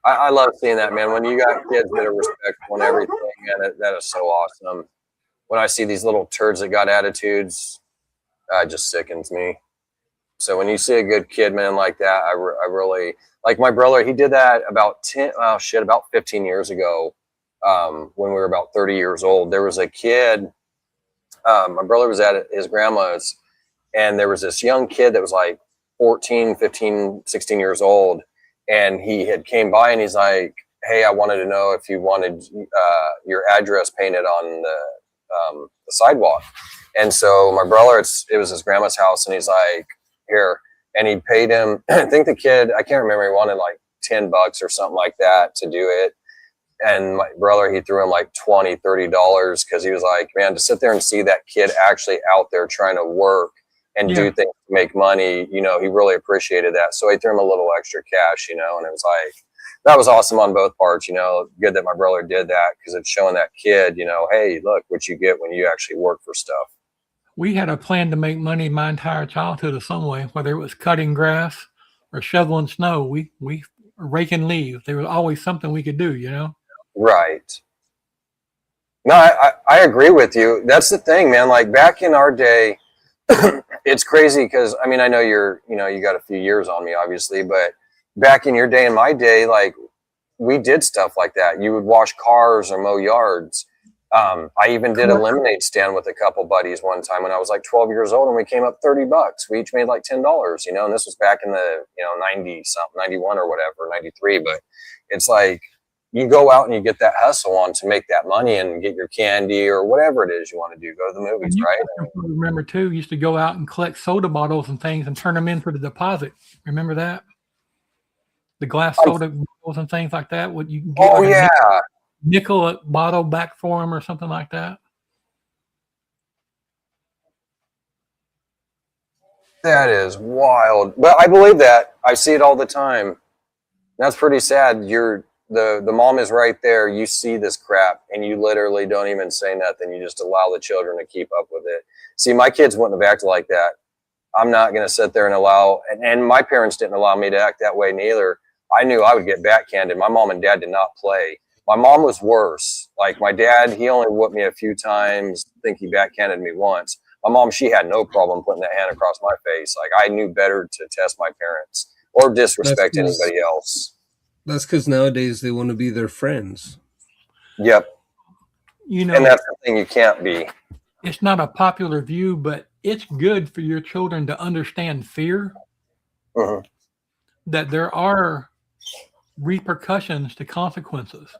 I love seeing that, man. When you got kids that are respectful and everything, man, that is so awesome. When I see these little turds that got attitudes, it just sickens me. So when you see a good kid, man, like that, I really like my brother. He did that about about 15 years ago. When we were about 30 years old, there was a kid. My brother was at his grandma's, and there was this young kid that was like 14, 15, 16 years old. And he had came by and he's like, hey, I wanted to know if you wanted your address painted on the sidewalk. And so my brother, it was his grandma's house, and he's like, here. And he paid him, I think the kid, I can't remember, he wanted like $10 or something like that to do it. And my brother, he threw him like $20, $30 because he was like, man, to sit there and see that kid actually out there trying to work and do things to make money, he really appreciated that. So he threw him a little extra cash, and it was like, that was awesome on both parts, good that my brother did that, because it's showing that kid, hey, look what you get when you actually work for stuff. We had a plan to make money my entire childhood of some way, whether it was cutting grass or shoveling snow. We raking leaves. There was always something we could do, Right. No, I agree with you. That's the thing, man. Like back in our day, it's crazy because I mean, I know you got a few years on me, obviously, but back in your day and my day, like we did stuff like that. You would wash cars or mow yards. I even did a lemonade stand with a couple buddies one time when I was like 12 years old, and we came up $30. We each made like $10, and this was back in the 90 something, 91 or whatever, 93. But it's like you go out and you get that hustle on to make that money and get your candy or whatever it is you want to do. Go to the movies, right? Remember too, used to go out and collect soda bottles and things and turn them in for the deposit. Remember that? The glass soda bottles and things like that. What you can get like a nickel bottle back for them or something like that. That is wild. But I believe that. I see it all the time. That's pretty sad. The mom is right there. You see this crap and you literally don't even say nothing. You just allow the children to keep up with it. See, my kids wouldn't have acted like that. I'm not going to sit there and allow, and my parents didn't allow me to act that way neither. I knew I would get backhanded. My mom and dad did not play. My mom was worse. Like my dad, he only whooped me a few times. I think he backhanded me once. My mom, she had no problem putting that hand across my face. Like I knew better to test my parents or disrespect anybody else. That's because nowadays they want to be their friends. Yep. And that's the thing you can't be. It's not a popular view, but it's good for your children to understand fear. That there are repercussions to consequences.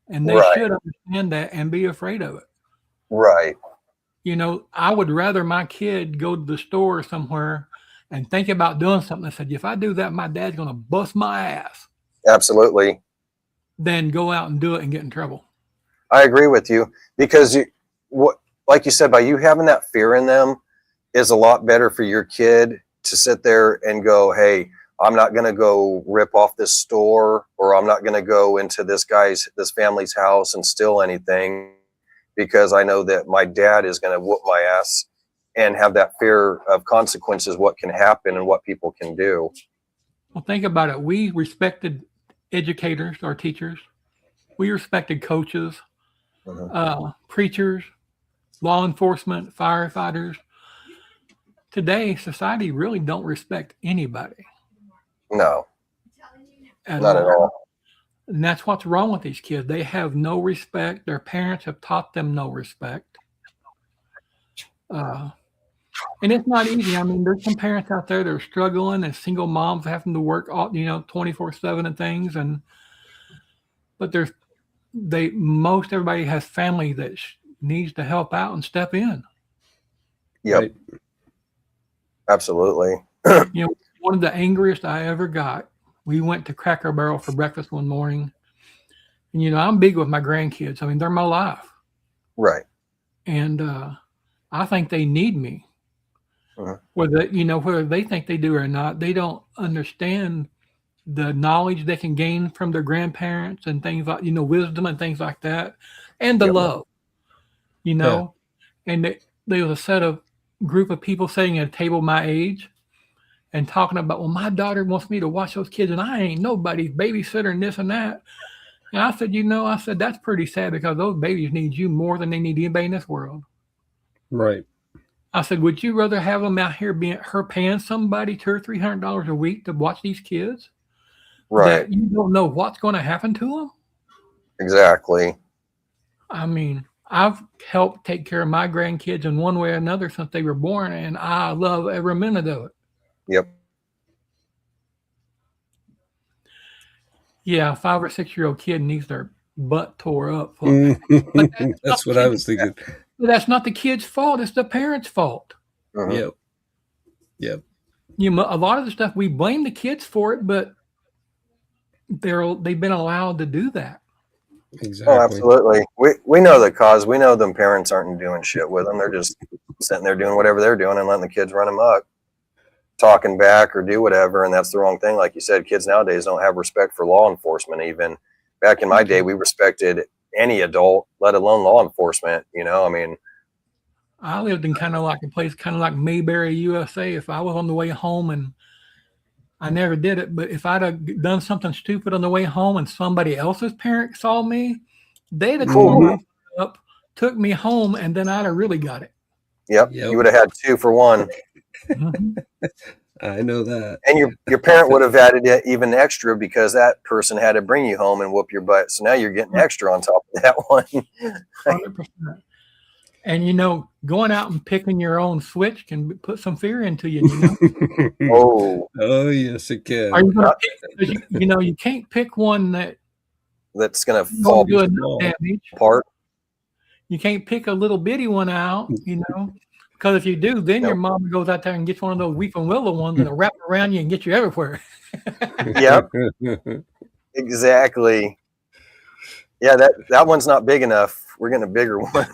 And they should understand that and be afraid of it. Right. I would rather my kid go to the store somewhere and think about doing something and said, if I do that, my dad's going to bust my ass. Absolutely. Then go out and do it and get in trouble. I agree with you because like you said, by you having that fear in them is a lot better for your kid to sit there and go, hey, I'm not going to go rip off this store, or I'm not going to go into this family's house and steal anything, because I know that my dad is going to whoop my ass, and have that fear of consequences, what can happen and what people can do. Well, think about it. We respected educators, our teachers. We respected coaches, preachers, law enforcement, firefighters. Today, society really don't respect anybody. No, not at all. And that's what's wrong with these kids. They have no respect. Their parents have taught them no respect. And it's not easy. I mean, there's some parents out there that are struggling, and single moms having to work all, 24/7 and things. But everybody has family that needs to help out and step in. Yep. Right. Absolutely. One of the angriest I ever got, we went to Cracker Barrel for breakfast one morning. And, I'm big with my grandkids. I mean, they're my life. Right. And I think they need me. Whether they think they do or not, they don't understand the knowledge they can gain from their grandparents and things like, wisdom and things like that. And the love, and there was a set of group of people sitting at a table my age and talking about, well, my daughter wants me to watch those kids, and I ain't nobody's babysitter and this and that. And I said, I said, that's pretty sad because those babies need you more than they need anybody in this world. Right. I said, would you rather have them out here paying somebody $200 or $300 a week to watch these kids? Right. That you don't know what's going to happen to them? Exactly. I mean, I've helped take care of my grandkids in one way or another since they were born, and I love every minute of it. Yep. Yeah, a 5 or 6 year old kid needs their butt tore up. That's what I was thinking. That's not the kid's fault. It's the parents' fault. Uh-huh. Yep. A lot of the stuff we blame the kids for it, but they've been allowed to do that. Exactly. Oh, absolutely. We know the cause. We know them parents aren't doing shit with them. They're just sitting there doing whatever they're doing and letting the kids run amok, talking back or do whatever. And that's the wrong thing. Like you said, kids nowadays don't have respect for law enforcement. Even back in my day, we respected any adult, let alone law enforcement. I mean, I lived in kind of like a place, kind of like Mayberry, USA. If I was on the way home, and I never did it, but if I'd have done something stupid on the way home and somebody else's parent saw me, they'd have called me up, took me home, and then I'd have really got it. Yep. You would have had 2 for 1. I know that. And your parent would have added it even extra because that person had to bring you home and whoop your butt. So now you're getting extra on top of that one. 100%. And going out and picking your own switch can put some fear into you. Oh yes, it can. Are you going to pick? You can't pick one that's going to fall damage apart. You can't pick a little bitty one out, because if you do, then your mom goes out there and gets one of those weeping willow ones that'll wrap around you and get you everywhere. Yep. Exactly. Yeah, that one's not big enough. We're getting a bigger one.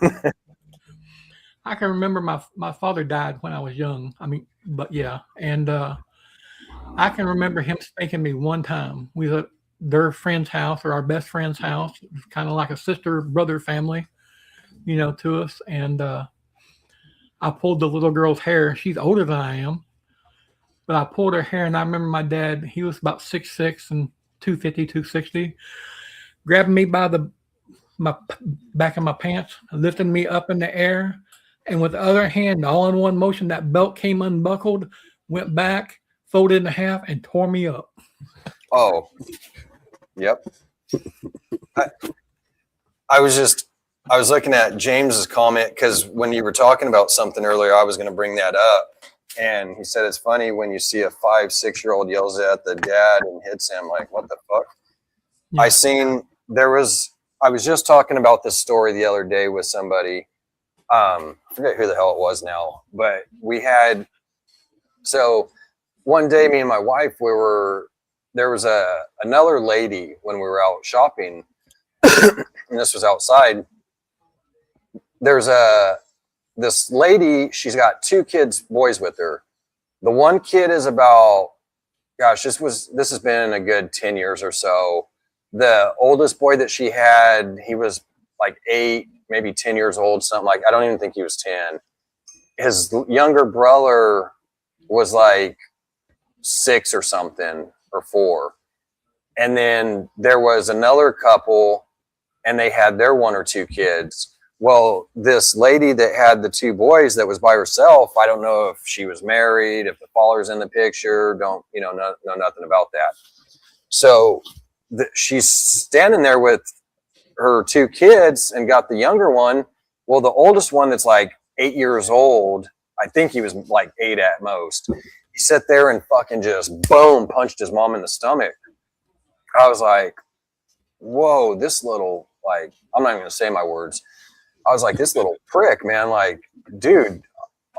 I can remember my father died when I was young. I mean, but yeah. And I can remember him spanking me one time. We were at their friend's house, or our best friend's house. It was kind of like a sister-brother family, to us. And I pulled the little girl's hair. She's older than I am. But I pulled her hair, and I remember my dad, he was about 6'6" and 250, 260, grabbing me by my back of my pants, lifting me up in the air. And with the other hand, all in one motion, that belt came unbuckled, went back, folded in half, and tore me up. Oh, yep. I was looking at James's comment because when you were talking about something earlier, I was going to bring that up. And he said it's funny when you see a 5-6-year-old yells at the dad and hits him. Like, what the fuck? Yeah. I was just talking about this story the other day with somebody. I forget who the hell it was now, but so one day, me and my wife, there was another lady when we were out shopping, and this was outside. There's this lady, she's got 2 kids, boys with her. The one kid is about, gosh, this has been a good 10 years or so. The oldest boy that she had, he was like 8, maybe 10 years old, something like, I don't even think he was 10. His younger brother was like 6 or something, or 4. And then there was another couple, and they had their 1 or 2 kids. Well, this lady that had the 2 boys that was by herself, I don't know if she was married, if the father's in the picture, don't, know nothing about that. So she's standing there with her 2 kids and got the younger one. Well, the oldest one that's like 8 years old, I think he was like 8 at most. He sat there and fucking just boom, punched his mom in the stomach. I was like, whoa, this little, like, I'm not even going to say my words. I was like, this little prick, man, like, dude,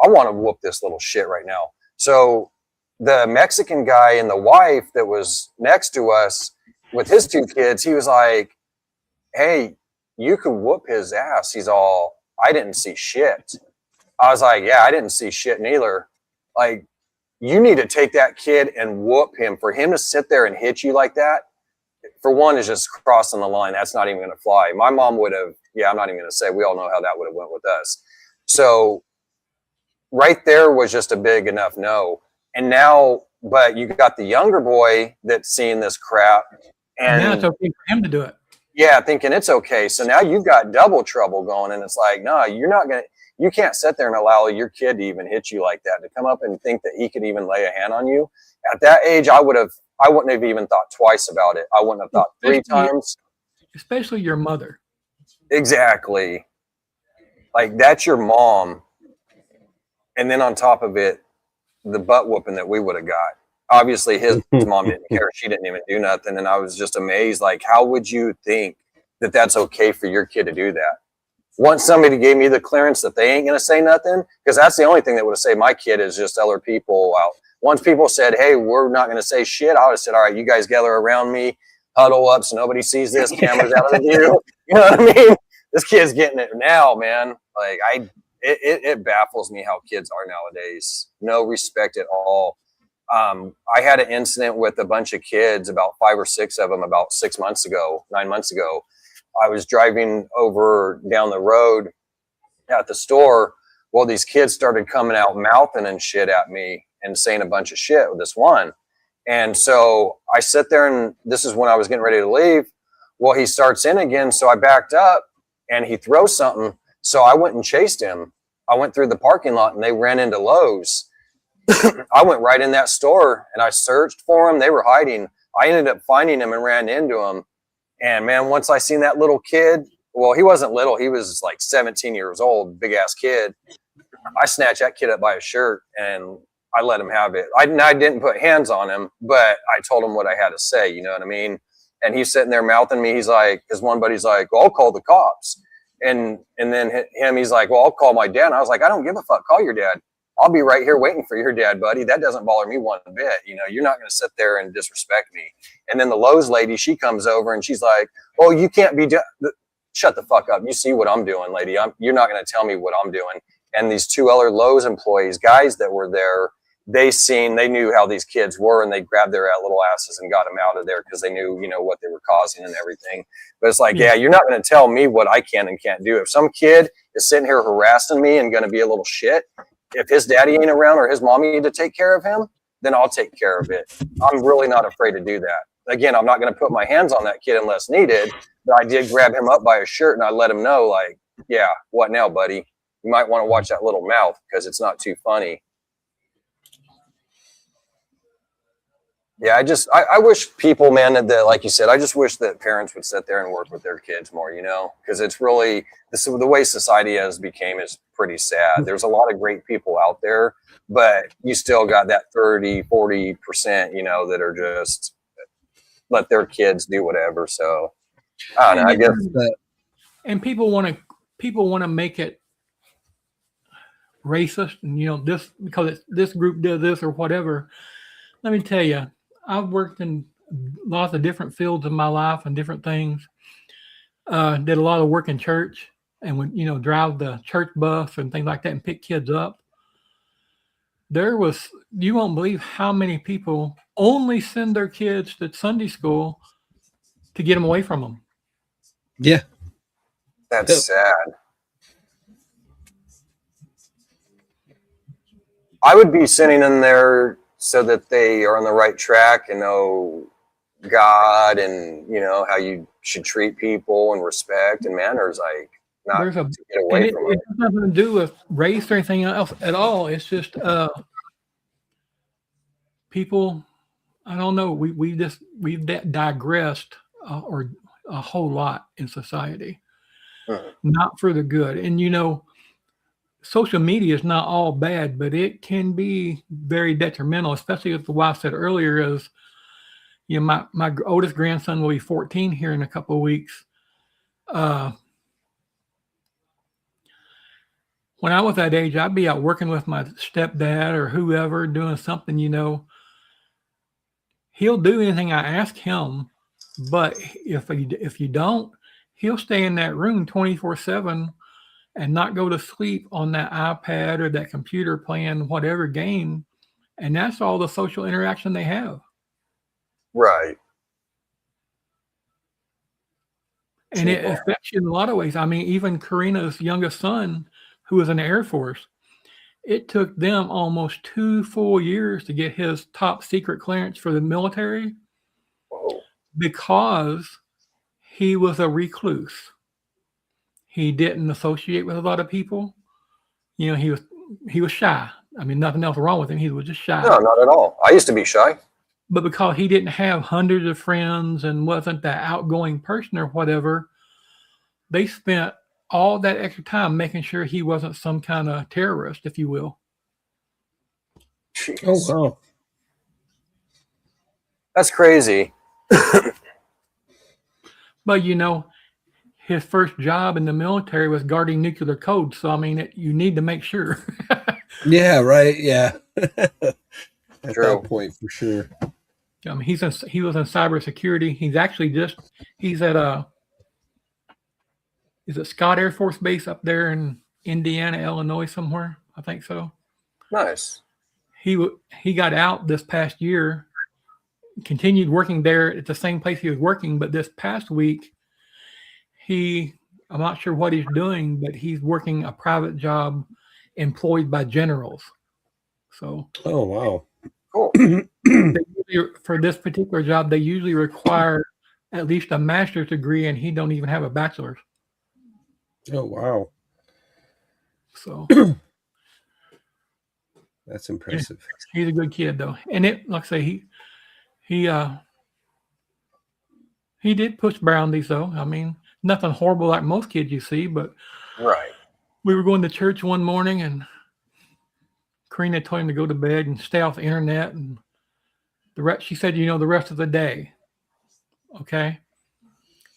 I want to whoop this little shit right now. So the Mexican guy and the wife that was next to us with his 2 kids, he was like, hey, you could whoop his ass. He's all, I didn't see shit. I was like, yeah, I didn't see shit neither. Like, you need to take that kid and whoop him. For him to sit there and hit you like that, for one, is just crossing the line. That's not even going to fly. My mom would have, I'm not even going to say, we all know how that would have went with us. So right there was just a big enough no. And now, but you got the younger boy that's seeing this crap, And now it's and okay for him to do it. yeah, thinking it's okay. So now you've got double trouble going, and it's like, no, you can't sit there and allow your kid to even hit you like that, to come up and think that he could even lay a hand on you. At that age, I wouldn't have even thought twice about it. I wouldn't have thought three times. Especially your mother. Exactly. Like, that's your mom. And then on top of it, the butt whooping that we would have got. Obviously, his mom didn't care. She didn't even do nothing. And I was just amazed. Like, how would you think that that's okay for your kid to do that? Once somebody gave me the clearance that they ain't going to say nothing, because that's the only thing that would have saved my kid, is just other people out. Once people said, hey, we're not going to say shit, I would have said, all right, you guys gather around me, huddle up so nobody sees this, cameras out of the view. You know what I mean? This kid's getting it now, man. Like, it baffles me how kids are nowadays. No respect at all. I had an incident with a bunch of kids, about 5 or 6 of them, about 9 months ago. I was driving over down the road at the store. Well, these kids started coming out mouthing and shit at me and saying a bunch of shit with this one. And so I sit there, and this is when I was getting ready to leave. Well, he starts in again. So I backed up and he throws something. So I went and chased him. I went through the parking lot and they ran into Lowe's. I went right in that store and I searched for them. They were hiding. I ended up finding them and ran into them. And man, once I seen that little kid, well, he wasn't little. He was like 17 years old, big ass kid. I snatched that kid up by his shirt and I let him have it. I didn't put hands on him, but I told him what I had to say. You know what I mean? And he's sitting there mouthing me. He's like, his one buddy's like, well, I'll call the cops. And then he's like, well, I'll call my dad. And I was like, I don't give a fuck. Call your dad. I'll be right here waiting for your dad, buddy. That doesn't bother me one bit. You know, you're not going to sit there and disrespect me. And then the Lowe's lady, she comes over and she's like, oh, you can't be, shut the fuck up. You see what I'm doing, lady. You're not going to tell me what I'm doing. And these 2 other Lowe's employees, guys that were there, they knew how these kids were, and they grabbed their little asses and got them out of there because they knew, you know, what they were causing and everything. But it's like, yeah, you're not going to tell me what I can and can't do. If some kid is sitting here harassing me and going to be a little shit, if his daddy ain't around or his mommy to take care of him, then I'll take care of it. I'm really not afraid to do that. Again, I'm not going to put my hands on that kid unless needed, but I did grab him up by his shirt and I let him know, like, yeah, what now, buddy? You might want to watch that little mouth because it's not too funny. Yeah, I wish people, man, that, like you said, I just wish that parents would sit there and work with their kids more, you know, because it's really, the way society has become is pretty sad. There's a lot of great people out there, but you still got that 30, 40%, you know, that are just let their kids do whatever. So I don't know, I guess. And people want to make it racist, and, you know, this because this group did this or whatever. Let me tell you, I've worked in lots of different fields of my life and different things. Did a lot of work in church and would, you know, drive the church bus and things like that and pick kids up. You won't believe how many people only send their kids to Sunday school to get them away from them. Yeah. That's sad. I would be sending them there so that they are on the right track and know God and, you know, how you should treat people and respect and manners, like not to get away from it. It has nothing to do with race or anything else at all. It's just people, I don't know, we've digressed or a whole lot in society, not for the good. And, you know, social media is not all bad, but it can be very detrimental, especially as the wife said earlier, is, you know, my oldest grandson will be 14 here in a couple of weeks. When I was that age, I'd be out working with my stepdad or whoever doing something, you know. He'll do anything I ask him, but if you don't, he'll stay in that room 24/7 and not go to sleep on that iPad or that computer playing whatever game. And that's all the social interaction they have. Right. And it affects you in a lot of ways. I mean, even Karina's youngest son, who was in the Air Force. It took them almost 2 full years to get his top secret clearance for the military because he was a recluse. He didn't associate with a lot of people. You know, he was shy. I mean, nothing else wrong with him. He was just shy. No, not at all. I used to be shy. But because he didn't have hundreds of friends and wasn't that outgoing person or whatever, they spent all that extra time making sure he wasn't some kind of terrorist, if you will. Jeez. Oh, wow. That's crazy. But, you know, his first job in the military was guarding nuclear codes. So, I mean, you need to make sure. Yeah, right. Yeah. At True. that point, for sure. I mean, he was in cybersecurity. He's actually he's at is it Scott Air Force Base up there in Indiana, Illinois somewhere? I think so. Nice. He got out this past year, continued working there at the same place he was working, but this past week, I'm not sure what he's doing, but he's working a private job employed by generals. So, oh, wow. Cool. For this particular job, they usually require at least a master's degree, and he don't even have a bachelor's. Oh, wow. So that's impressive. He's a good kid, though, and like I say, he did push boundaries, though. I mean, nothing horrible like most kids you see, but right. We were going to church one morning, and Karina told him to go to bed and stay off the internet, and she said, you know, the rest of the day. Okay.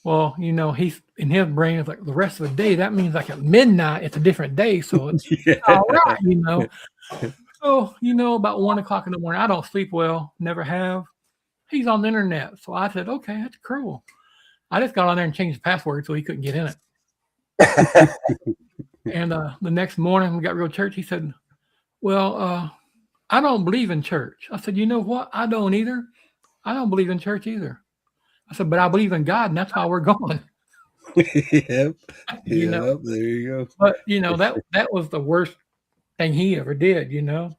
Well, you know, he's in his brain, it's like the rest of the day. That means like at midnight, it's a different day. So it's all right, you know. So, you know, about 1 o'clock in the morning, I don't sleep well, never have. He's on the internet. So I said, okay, that's cruel. I just got on there and changed the password so he couldn't get in it. And the next morning, we got to go to church. He said, well, I don't believe in church. I said, you know what? I don't either. I don't believe in church either. I said, but I believe in God, and that's why we're going. Yep. You know? There you go. But, you know, that was the worst thing he ever did, you know,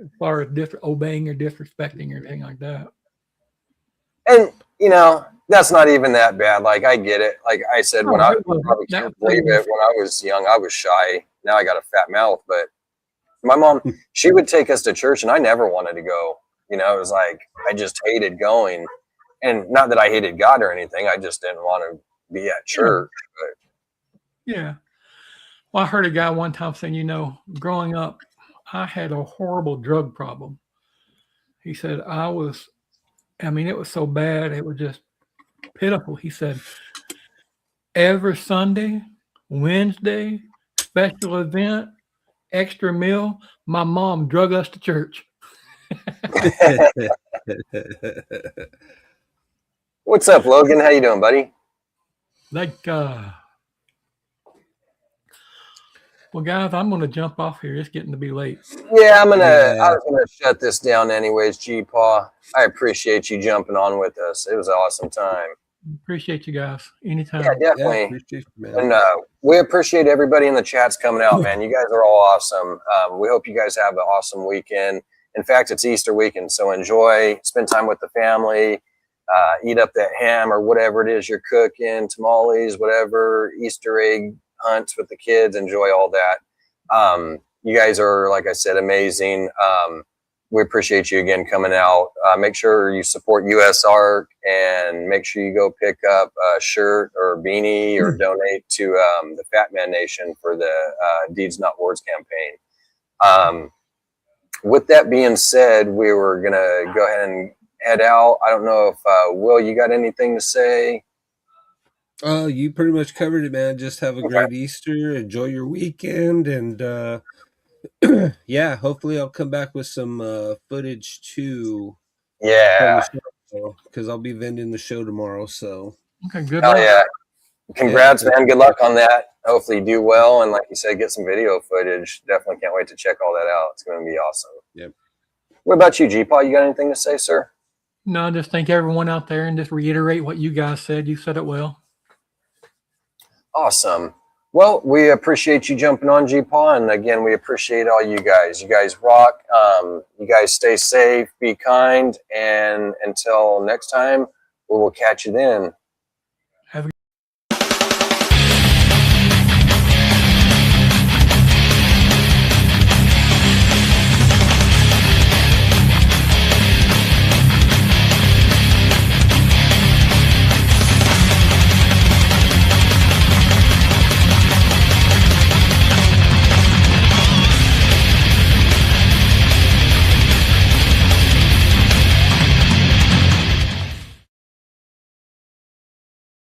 as far as obeying or disrespecting or anything like that. And, you know, that's not even that bad. Like, I get it. Like I said, when I probably can't believe it, when I was young, I was shy. Now I got a fat mouth. But my mom, she would take us to church, and I never wanted to go. You know, it was like I just hated going. And not that I hated God or anything. I just didn't want to be at church. But. Yeah. Well, I heard a guy one time saying, you know, growing up, I had a horrible drug problem. He said, it was so bad. It was just pitiful. He said, every Sunday, Wednesday, special event, extra meal, my mom drug us to church. What's up, Logan? How you doing, buddy? Well, guys, I'm going to jump off here. It's getting to be late. Yeah, I was gonna shut this down anyways, G-Paw. I appreciate you jumping on with us. It was an awesome time. Appreciate you guys. Anytime. Yeah, definitely. Yeah, appreciate you, man. And we appreciate everybody in the chats coming out, man. You guys are all awesome. We hope you guys have an awesome weekend. In fact, it's Easter weekend, so enjoy, spend time with the family, eat up that ham or whatever it is you're cooking, tamales, whatever, Easter egg hunts with the kids. Enjoy all that. You guys are, like I said, amazing. We appreciate you again coming out. Make sure you support US Art, and make sure you go pick up a shirt or a beanie or donate to the Fat Man Nation for the Deeds Not Words campaign. With that being said, we were going to go ahead and head out. I don't know if, Will, you got anything to say? You pretty much covered it, man. Just have a great Easter. Enjoy your weekend. And yeah, hopefully I'll come back with some footage too. Yeah. Because I'll be vending the show tomorrow. So okay, good luck. Yeah. Congrats, man. Good luck on that. Hopefully you do well. And like you said, get some video footage. Definitely can't wait to check all that out. It's going to be awesome. Yep. What about you, G-Paw? You got anything to say, sir? No, just thank everyone out there and just reiterate what you guys said. You said it well. Awesome. Well, we appreciate you jumping on, G-Paw, and again, we appreciate all you guys. You guys rock. You guys stay safe, be kind, and until next time, we will catch you then.